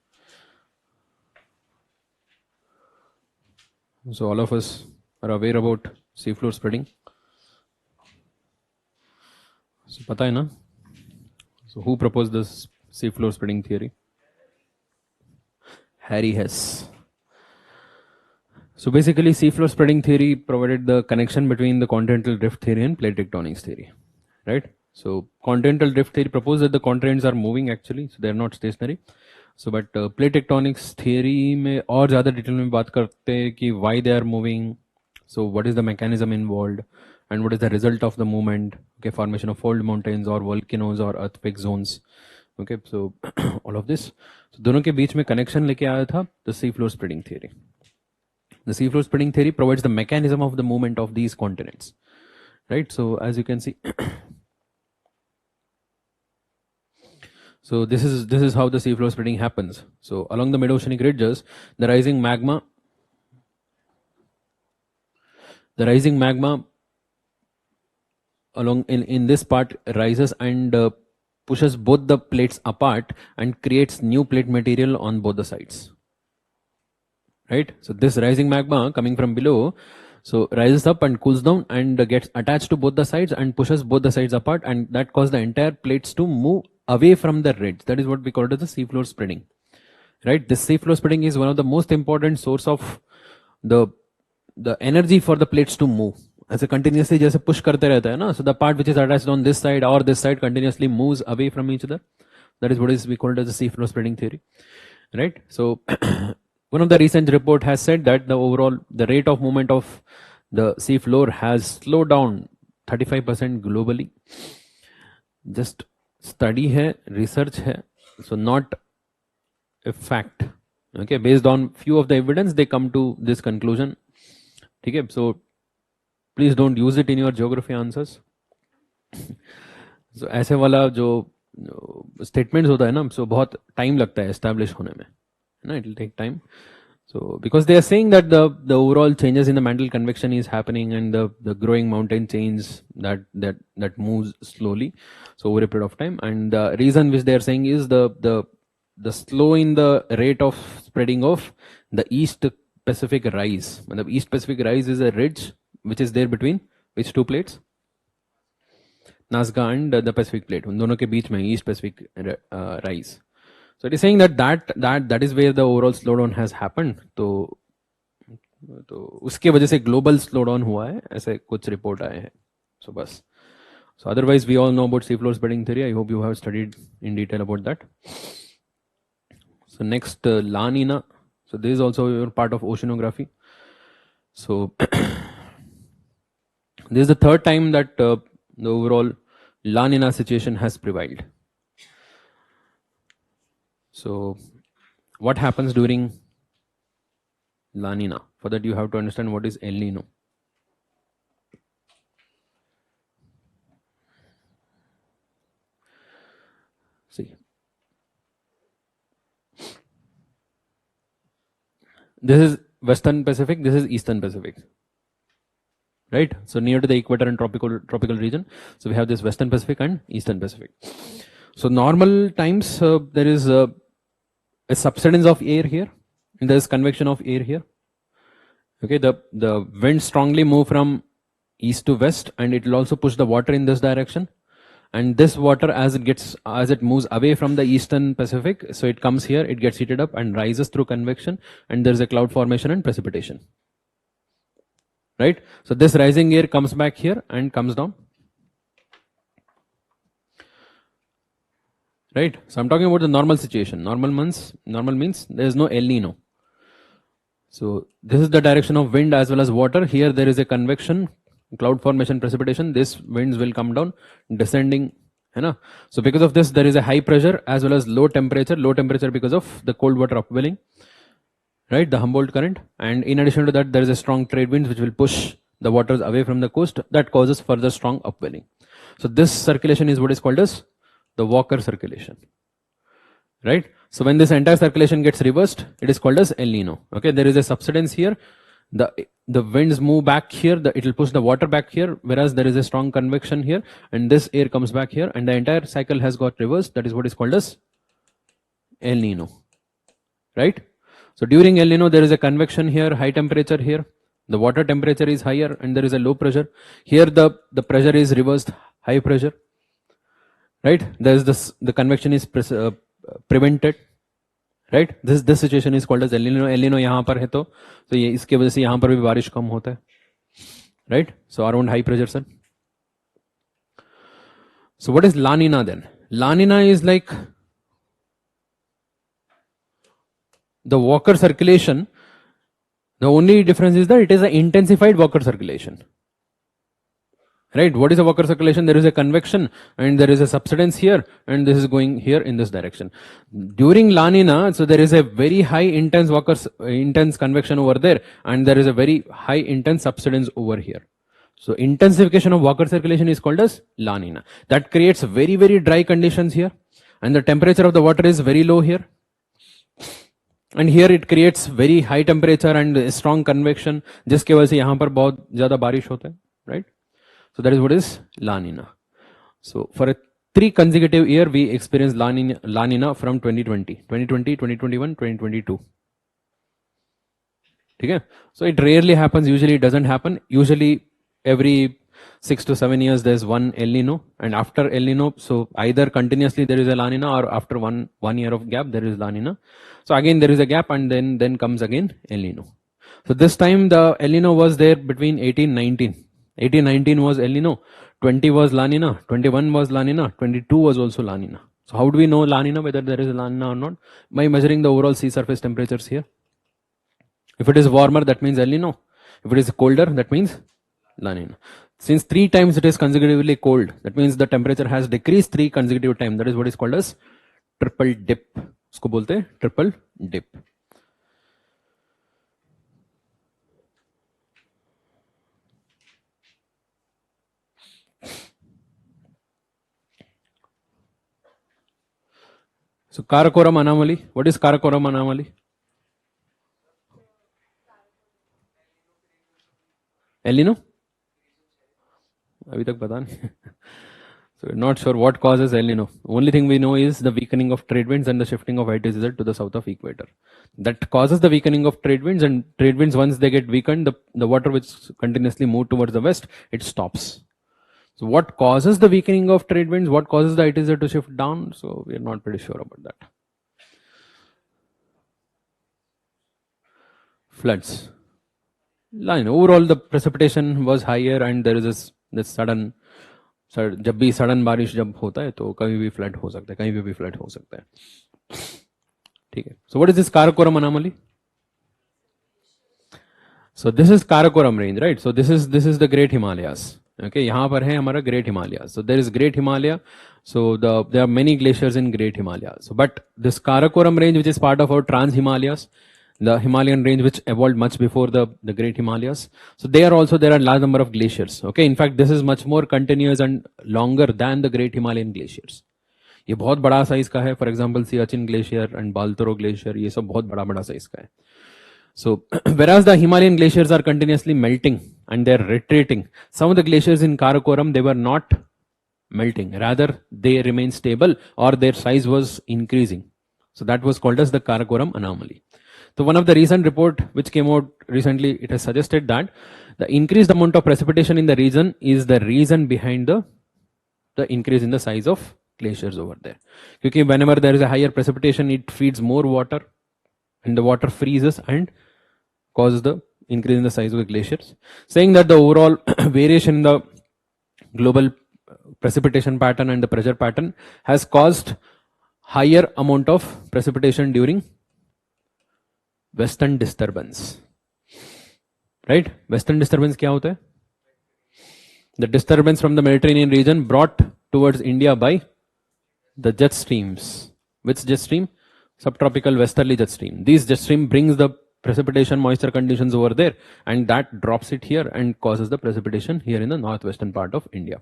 So all of us are aware about sea floor spreading. So पता है ना? So who proposed this sea floor spreading theory? Harry Hess. So basically, sea floor spreading theory provided the connection between the continental drift theory and plate tectonics theory, right? So continental drift theory proposed that the continents are moving actually, so they are not stationary. So but plate tectonics theory में और ज़्यादा detail में बात करते हैं कि why they are moving, so what is the mechanism involved, and what is the result of the movement, okay, formation of fold mountains or volcanoes or earthquake zones, okay, so all of this. So दोनों के बीच में connection लेके आया था the sea floor spreading theory. The sea floor spreading theory provides the mechanism of the movement of these continents, right? So as you can see, So this is how the seafloor spreading happens. So along the mid-oceanic ridges, the rising magma along in this part rises and pushes both the plates apart and creates new plate material on both the sides. Right? So this rising magma coming from below, so rises up and cools down and gets attached to both the sides and pushes both the sides apart, and that causes the entire plates to move away from the ridge. That is what we call it as the seafloor spreading. Right? This seafloor spreading is one of the most important source of the energy for the plates to move. As a continuously जैसे push करते रहता है ना, so the part which is attached on this side or this side continuously moves away from each other. That is what is we call it as the seafloor spreading theory, right? So one of the recent report has said that the rate of movement of the seafloor has slowed down 35% globally. Just study hai, research hai, so not a fact. Okay, based on few of the evidence, they come to this conclusion. Okay, so please don't use it in your geography answers. So ऐसे वाला जो statements होता है ना, so बहुत time लगता है establish होने में, ना, it will take time. So because they are saying that the overall changes in the mantle convection is happening and the growing mountain chains that moves slowly, so over a period of time, and the reason which they are saying is the slow in the rate of spreading of the East Pacific rise. And the East Pacific rise is a ridge which is there between which two plates? Nazca and the Pacific plate. उन दोनों के बीच में East Pacific rise. So it is saying that is where the overall slowdown has happened. तो उसके वजह से global slowdown हुआ है, ऐसे कुछ report आए हैं. So बस. So otherwise we all know about seafloor spreading theory. I hope you have studied in detail about that. So next La Nina. So this is also part of oceanography. So this is the third time that the overall La Nina situation has prevailed. So what happens during La Nina? For that you have to understand what is El Nino. See, this is Western Pacific, this is Eastern Pacific. Right? So near to the equator and tropical region. So we have this Western Pacific and Eastern Pacific. So normal times there is a subsidence of air here, and there is convection of air here. Okay, the wind strongly move from east to west, and it will also push the water in this direction. And this water, as it moves away from the Eastern Pacific, so it comes here, it gets heated up and rises through convection, and there is a cloud formation and precipitation. Right? So this rising air comes back here and comes down. Right? So I'm talking about the normal situation. Normal means there is no El Nino. So this is the direction of wind as well as water. Here there is a convection, cloud formation, precipitation. This winds will come down, descending. So because of this, there is a high pressure as well as low temperature. Low temperature because of the cold water upwelling. Right, the Humboldt current, and in addition to that, there is a strong trade winds which will push the waters away from the coast. That causes further strong upwelling. So this circulation is what is called as the Walker circulation. Right. So when this entire circulation gets reversed, it is called as El Nino. Okay, there is a subsidence here. The winds move back here. It will push the water back here, whereas there is a strong convection here, and this air comes back here, and the entire cycle has got reversed. That is what is called as El Nino. Right. So during El Nino, there is a convection here, high temperature here. The water temperature is higher and there is a low pressure. Here the pressure is reversed, high pressure. Right? There is the convection is prevented. Right? This situation is called as El Nino. El Nino यहाँ पर है तो ये इसके वजह से यहाँ पर भी बारिश कम होता है. Right? So around high pressure, sir. So what is La Nina then? La Nina is like the Walker circulation. The only difference is that it is an intensified Walker circulation. Right? What is a Walker circulation? There is a convection and there is a subsidence here, and this is going here in this direction. During La Nina, so there is a very high intense convection over there, and there is a very high intense subsidence over here. So intensification of Walker circulation is called as La Nina. That creates very, very dry conditions here. and the temperature of the water is very low here, and here it creates very high temperature and strong convection, जिसके वजह से यहाँ पर बहुत ज़्यादा बारिश होता है, right? So that is what is La Nina. So for a 3 consecutive year, we experienced La Nina from 2020, 2021, 2022. Okay? So it rarely happens. Usually it doesn't happen. Usually every 6 to 7 years there's one El Nino, and after El Nino, so either continuously there is a La Nina, or after one year of gap there is La Nina. So again there is a gap, and then comes again El Nino. So this time the El Nino was there between 1819. 1819 was El Nino, 20 was La Nina, 21 was La Nina, 22 was also La Nina. So how do we know La Nina, whether there is a La Nina or not? By measuring the overall sea surface temperatures here. If it is warmer, that means El Nino. If it is colder, that means La Nina. Since 3 times it is consecutively cold, that means the temperature has decreased 3 consecutive times. That is what is called as triple dip. उसको बोलते हैं triple dip. So Karakoram anomaly. What is Karakoram anomaly? El Nino? अभी तक पता नहीं. So we're not sure what causes El Nino. Only thing we know is the weakening of trade winds and the shifting of ITZ to the south of equator. That causes the weakening of trade winds, and trade winds, once they get weakened, the water which continuously move towards the west, it stops. So what causes the weakening of trade winds? What causes the ITZ to shift down? So we're not pretty sure about that. Floods. Line. Overall the precipitation was higher, and there is this sudden, जब भी sudden बारिश जब होता है तो कभी भी flood हो सकता है, कहीं भी फ्लड हो सकता है. ठीक है. So what is this Karakoram anomaly? So this is Karakoram range, right? So this is the Great Himalayas. Okay, यहाँ पर है हमारा Great Himalayas. So there is Great Himalaya. So there are many glaciers in Great Himalaya. So but this Karakoram range, which is part of our Trans Himalayas, the Himalayan range which evolved much before the Great Himalayas. So there are a large number of glaciers. Okay, in fact this is much more continuous and longer than the Great Himalayan glaciers. ये बहुत बड़ा size का है. For example Siachen glacier and Baltoro glacier, ये सब बहुत बड़ा बड़ा साइज का है. So whereas the Himalayan glaciers are continuously melting and they are retreating, some of the glaciers in Karakoram, they were not melting, rather they remain stable or their size was increasing. So that was called as the Karakoram anomaly. So one of the recent report which came out recently, it has suggested that the increased amount of precipitation in the region is the reason behind the increase in the size of glaciers over there. Because whenever there is a higher precipitation, it feeds more water and the water freezes and causes the increase in the size of the glaciers, saying that the overall variation in the global precipitation pattern and the pressure pattern has caused higher amount of precipitation during western disturbance. Right? Western disturbance क्या होता है? The disturbance from the Mediterranean region brought towards India by the jet streams. Which jet stream? Subtropical westerly jet stream. These jet stream brings the precipitation moisture conditions over there, and that drops it here and causes the precipitation here in the northwestern part of India.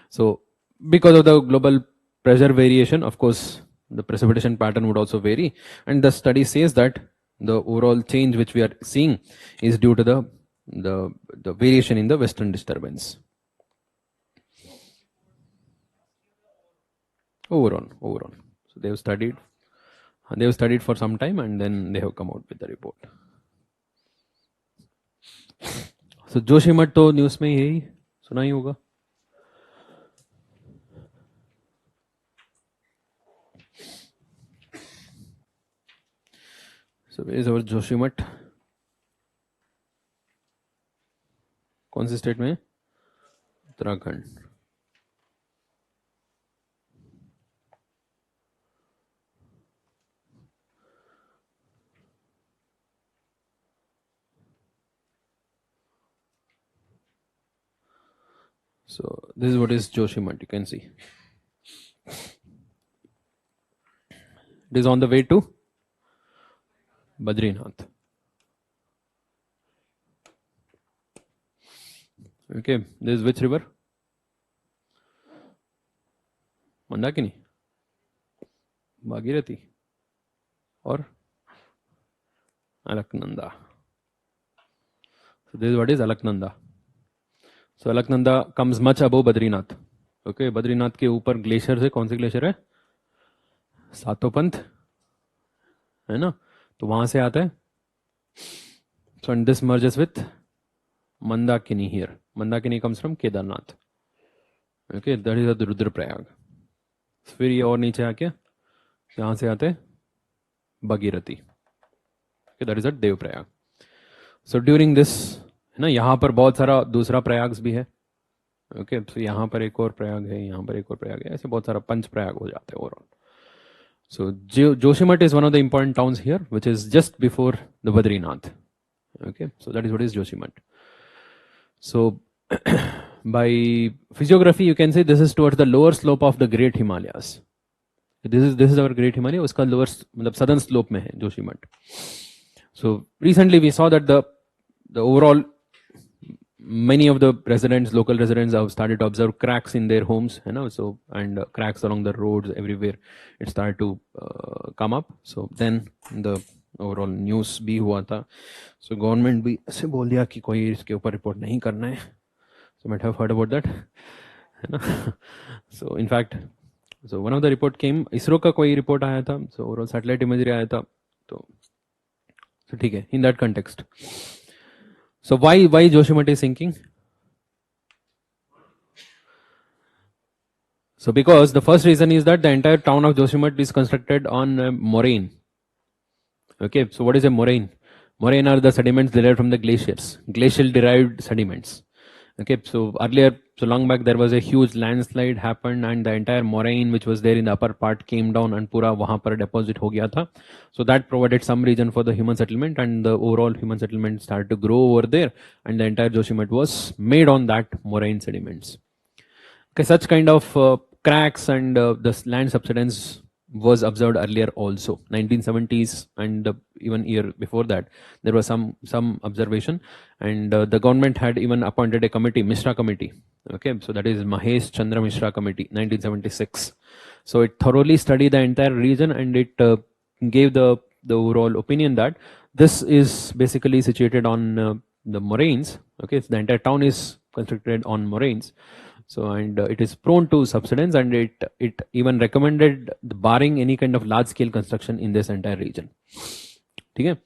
So because of the global pressure variation, of course the precipitation pattern would also vary, and the study says that the overall change which we are seeing is due to the variation in the western disturbance. Overall. So they have studied for some time, and then they have come out with the report. So Joshimath तो news में यही सुना ही होगा. So where is our Joshimath? कौन से state में? Uttarakhand. So this is what is Joshimath, you can see. It is on the way to Badrinath. Okay, this is which river? Mandakini. Bhagirathi और Alaknanda. So this is what is Alaknanda. So Alaknanda comes much above Badrinath. Okay, Badrinath के ऊपर glacier है, कौन से glacier है? सातोपंथ है ना, तो वहां से आता है. So and this merges with Mandakini here. Mandakini comes from Kedarnath. Okay, that is the Rudraprayag. फिर ये और नीचे आके यहाँ से आते हैं Bhagirathi. Okay, that is a Devprayag. So during this है ना, यहाँ पर बहुत सारा दूसरा प्रयाग भी है. ओके, तो यहाँ पर एक और प्रयाग है, यहाँ पर एक और प्रयाग है, ऐसे बहुत सारा पंच प्रयाग हो जाते हैं overall. So Joshimath is one of the important towns here which is just before the Badrinath. Okay, so that is what is Joshimath. So by physiography you can say this is towards the lower slope of the great Himalayas. This is our great Himalaya, उसका lower मतलब southern slope में है Joshimath. So recently we saw that the overall many of the residents, local residents, have started to observe cracks in their homes, you know, so and cracks along the roads everywhere. It started to come up. So then the overall news भी हुआ था. So government भी ऐसे बोल दिया कि कोई इसके ऊपर रिपोर्ट नहीं करना है. So you might have heard about that, है ना. So in fact, so one of the report came, ISRO का कोई रिपोर्ट आया था. So overall satellite imagery आया था. तो ठीक है, in that context. So why Joshimath is sinking? So because the first reason is that the entire town of Joshimath is constructed on a moraine. Okay, so what is a moraine? Moraine are the sediments derived from the glaciers, glacial derived sediments. Okay, so earlier, so long back, there was a huge landslide happened and the entire moraine which was there in the upper part came down and pura wahan par deposit ho gaya tha. So that provided some region for the human settlement and the overall human settlement started to grow over there and the entire Joshimath was made on that moraine sediments. Okay, such kind of cracks and the land subsidence was observed earlier also, 1970s and even year before that there was some observation and the government had even appointed a committee, Mishra committee. Okay, so that is Mahesh Chandra Mishra committee, 1976. So it thoroughly studied the entire region and it gave the overall opinion that this is basically situated on the moraines. Okay, so the entire town is constructed on moraines. So and it is prone to subsidence and it even recommended barring any kind of large scale construction in this entire region. Okay?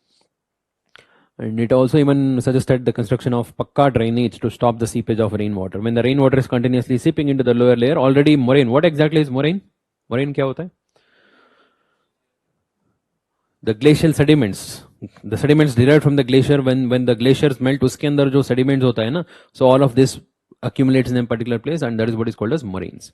And it also even suggested the construction of pakka drainage to stop the seepage of rainwater. When the rainwater is continuously seeping into the lower layer, already moraine. What exactly is moraine? Moraine क्या होता है? The glacial sediments. The sediments derived from the glacier when the glaciers melt, उसके अंदर जो sediments होता है ना, so all of this accumulates in a particular place and that is what is called as moraines.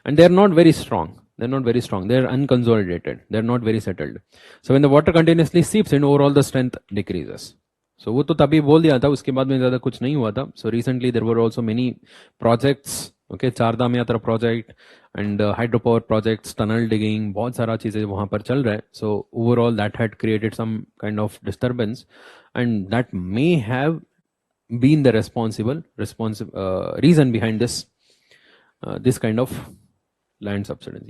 And they are not very strong. They're not very strong. They're unconsolidated. They're not very settled. So when the water continuously seeps in, overall the strength decreases. So वो तो तभी बोल दिया था, उसके बाद में ज़्यादा कुछ नहीं हुआ था. So recently there were also many projects, okay, Chardham यात्रा project and hydropower projects, tunnel digging, बहुत सारा चीजें वहाँ पर चल रहा है. So overall that had created some kind of disturbance and that may have been the reason behind this kind of land subsidence.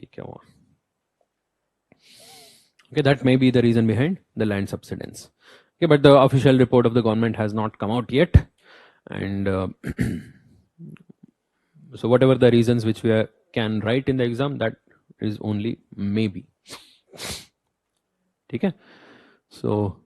Okay, that may be the reason behind the land subsidence. Okay, but the official report of the government has not come out yet, and so whatever the reasons which we can write in the exam, that is only maybe. Okay, so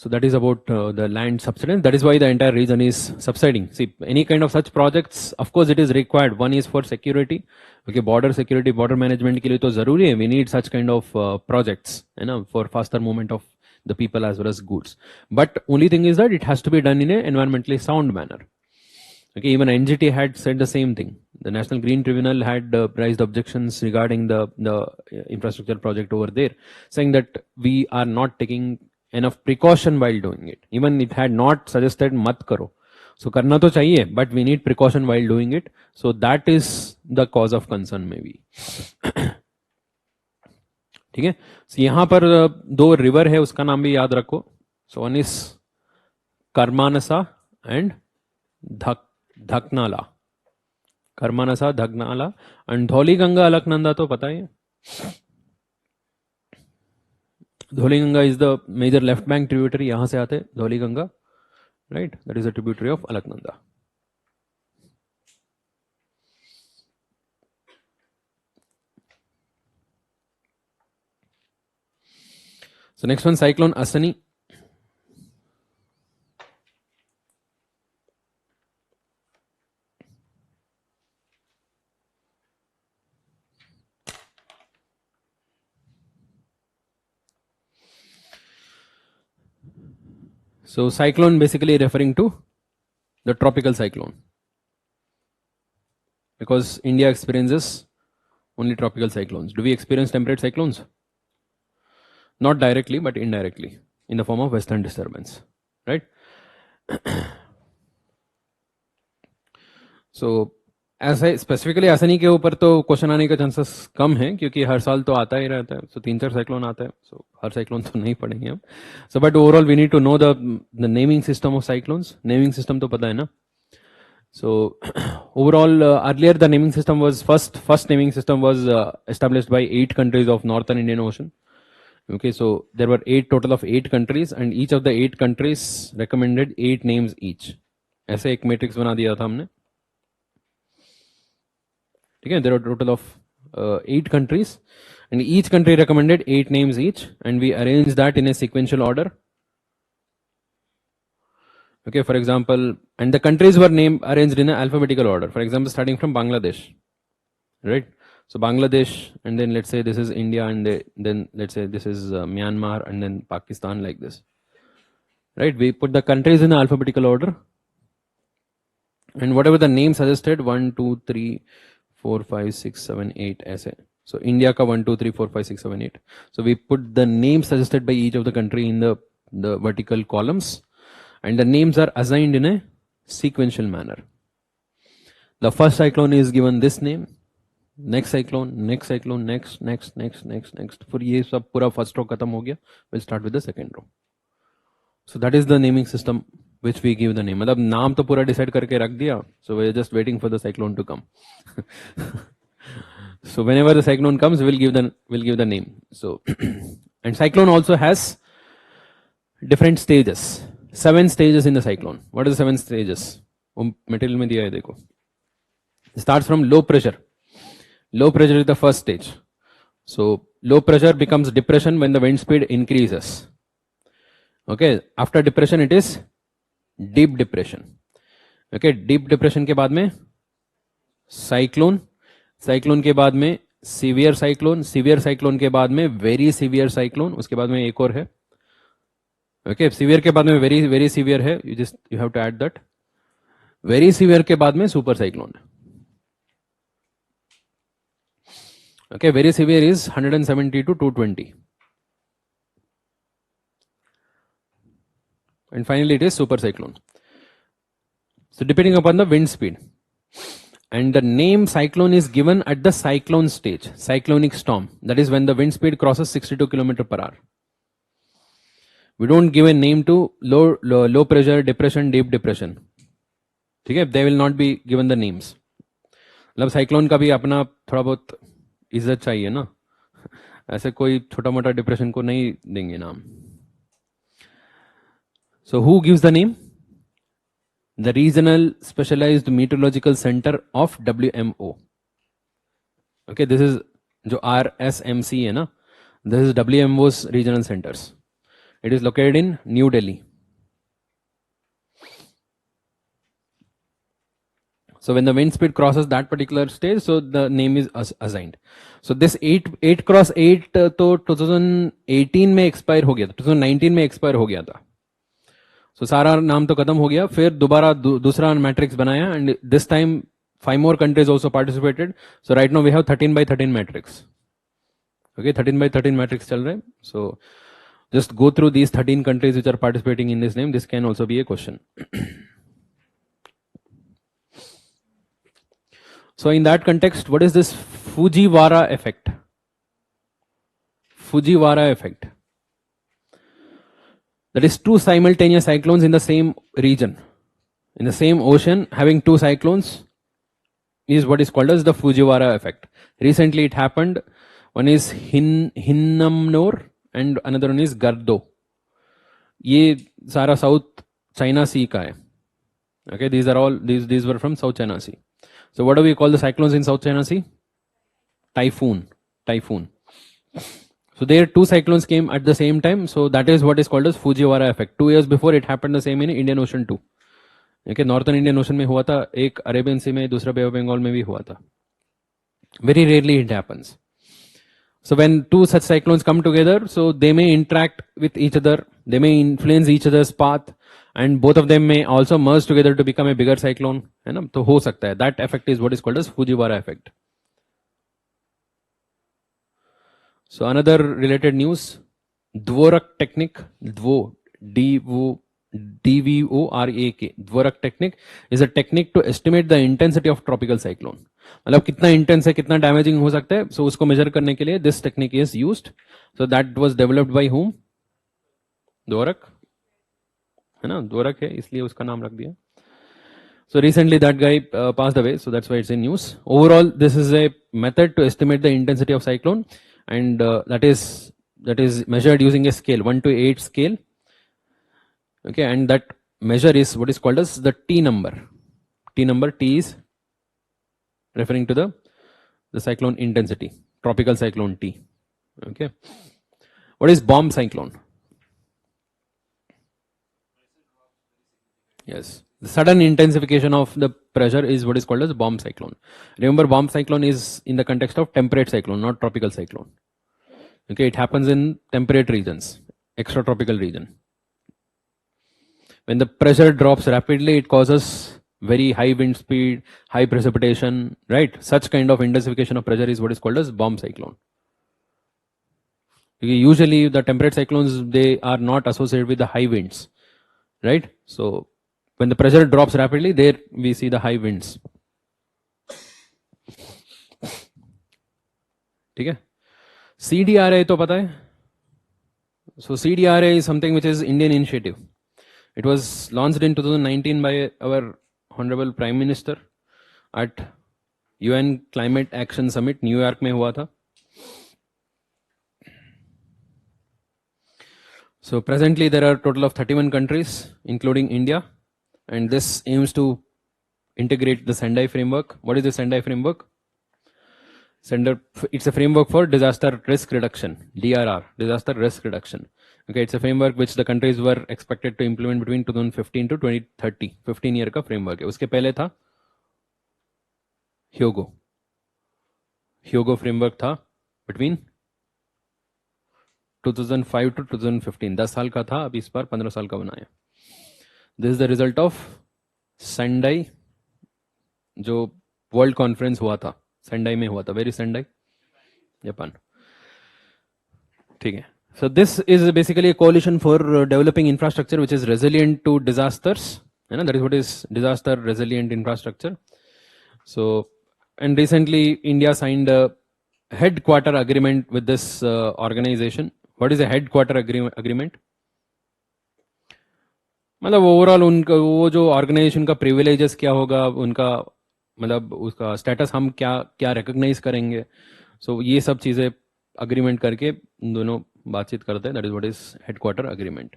that is about the land subsidence. That is why the entire region is subsiding. See, any kind of such projects, of course, it is required. One is for security, okay, border security, border management के लिए तो जरूरी है. We need such kind of projects, you know, for faster movement of the people as well as goods. But only thing is that it has to be done in an environmentally sound manner. Okay, even NGT had said the same thing. The National Green Tribunal had raised objections regarding the infrastructure project over there, saying that we are not taking enough precaution while doing it. Even it had not suggested mat karo. So करना तो चाहिए, but we need precaution while doing it. So that is the cause of concern maybe. ठीक है. So यहाँ पर दो river है, उसका नाम भी याद रखो. So one is Karmanasa and धकनाला. Karmanasa, Dhaknala and Dholi Ganga, Alaknanda तो पता ही है. Dhauli Ganga is the major left bank tributary, यहाँ से आते Dhauli Ganga, right? That is a tributary of Alaknanda. So next one, cyclone Asani. So cyclone basically referring to the tropical cyclone, because India experiences only tropical cyclones. Do we experience temperate cyclones? Not directly, but indirectly in the form of western disturbance, right? So ऐसे specifically असनी के ऊपर तो question आने का chances कम है, क्योंकि हर साल तो आता ही रहता है. सो 3-4 साइक्लोन आता है, सो हर साइक्लोन तो नहीं पढ़ेंगे हम. So but overall we need to know the naming system of cyclones. Naming system तो पता है ना. So overall, earlier the naming system was first naming system was established by 8 countries of Northern Indian Ocean. Okay, so there were total of 8 countries, and each of the 8 countries recommended 8 names each. ऐसे एक matrix बना दिया था हमने. ठीक है, there are total of 8 countries, and each country recommended 8 names each, and we arranged that in a sequential order. Okay, for example, and the countries were arranged in an alphabetical order. For example, starting from Bangladesh, right? So Bangladesh, and then let's say this is India, and then let's say this is Myanmar, and then Pakistan, like this, right? We put the countries in alphabetical order, and whatever the name suggested, 1, 2, 3, 4, 5, 6, 7, 8, ऐसे. So India ka 1, 2, 3, 4, 5, 6, 7, 8. So we put the name suggested by each of the country in the vertical columns, and the names are assigned in a sequential manner. The first cyclone is given this name, next cyclone, next, next. फिर ये सब पूरा first row खत्म हो गया. We'll start with the second row. So that is the naming system which we give the name. मतलब नाम तो पूरा decide करके रख दिया. So we're just waiting for the cyclone to come. So whenever the cyclone comes, we'll give the name. So and cyclone also has different stages. 7 stages in the cyclone. What are the 7 stages? Material में दिया है देखो. It starts from low pressure. Low pressure is the first stage. So low pressure becomes depression when the wind speed increases. Okay, after depression it is deep depression. Okay, deep depression के बाद में cyclone. Cyclone के बाद में severe cyclone. Severe cyclone के बाद में very severe cyclone. उसके बाद में एक और है. Okay, severe के बाद में very very severe है. You have to add that. Very severe के बाद में super cyclone. Okay, very severe is 170 to 220. And finally it is super cyclone. So depending upon the wind speed. And the name cyclone is given at the cyclone stage, cyclonic storm. That is when the wind speed crosses 62 km per hour. We don't give a name to low pressure, depression, deep depression. ठीक है, they will not be given the names. मतलब cyclone का भी अपना थोड़ा बहुत इज्जत चाहिए ना. ऐसे कोई छोटा मोटा डिप्रेशन को नहीं देंगे नाम. So who gives the name? The Regional Specialized Meteorological Center of WMO. Okay, this is जो RSMC है ना. This is WMO's regional centers. It is located in New Delhi. So when the wind speed crosses that particular stage, so the name is assigned. So this 8 cross 8 तो 2018 में expire हो गया था, 2019 में expire हो गया था. So सारा नाम तो खत्म हो गया. फिर दोबारा दूसरा मैट्रिक्स बनाया, and this time 5 more countries also participated. So right now we have 13 by 13 matrix. Okay, 13 by 13 matrix चल रहे. So just go through these 13 countries which are participating in this name. This can also be a question. So in that context, what is this Fujiwara effect? Fujiwara effect. That is 2 simultaneous cyclones in the same region, in the same ocean, having 2 cyclones is what is called as the Fujiwara effect. Recently it happened. One is Hinnamnor and another one is Gardo. ये सारा south China सी का है. Okay, these are all these were from South China Sea. So what do we call the cyclones in South China Sea? Typhoon. So there two cyclones came at the same time. So that is what is called as Fujiwara effect. 2 years before it happened the same in Indian Ocean too. Okay, Northern Indian Ocean में हुआ था, एक Arabian Sea में, दूसरा Bay of Bengal में भी हुआ था. Very rarely it happens. So when two such cyclones come together, so they may interact with each other, they may influence each other's path, and both of them may also merge together to become a bigger cyclone. है ना? तो हो सकता है. That effect is what is called as Fujiwara effect. So another related news, Dvorak technique, DVORAK. Dvorak technique is a technique to estimate the intensity of tropical cyclone. मतलब कितना intense है, कितना डैमेजिंग हो सकता है, सो उसको मेजर करने के लिए this technique is used. So that was developed by whom? द्वोरक, है ना? द्वोरक है, इसलिए उसका नाम रख दिया. So recently that guy passed away, so that's why it's in news. Overall, this is a method to estimate the intensity of cyclone, and that is measured using a scale, 1 to 8 scale. Okay, and that measure is what is called as the T number. T is referring to the cyclone intensity, tropical cyclone T. Okay, what is bomb cyclone? Yes, the sudden intensification of the pressure is what is called as bomb cyclone. Remember, bomb cyclone is in the context of temperate cyclone, not tropical cyclone. Okay, it happens in temperate regions, extratropical region. When the pressure drops rapidly, it causes very high wind speed, high precipitation, right? Such kind of intensification of pressure is what is called as bomb cyclone. Usually the temperate cyclones, they are not associated with the high winds, right? So when the pressure drops rapidly, there we see the high winds. ठीक है? CDRA तो पता है? So CDRA is something which is Indian initiative. It was launched in 2019 by our Honorable Prime Minister at UN Climate Action Summit, New York में हुआ था. So presently there are a total of 31 countries, including India, and this aims to integrate the Sendai framework. What is the Sendai framework? It's a framework for disaster risk reduction, DRR, disaster risk reduction. Okay, it's a framework which the countries were expected to implement between 2015 to 2030. 15 year का framework है. उसके पहले था Hyogo framework था between 2005 to 2015. 10 साल का था, अभी इस बार 15 साल का बनाया. This is the result of Sendai, जो वर्ल्ड कॉन्फ्रेंस हुआ था, सेंडाई में हुआ था. Very Sendai, Japan. ठीक है. So this is basically a coalition for developing infrastructure which is resilient to disasters. You know, that is what is disaster resilient infrastructure. So, and recently India signed a headquarter agreement with this organization. What is a headquarter agreement? मतलब overall उनका वो जो organisation का privileges क्या होगा, उनका मतलब उसका स्टेटस हम क्या क्या रिकॉग्नाइज करेंगे. सो ये सब चीजें अग्रीमेंट करके दोनों बातचीत करते हैं. That is what is headquarter agreement.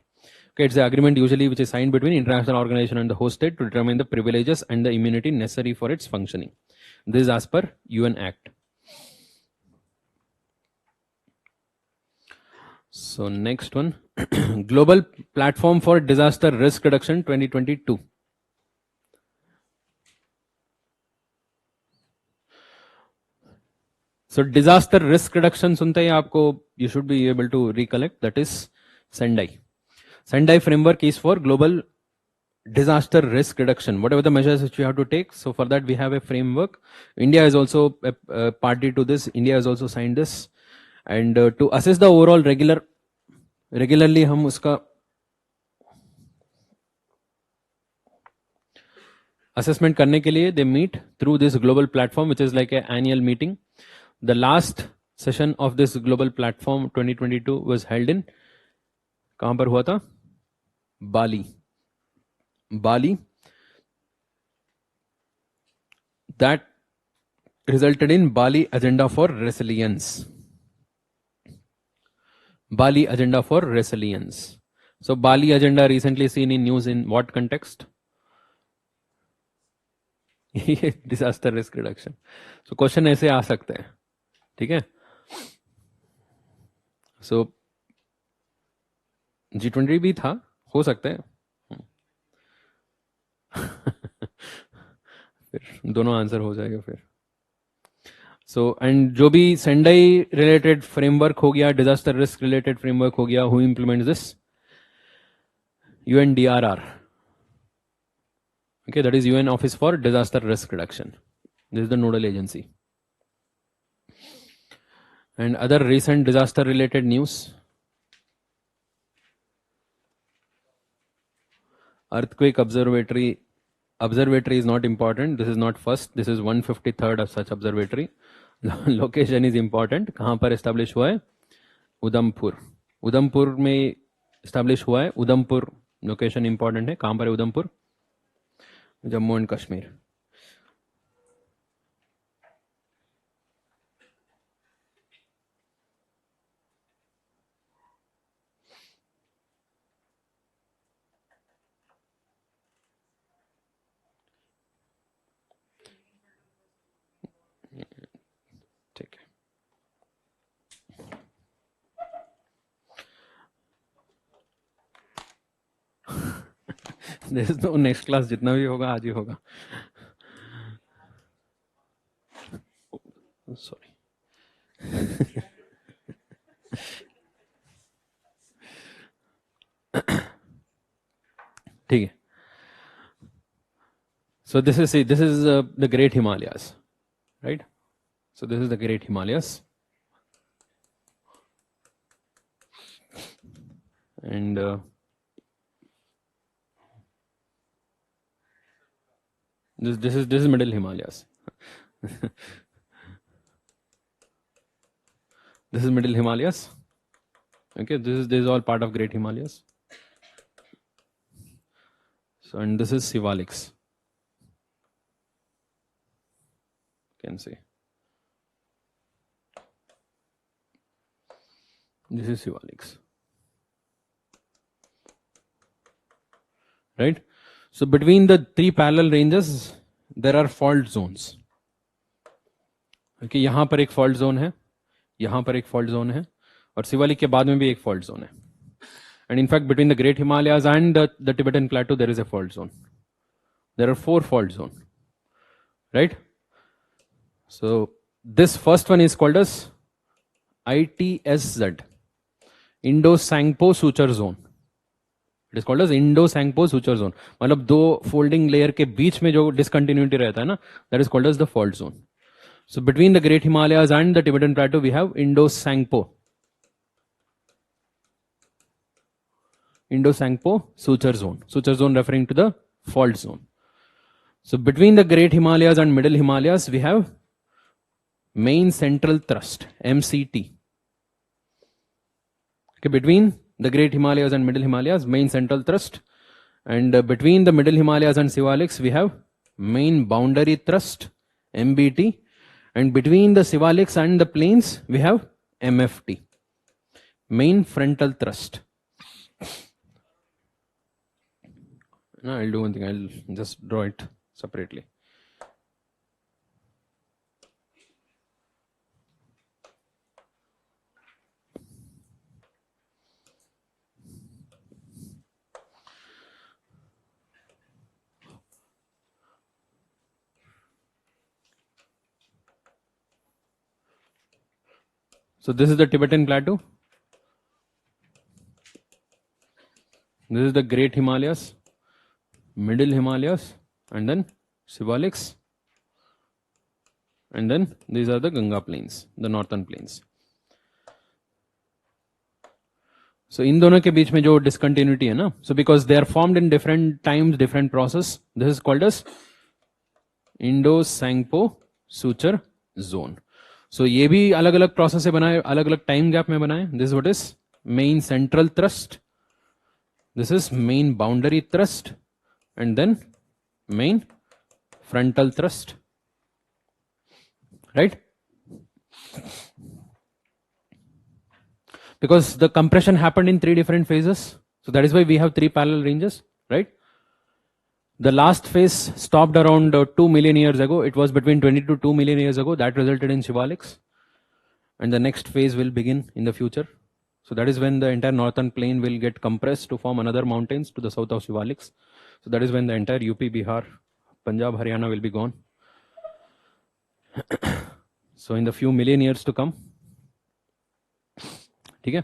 Okay, it's the agreement usually which is signed between international organization and the host state to determine the privileges and the immunity necessary for its functioning. This is as per UN Act. So next one, Global Platform for Disaster Risk Reduction 2022. So disaster risk reduction सुनते ही आपको you should be able to recollect, that is Sendai. Sendai framework is for global disaster risk reduction, whatever the measures which we have to take. So for that we have a framework. India is also a party to this. India has also signed this, and to assess the overall regularly हम उसका assessment करने के लिए they meet through this global platform which is like an annual meeting. The last session of this global platform 2022 was held in, कहाँ पर हुआ था? Bali. That resulted in Bali Agenda for Resilience. Bali agenda for resilience. So Bali agenda recently seen in news in what context? Disaster risk reduction. So question ऐसे आ सकते हैं, ठीक है. सो G20 भी था, हो सकता है. फिर दोनों आंसर हो जाएगा फिर. सो एंड जो भी सेंडाई रिलेटेड फ्रेमवर्क हो गया, डिजास्टर रिस्क रिलेटेड फ्रेमवर्क हो गया, who implements this? UNDRR. Okay, that is UN Office for Disaster Risk Reduction. This is the nodal agency. And other recent disaster related news. Earthquake observatory. Observatory is not important. This is not first. This is 153rd of such observatory. Location is important. कहाँ पर establish हुआ है? उधमपुर. उधमपुर में establish हुआ है. Udhampur location important है. कहाँ पर है उधमपुर? जम्मू एंड कश्मीर. ठीक है. तो नेक्स्ट क्लास जितना भी होगा आज ही होगा. सॉरी. ठीक है. So this is the Great Himalayas, right? So this is the Great Himalayas, and this is Middle Himalayas. This is Middle Himalayas. Okay, this is all part of Great Himalayas. So and this is Sivalix. You can see. This is Sivalix. Right? So between the three parallel ranges, there are fault zones. Okay, यहाँ पर एक fault zone है, यहाँ पर एक fault zone है, और शिवालिक के बाद में भी एक fault zone है. And in fact, between the Great Himalayas and the Tibetan Plateau, there is a fault zone. There are 4 fault zones, right? So this first one is called as ITSZ, Indo-Sangpo Suture Zone. It is called as Indo-Sangpo Suture Zone. मतलब दो folding layer के बीच में जो discontinuity रहता है ना, that is called as the fault zone. So between the Great Himalayas and the Tibetan Plateau, we have Indo-Sangpo Suture Zone. Suture Zone referring to the fault zone. So between the Great Himalayas and Middle Himalayas, we have Main Central Thrust, MCT. Okay, between the Great Himalayas and Middle Himalayas, Main Central Thrust. And between the Middle Himalayas and Sivalix, we have Main Boundary Thrust, MBT. And between the Sivalix and the plains, we have MFT, Main Frontal Thrust. No, I'll do one thing. I'll just draw it separately. So this is the Tibetan Plateau. This is the Great Himalayas, Middle Himalayas, and then Sivalix. And then these are the Ganga plains, the northern plains. So in दोनों के बीच में जो discontinuity है ना, so because they are formed in different times, different process, this is called as Indo-Sangpo Suture Zone. So ये भी अलग अलग प्रोसेस से बनाए, अलग अलग टाइम गैप में बनाए. This is what is main central thrust. This is main boundary thrust, and then main frontal thrust. Right? because the compression happened in 3 different phases. So that is why we have 3 parallel ranges, right? The last phase stopped around 2 million years ago. It was between 20 to 2 million years ago. That resulted in shivalics. And the next phase will begin in the future. So that is when the entire northern plain will get compressed to form another mountains to the south of shivalics. So that is when the entire UP, Bihar, Punjab, Haryana will be gone. So in the few million years to come. Okay?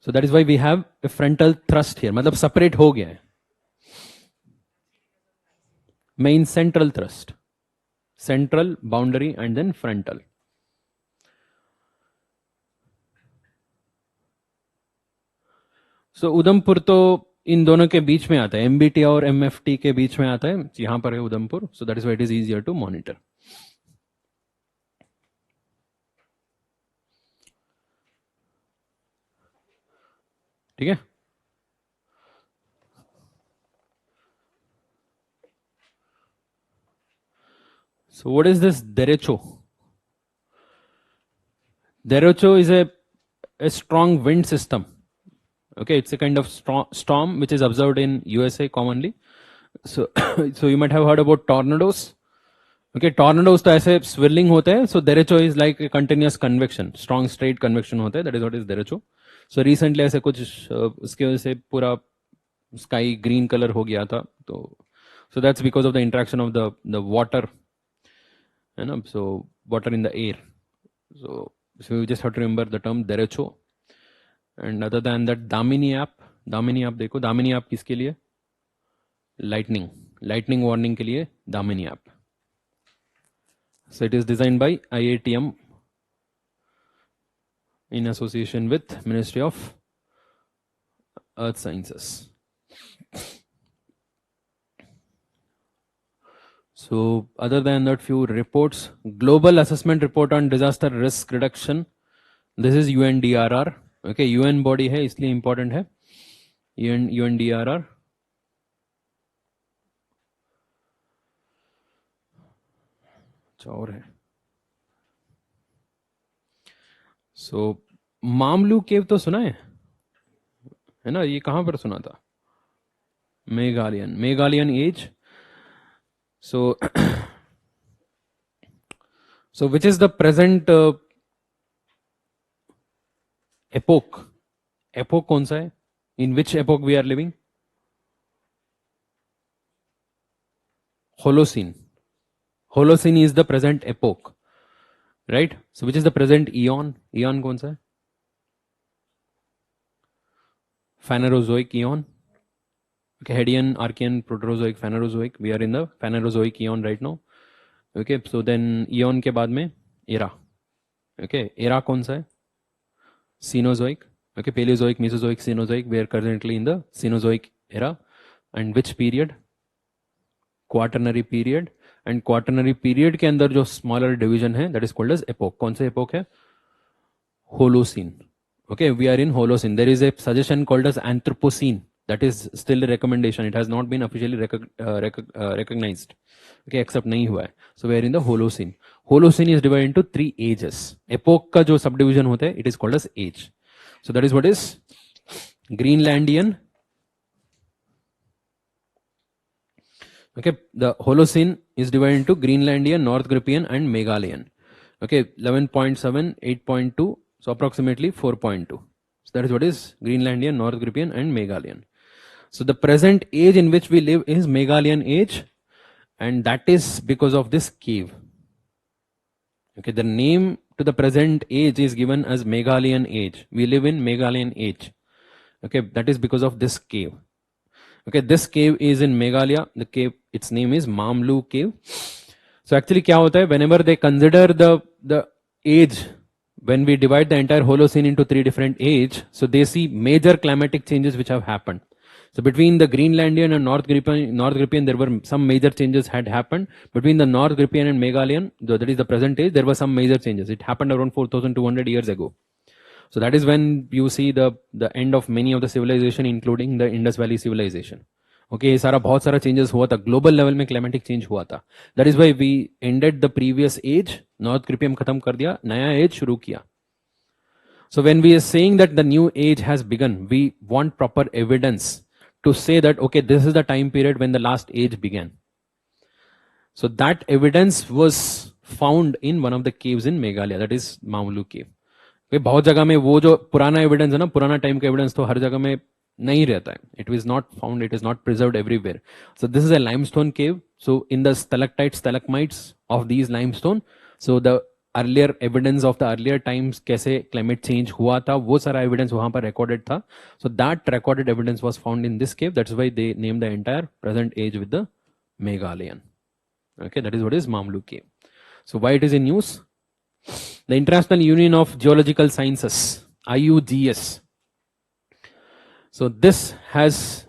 So that is why we have a frontal thrust here. मतलब separate हो गया है. Main central thrust, central, boundary, and then frontal. So Udhampur तो इन दोनों के बीच में आता है, MBT और MFT के बीच में आता है, यहाँ पर है Udhampur. So that is why it is easier to monitor. ठीक है. So what is this derecho? Derecho is a strong wind system. Okay, it's a kind of storm which is observed in USA commonly. So so you might have heard about tornadoes. Okay, tornadoes तो ऐसे swirling होते हैं. So derecho is like a continuous convection, strong straight convection होता है. That is what is derecho. So recently ऐसे कुछ उसके वजह से पूरा sky green color हो गया था. So that's because of the interaction of the water. You know, so water in the air. So you just have to remember the term derecho. And other than that, Damini app देखो, Damini app किसके लिए? Lightning warning के लिए Damini app. So it is designed by IATM in association with Ministry of Earth Sciences. So other than that, few reports. Global Assessment Report on Disaster Risk Reduction. This is UNDRR. Okay, UN body है, इसलिए important है. UNDRR. और है. So मामलू केव तो सुना है ना? ये कहाँ पर सुना था? Meghallian age. So which is the present epoch? Epoch कौन सा है? In which epoch we are living? Holocene. Holocene is the present epoch, right? So which is the present eon? Eon कौन सा है? Phanerozoic eon. Okay, Hadean, Archean, Proterozoic, Phanerozoic. We are in the Phanerozoic eon right now. Okay, so then eon के बाद में era. Okay, era कौन सा है? Cenozoic. Okay, Paleozoic, Mesozoic, Cenozoic. We are currently in the Cenozoic era. And which period? Quaternary period. And quaternary period के अंदर जो smaller division है, that is called as epoch. कौन सा epoch है? Holocene. Okay, we are in Holocene. There is a suggestion called as Anthropocene. That is still a recommendation. It has not been officially recognized. Okay, except नहीं हुआ है. So we are in the Holocene. Holocene is divided into 3 ages. Epoch का जो subdivision होता है, it is called as age. So that is what is Greenlandian. Okay, the Holocene is divided into Greenlandian, North Grippian, and Meghalayan. Okay, 11.7, 8.2, so approximately 4.2. So that is what is Greenlandian, North Grippian, and Meghalayan. So the present age in which we live is Meghalayan age, and that is because of this cave. Okay, the name to the present age is given as Meghalayan age. We live in Meghalayan age. Okay, that is because of this cave. Okay, this cave is in Meghalaya. The cave, its name is Mamlu cave. So actually क्या होता है? Whenever they consider the age, when we divide the entire Holocene into 3 different age, so they see major climatic changes which have happened. So between the Greenlandian and North Grippian, there were some major changes had happened. Between the North Grippian and Meghalayan, that is the present age, there were some major changes. It happened around 4,200 years ago. So that is when you see the end of many of the civilization, including the Indus Valley civilization. Okay, बहुत सारा changes हुआ था. Global level में climatic change हुआ था. That is why we ended the previous age. North Grippian खत्म कर दिया, नया age शुरू किया. So when we are saying that the new age has begun, we want proper evidence to say that, okay, this is the time period when the last age began. So that evidence was found in one of the caves in Meghalaya, that is Mamlu cave. बहुत जगह में वो जो पुराना evidence है ना, पुराना time का एविडेंस तो हर जगह में नहीं रहता है. It is not found, it is not preserved everywhere. So this is a limestone cave. So in the stalactites, stalagmites of these limestone, so the earlier evidence of the earlier times कैसे climate change हुआ था, वो सारा evidence वहां पर recorded था. So that recorded evidence was found in this cave. That's why they named the entire present age with the Meghalayan. Okay, that is what is Mamlu cave. So why it is in news? The International Union of Geological Sciences, IUGS. So this has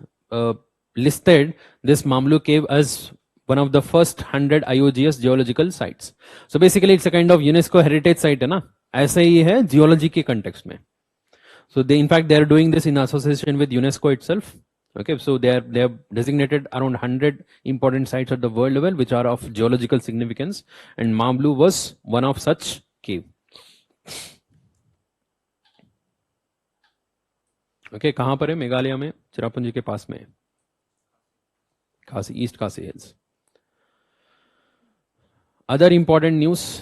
listed this Mamlu cave as one of the first 100 IUGS geological sites. So basically it's a kind of UNESCO heritage site है ना, ऐसा ही है geology के context में. So they, in fact, they are doing this in association with UNESCO itself. Okay, so they have designated around 100 important sites at the world level which are of geological significance, and Mamlu was one of such cave. Okay, कहां पर है? मेघालय में, चिरापुंजी के पास में, खासी, east खासी hills. Other important news,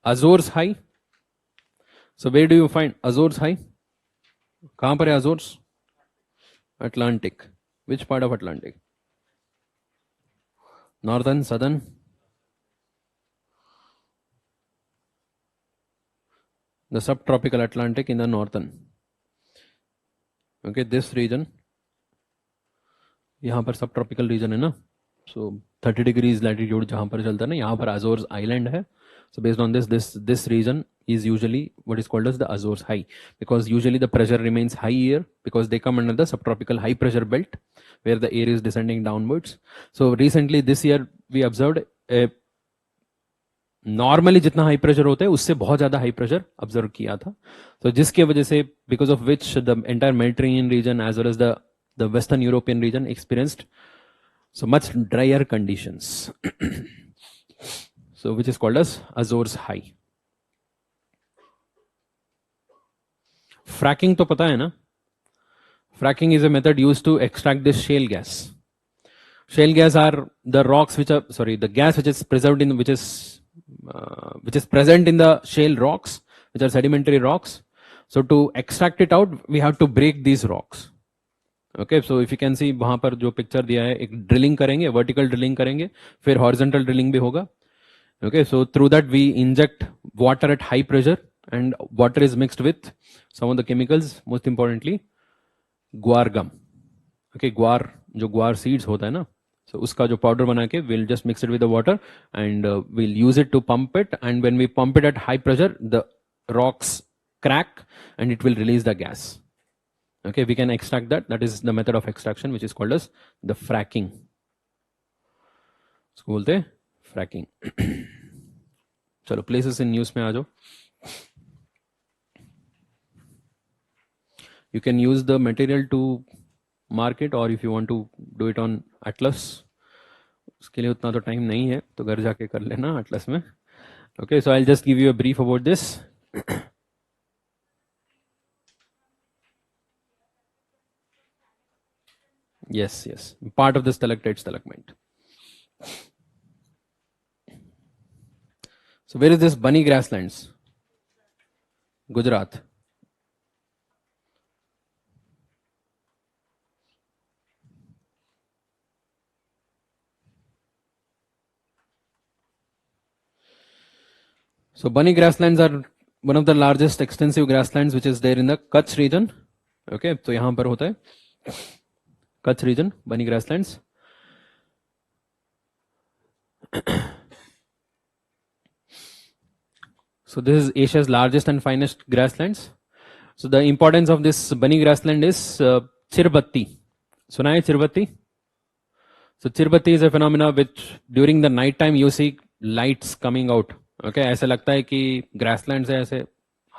Azores High. So where do you find Azores High? कहां पर है Azores? Atlantic. Which part of Atlantic? Northern, southern? The subtropical Atlantic in the northern. Okay, this region. यहाँ पर subtropical region है ना. So 30 degrees latitude जहाँ पर चलता है ना, यहाँ पर Azores Island है. So based on this region is usually what is called as the Azores High, because usually the pressure remains high here because they come under the subtropical high pressure belt where the air is descending downwards. So recently this year we observed a normally जितना high pressure होता है उससे बहुत ज्यादा high pressure observe किया था. तो जिसके वजह से because of which the entire Mediterranean region as well as the western European region experienced so much drier conditions. So which is called as Azores High. Fracking तो पता है ना? Fracking is a method used to extract this shale gas. Shale gas are the rocks which are, sorry, the gas which is preserved in, which is present in the shale rocks, which are sedimentary rocks. So to extract it out, we have to break these rocks. Okay, so if you can see वहां पर जो picture दिया है, एक drilling करेंगे, vertical drilling करेंगे, फिर horizontal drilling भी होगा. Okay, so through that we inject water at high pressure, and water is mixed with some of the chemicals, most importantly guar gum. Okay, guar जो guar seeds होता है ना, so उसका जो powder बना के we'll just mix it with the water and we'll use it to pump it, and when we pump it at high pressure the rocks crack and it will release the gas. Okay, we can extract that. That is the method of extraction which is called as the fracking. इसको बोलते हैं fracking. चलो places in news में आ जाओ. You can use the material to mark it, or if you want to do it on Atlas. उसके लिए उतना तो टाइम नहीं है, तो घर जाके कर लेना Atlas में. Okay, so I'll just give you a brief about this. Yes, part of the stalactite stalagmite. So where is this Bunny grasslands? Gujarat. So Bunny grasslands are one of the largest extensive grasslands which is there in the Kutch region. Okay, तो यहाँ पर होता है Kutch region, Bunny grasslands. So this is Asia's largest and finest grasslands. So the importance of this Bunny grassland is Chirbatti. सुना है Chirbatti? So Chirbatti is a phenomena which during the night time you see lights coming out. Okay, ऐसा लगता है कि grassland से ऐसे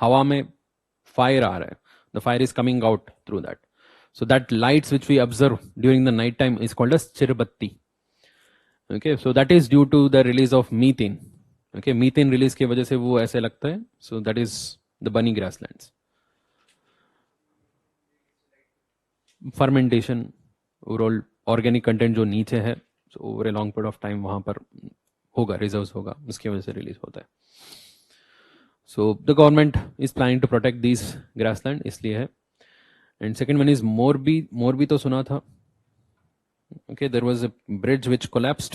हवा में fire आ रहा है. The fire is coming out through that. So that lights which we observe during the night time is called as Chirbatti. Okay, so that is due to the release of methane. Okay, methane release की वजह से वो ऐसे लगता है. So that is the बनी grasslands. Fermentation, overall organic content जो नीचे है, so over a long period of time वहां पर होगा, रिजर्व्स होगा, उसकी वजह से रिलीज होता है. So the government is planning to protect this grassland, इसलिए है. And second one is Morbi. Morbi तो सुना था. Okay, there was a bridge which collapsed.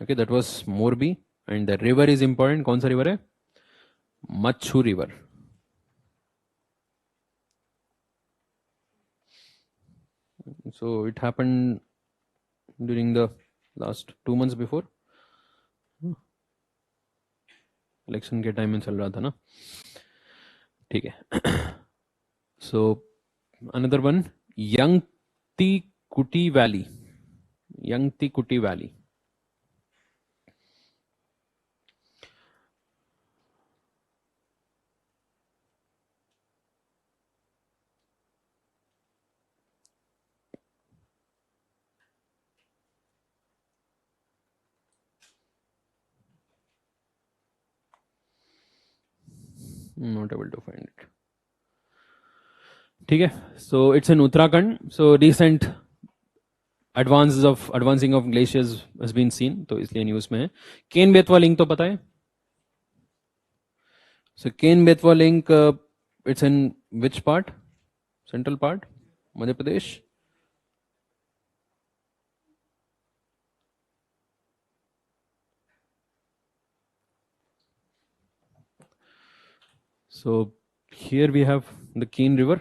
Okay, that was Morbi. And the river is important. कौन सा रिवर है? Machchhu river. So it happened during the last 2 months before. Election के time में चल रहा था ना. ठीक है. सो अनदर वन, यंगती कुटी वैली. यंगती कुटी valley. Not able to find it. ठीक है. So it's in Uttarakhand. So recent advancing of glaciers has been seen, तो इसलिए न्यूज में है. केन बेतवा लिंक तो पता है. So Ken Betwa link, it's in which part? Central part, Madhya Pradesh. So here we have the Keene River.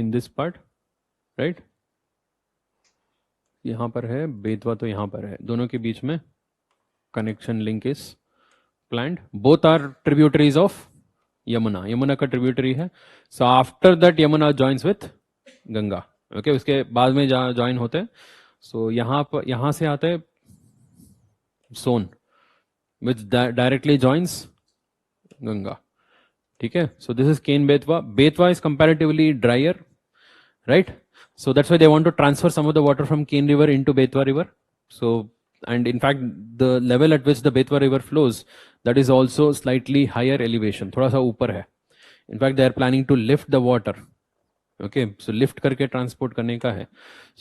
In this part, right? यहाँ पर है बेतवा, तो यहाँ पर है. दोनों के बीच में connection link is planned. Both are tributaries of Yamuna. Yamuna का ट्रिब्यूटरी है. So after that Yamuna joins with Ganga. Okay, उसके बाद में ज्वाइन होते हैं. सो यहाँ पर, यहाँ से आते हैं Son, which directly joins Ganga. ठीक है. So this is Ken Betwa. Betwa is comparatively drier, right? So that's why they want to transfer some of the water from Keene River into Betwa River. So, and in fact, the level at which the Betwa River flows, that is also slightly higher elevation. थोड़ा सा ऊपर है. In fact, they are planning to lift the water. Okay, so lift करके transport करने का है.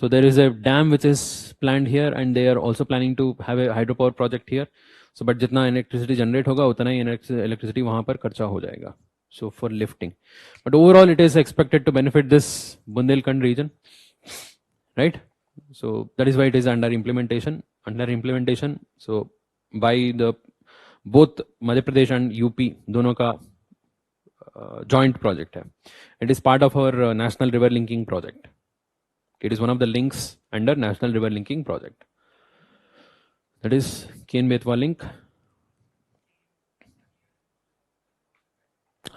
So there is a dam which is planned here, and they are also planning to have a hydropower project here. So, but जितना electricity generate होगा, उतना ही electricity वहाँ पर खर्चा हो जाएगा. So for lifting, but overall it is expected to benefit this Bundelkhand region, right? So that is why it is under implementation. So by the both Madhya Pradesh and UP, दोनों का joint project है. It is part of our national river linking project. It is one of the links under national river linking project. That is Ken Betwa link.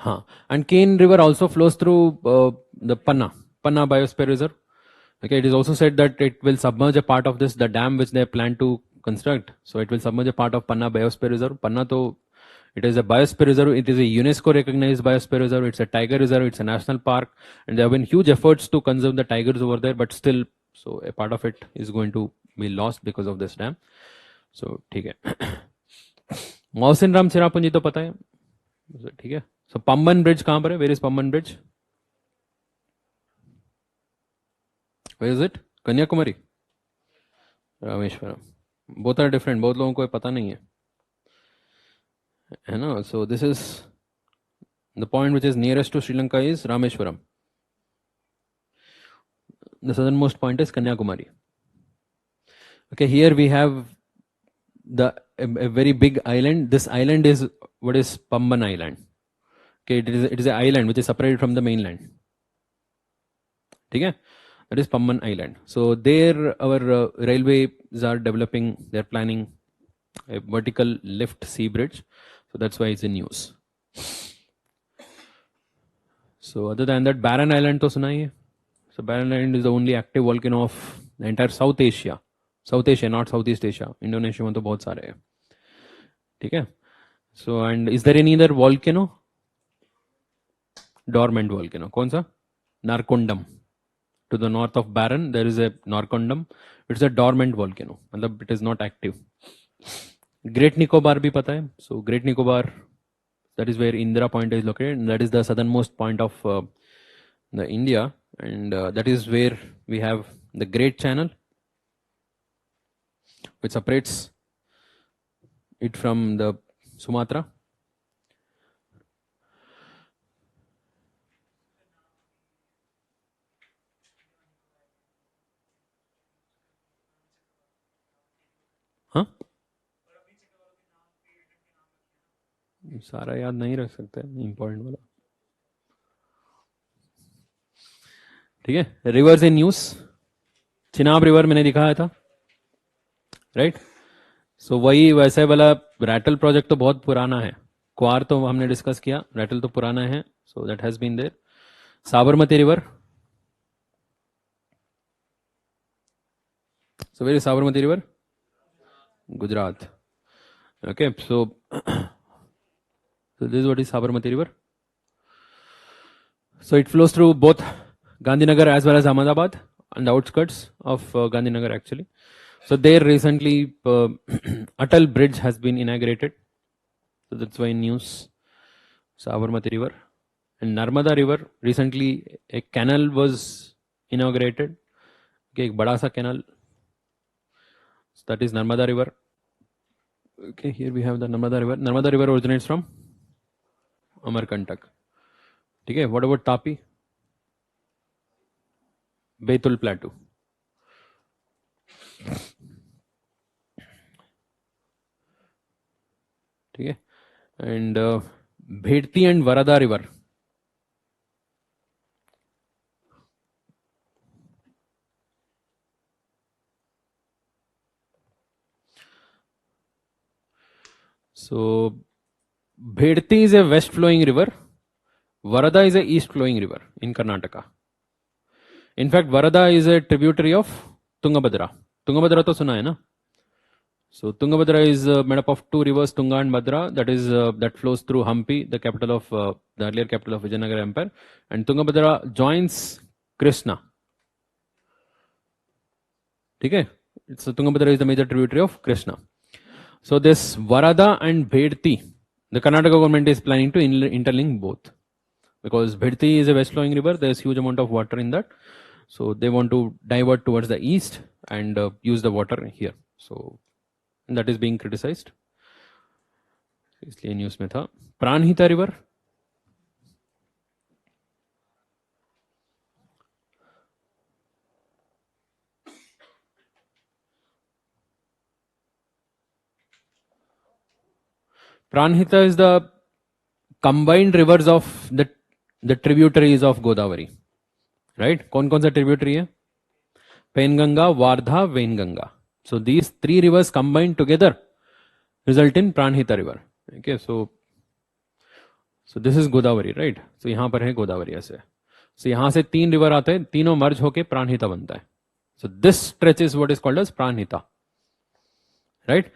हाँ, and Keene River also flows through the Panna Biosphere Reserve. Okay, it is also said that it will submerge a part of this, the dam which they plan to construct. So it will submerge a part of Panna Biosphere Reserve. Panna, to it is a biosphere reserve. It is a UNESCO recognized biosphere reserve. It's a tiger reserve. It's a national park, and there have been huge efforts to conserve the tigers over there. But still, so a part of it is going to be lost because of this dam. So ठीक है. मौसिन राम चिरापुंजी तो पता है. ठीक है. So Pamban Bridge कहाँ पर है? Where is Pamban Bridge? Where is it? Kanyakumari, Rameswaram. Both are different. बहुत लोगों को पता नहीं है ना. So this is the point which is nearest to Sri Lanka is Rameshwaram. The southernmost point is Kanyakumari. Okay, here we have a very big island. This island is what is Pamban Island. Okay, it is an island which is separated from the mainland. Okay, that is Pamban Island. So there our railways are developing. They are planning a vertical lift sea bridge. So that's why it's in news. So other than that, Barren Island to suna hai. So Barren Island is the only active volcano of the entire South Asia. South Asia, not Southeast Asia. Indonesia में तो बहुत सारे हैं. ठीक है. So and is there any other volcano? Dormant volcano. कौन सा? Narcondam. to the north of Barron there is a Norcondam. It's a dormant volcano, मतलब it is not active. Great Nicobar भी पता है. So Great Nicobar, that is where Indira Point is located, and that is the southernmost point of the India, and that is where we have the Great Channel, which separates it from the Sumatra. हाँ, सारा याद नहीं रख सकते, important वाला. ठीक है. Reverse in news, Chenab river मैंने दिखाया था, राइट. सो वही वैसे वाला रैटल प्रोजेक्ट तो बहुत पुराना है. क्वार तो हमने डिस्कस किया, रैटल तो पुराना है. So that has been there. Sabarmati river, so where is Sabarmati river? Gujarat. Okay, so this is what is Sabarmati river. So it flows through both Gandhinagar as well as Ahmedabad, on the outskirts of Gandhinagar actually. So there recently Atal Bridge has been inaugurated. So that's why in news, Sabarmati river. And Narmada river, recently a canal was inaugurated. Okay, एक बड़ा सा canal. So that is Narmada river. Okay, here we have the Narmada river. Narmada river originates from Amarkantak. Okay, what about Tapi? Betul Plateau. Okay, and Bhedti and Varada river. So Bhedti is a west flowing river. Varada is a east flowing river in Karnataka. In fact, Varada is a tributary of Tungabhadra. Tungabhadra to suna hai na? So Tungabhadra is made up of two rivers, Tunga and Bhadra, that is that flows through Hampi, the capital of the earlier capital of Vijayanagar Empire, and Tungabhadra joins Krishna. Okay, so Tungabhadra is the major tributary of Krishna. So this Varada and Bhedti, the Karnataka government is planning to interlink both, because Bhedti is a west flowing river. There is huge amount of water in that, so they want to divert towards the east and use the water here. So that is being criticized. इसलिए news में था. Pranhita river, Pranhita is the combined rivers of the tributaries of Godavari, right? कौन कौन सा tributary है? Penganga, Wardha, Vainganga. So these three rivers combined together result in Pranhita river. Okay, so this is Godavari, right? So यहाँ पर है गोदावरी ऐसे. So यहाँ से तीन रिवर आते हैं, तीनों मर्ज होके प्राणहिता बनता है. So this stretch is what is called as Pranhita, right?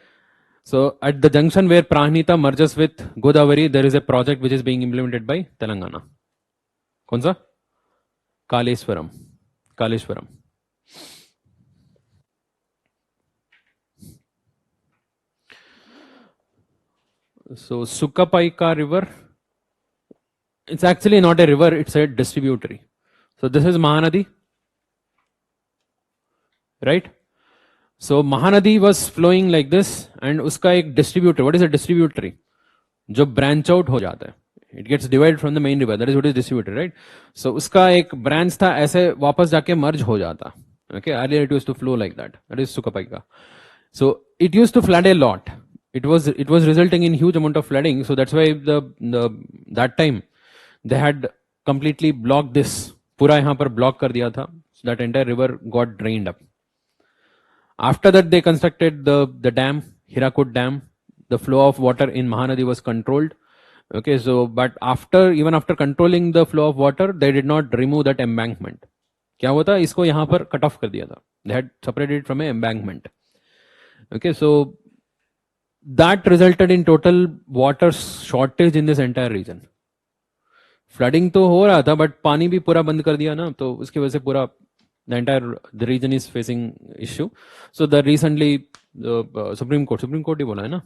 So at the junction where Pranhita merges with Godavari, there is a project which is being implemented by Telangana. कौन सा? Kaleshwaram. Kaleshwaram. So Sukapaika river, it's actually not a river, it's a distributary. So this is Mahanadi, right? So Mahanadi was flowing like this, and uska ek distributor. What is a distributary? जो branch out हो जाता है. It gets divided from the main river. That is what is distributed, right? So uska एक branch था, ऐसे वापस जाके merge हो जाता. Okay, earlier it used to flow like that. That is Sukapaika. So it used to flood a lot. It was resulting in huge amount of flooding. So that's why that time they had completely blocked this. पूरा यहाँ पर block कर दिया था. So that entire river got drained up. After that, they constructed the dam, Hirakud Dam. The flow of water in Mahanadi was controlled. Okay, so but even after controlling the flow of water, they did not remove that embankment. क्या हुआ था? इसको यहाँ पर cut off कर दिया था. They had separated it from an embankment. Okay, so that resulted in total water shortage in this entire region. Flooding तो हो रहा था, but पानी भी पूरा बंद कर दिया ना, तो उसकी वजह से पूरा the region is facing issue. So the recently the Supreme Court ही बोला है ना,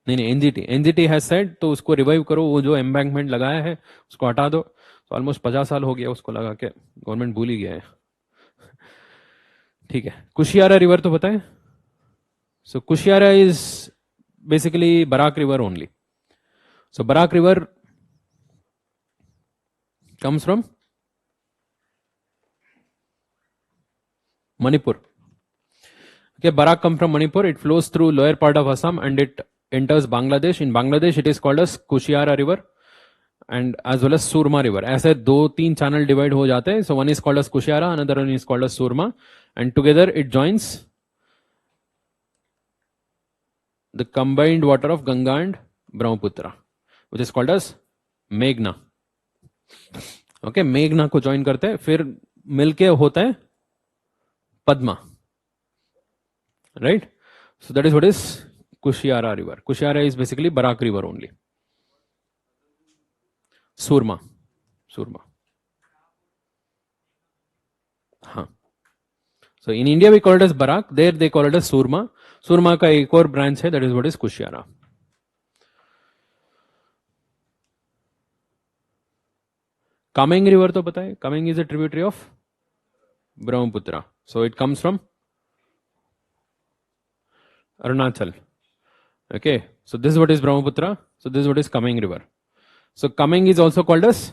नहीं एनजीटी हैज सेड, तो उसको रिवाइव करो, वो जो एम्बैंकमेंट लगाया है उसको हटा दो. तो ऑलमोस्ट 50 साल हो गया उसको लगा के, गवर्नमेंट भूल ही गया है. ठीक है, कुशियारा रिवर तो पता है. So Kushiyara is basically Barak river only. So Barak river comes from Manipur. Okay, Barak comes from Manipur. It flows through lower part of Assam and it enters Bangladesh. In Bangladesh, it is called as Kushiara River and as well as Surma River. ऐसे दो तीन channel divide हो जाते हैं. So one is called as Kushiara, another one is called as Surma, and together it joins the combined water of Ganga and Brahmaputra, which is called as Meghna. Okay, मेघना को join करते हैं, फिर मिलके होता है Padma, right? So that is what is Kushiara river. Kushiara is basically Barak river only. Surma. हाँ. So in India we call it as Barak, there they call it as Surma. Surma का एक और branch है, that is what is Kushiara. Kameng river तो पता है, Kameng is a tributary of Brahmaputra. So it comes from Arunachal. Okay, so this is what is Brahmaputra. So this is what is Kameng river. So Kameng is also called as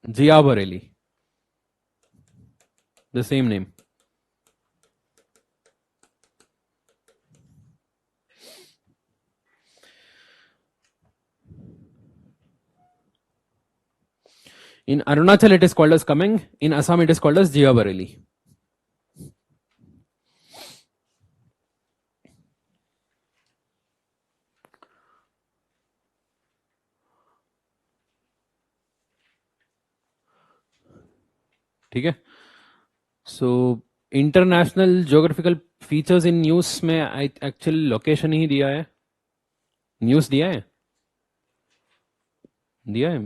Jia Bareilly. The same name. In Arunachal it is called as Kameng. In Assam it is called as Jia Bareilly. ठीक है. So international geographical features in news में actually location ही दिया है. News दिया है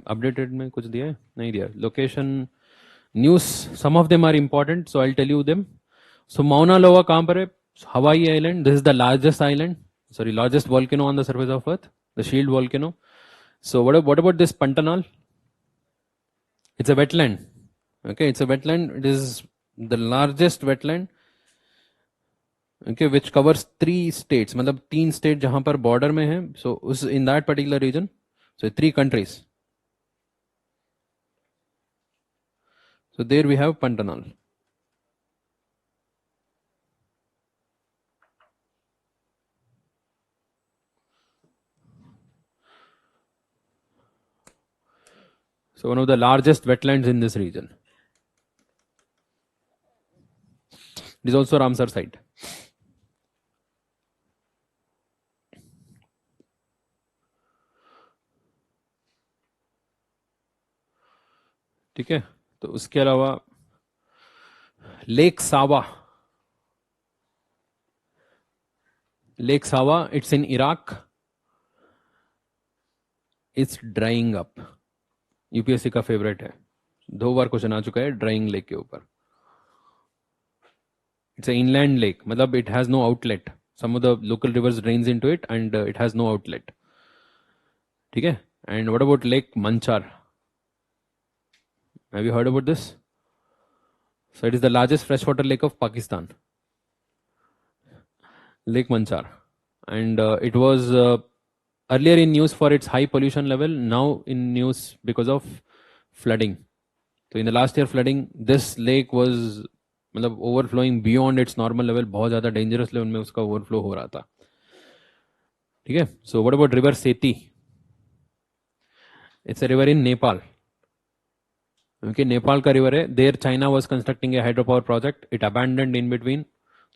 updated में कुछ दिया है, नहीं दिया. Location news some of them are important, so I tell you them. So Mauna Loa कहां पर है? Hawaii island. This is the largest island, sorry, largest volcano on the surface of earth, the shield volcano. So what about this Pantanal? It's a wetland. Okay, it's a wetland. It is the largest wetland, okay, which covers 3 states. मतलब 3 state जहां पर border में है. So उस in that particular region, so 3 countries. So there we have Pantanal. So one of the largest wetlands in this region. It is also Ramsar site. ठीक है. तो उसके अलावा लेक सावा. लेक सावा, it's in Iraq. It's drawing up. UPSC का favourite है, 2 बार question आ चुका है ड्राइंग लेक के ऊपर. इट्स अ इनलैंड लेक, मतलब it has no outlet. Some of the local rivers drains into it and it has no outlet. ठीक है. And what about lake Manchar? Have you heard about this? So it is the largest fresh water lake of Pakistan, lake Manchar. And it was earlier in news for its high pollution level, now in news because of flooding. So in the last year flooding, this lake was मतलब overflowing beyond its normal level. बहुत ज़्यादा dangerous level में उसका overflow हो रहा था. ठीक है. So what about river Seti? It's a river in Nepal. Okay, Nepal का रिवर है. There China was constructing a hydropower project. It abandoned in between.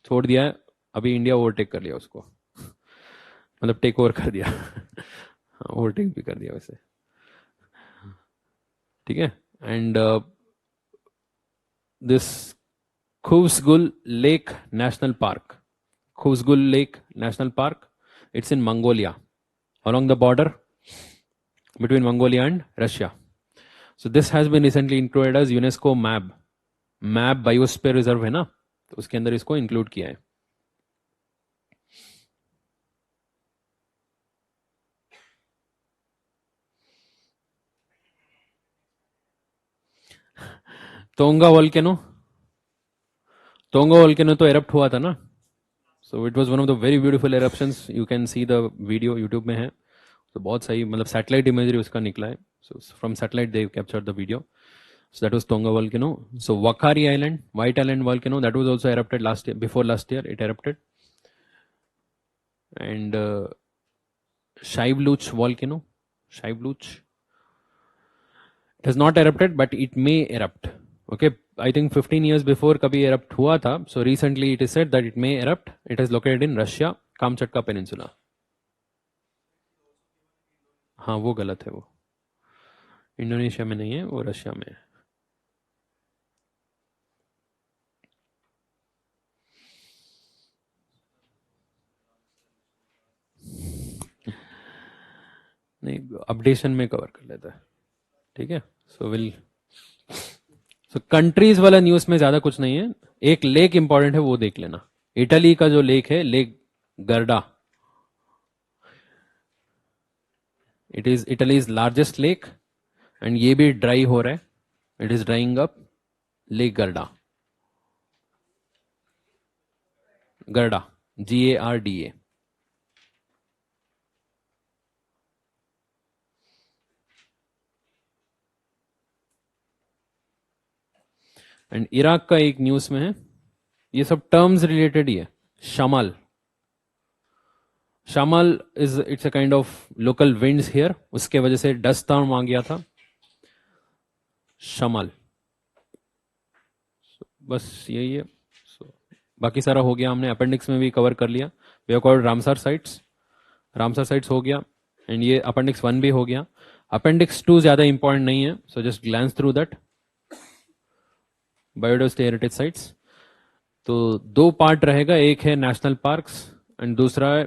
छोड़ दिया. अभी इंडिया ओवरटेक कर लिया उसको, मतलब टेक ओवर कर दिया. ओवरटेक भी कर दिया वैसे. ठीक है. And this Khuvsgul lake national park. Khuvsgul lake national park, it's in Mongolia, along the border between Mongolia and Russia. So this has been recently included as UNESCO map map biosphere reserve है ना, तो उसके अंदर इसको include किया है। Tonga volcano, Tonga volcano तो erupt हुआ था ना, so it was one of the very beautiful eruptions, you can see the video, YouTube में है। तो बहुत सही, मतलब सैटेलाइट इमेजरी उसका निकला है, so from satellite they captured the video. So that was Tonga volcano. So Wakari Island, White Island volcano, that was also erupted last year. Before last year, it erupted. And Shaivluch volcano, Shaivluch, it has not erupted, but it may erupt. Okay, I think 15 years before कभी erupt हुआ था. So recently it is said that it may erupt. It is located in Russia, Kamchatka Peninsula. हाँ वो गलत है, वो Indonesia में नहीं है, वो रशिया में है। नहीं, अपडेशन में कवर कर लेता है, ठीक है। सो विल, सो कंट्रीज वाला न्यूज में ज्यादा कुछ नहीं है, एक लेक इंपॉर्टेंट है वो देख लेना। इटली का जो लेक है, lake Garda, it is Italy's largest lake, and ये भी ड्राई हो रहा है, it is drying up, lake Garda, Garda, GARDA। And Iraq का एक न्यूज में है, ये सब टर्म्स रिलेटेड ही है। Shamal, shamal is it's a kind of local winds here, उसके वजह से डस्ट स्टॉर्म आ गया था, शमल। बस यही है। so, बाकी सारा हो गया, हमने अपेंडिक्स में भी कवर कर लिया। We have covered Ramsar sites, Ramsar sites हो गया, एंड ये अपेंडिक्स 1 भी हो गया। अपेंडिक्स 2 ज्यादा इंपॉर्टेंट नहीं है, so just glance through that, biodiversity heritage sites. तो 2 पार्ट रहेगा, एक है नेशनल पार्क्स एंड दूसरा है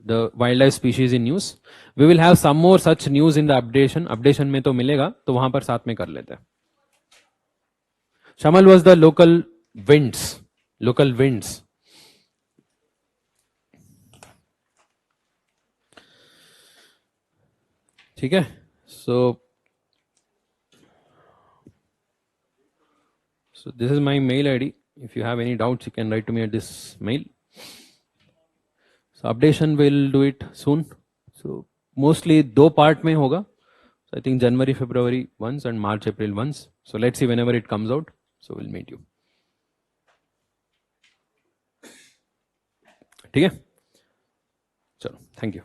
the wildlife species in news. We will have some more such news in the updation, updation में तो मिलेगा, तो वहां पर साथ में कर लेते हैं। Shamal was the local winds, local winds. ठीक है, सो this is my mail ID. If you have any doubts, you can write to me at this mail. So updation will do it soon. So mostly 2 part में होगा. So I think January, February once and March, April once. So let's see whenever it comes out. So we'll meet you. ठीक है, चलो, thank you.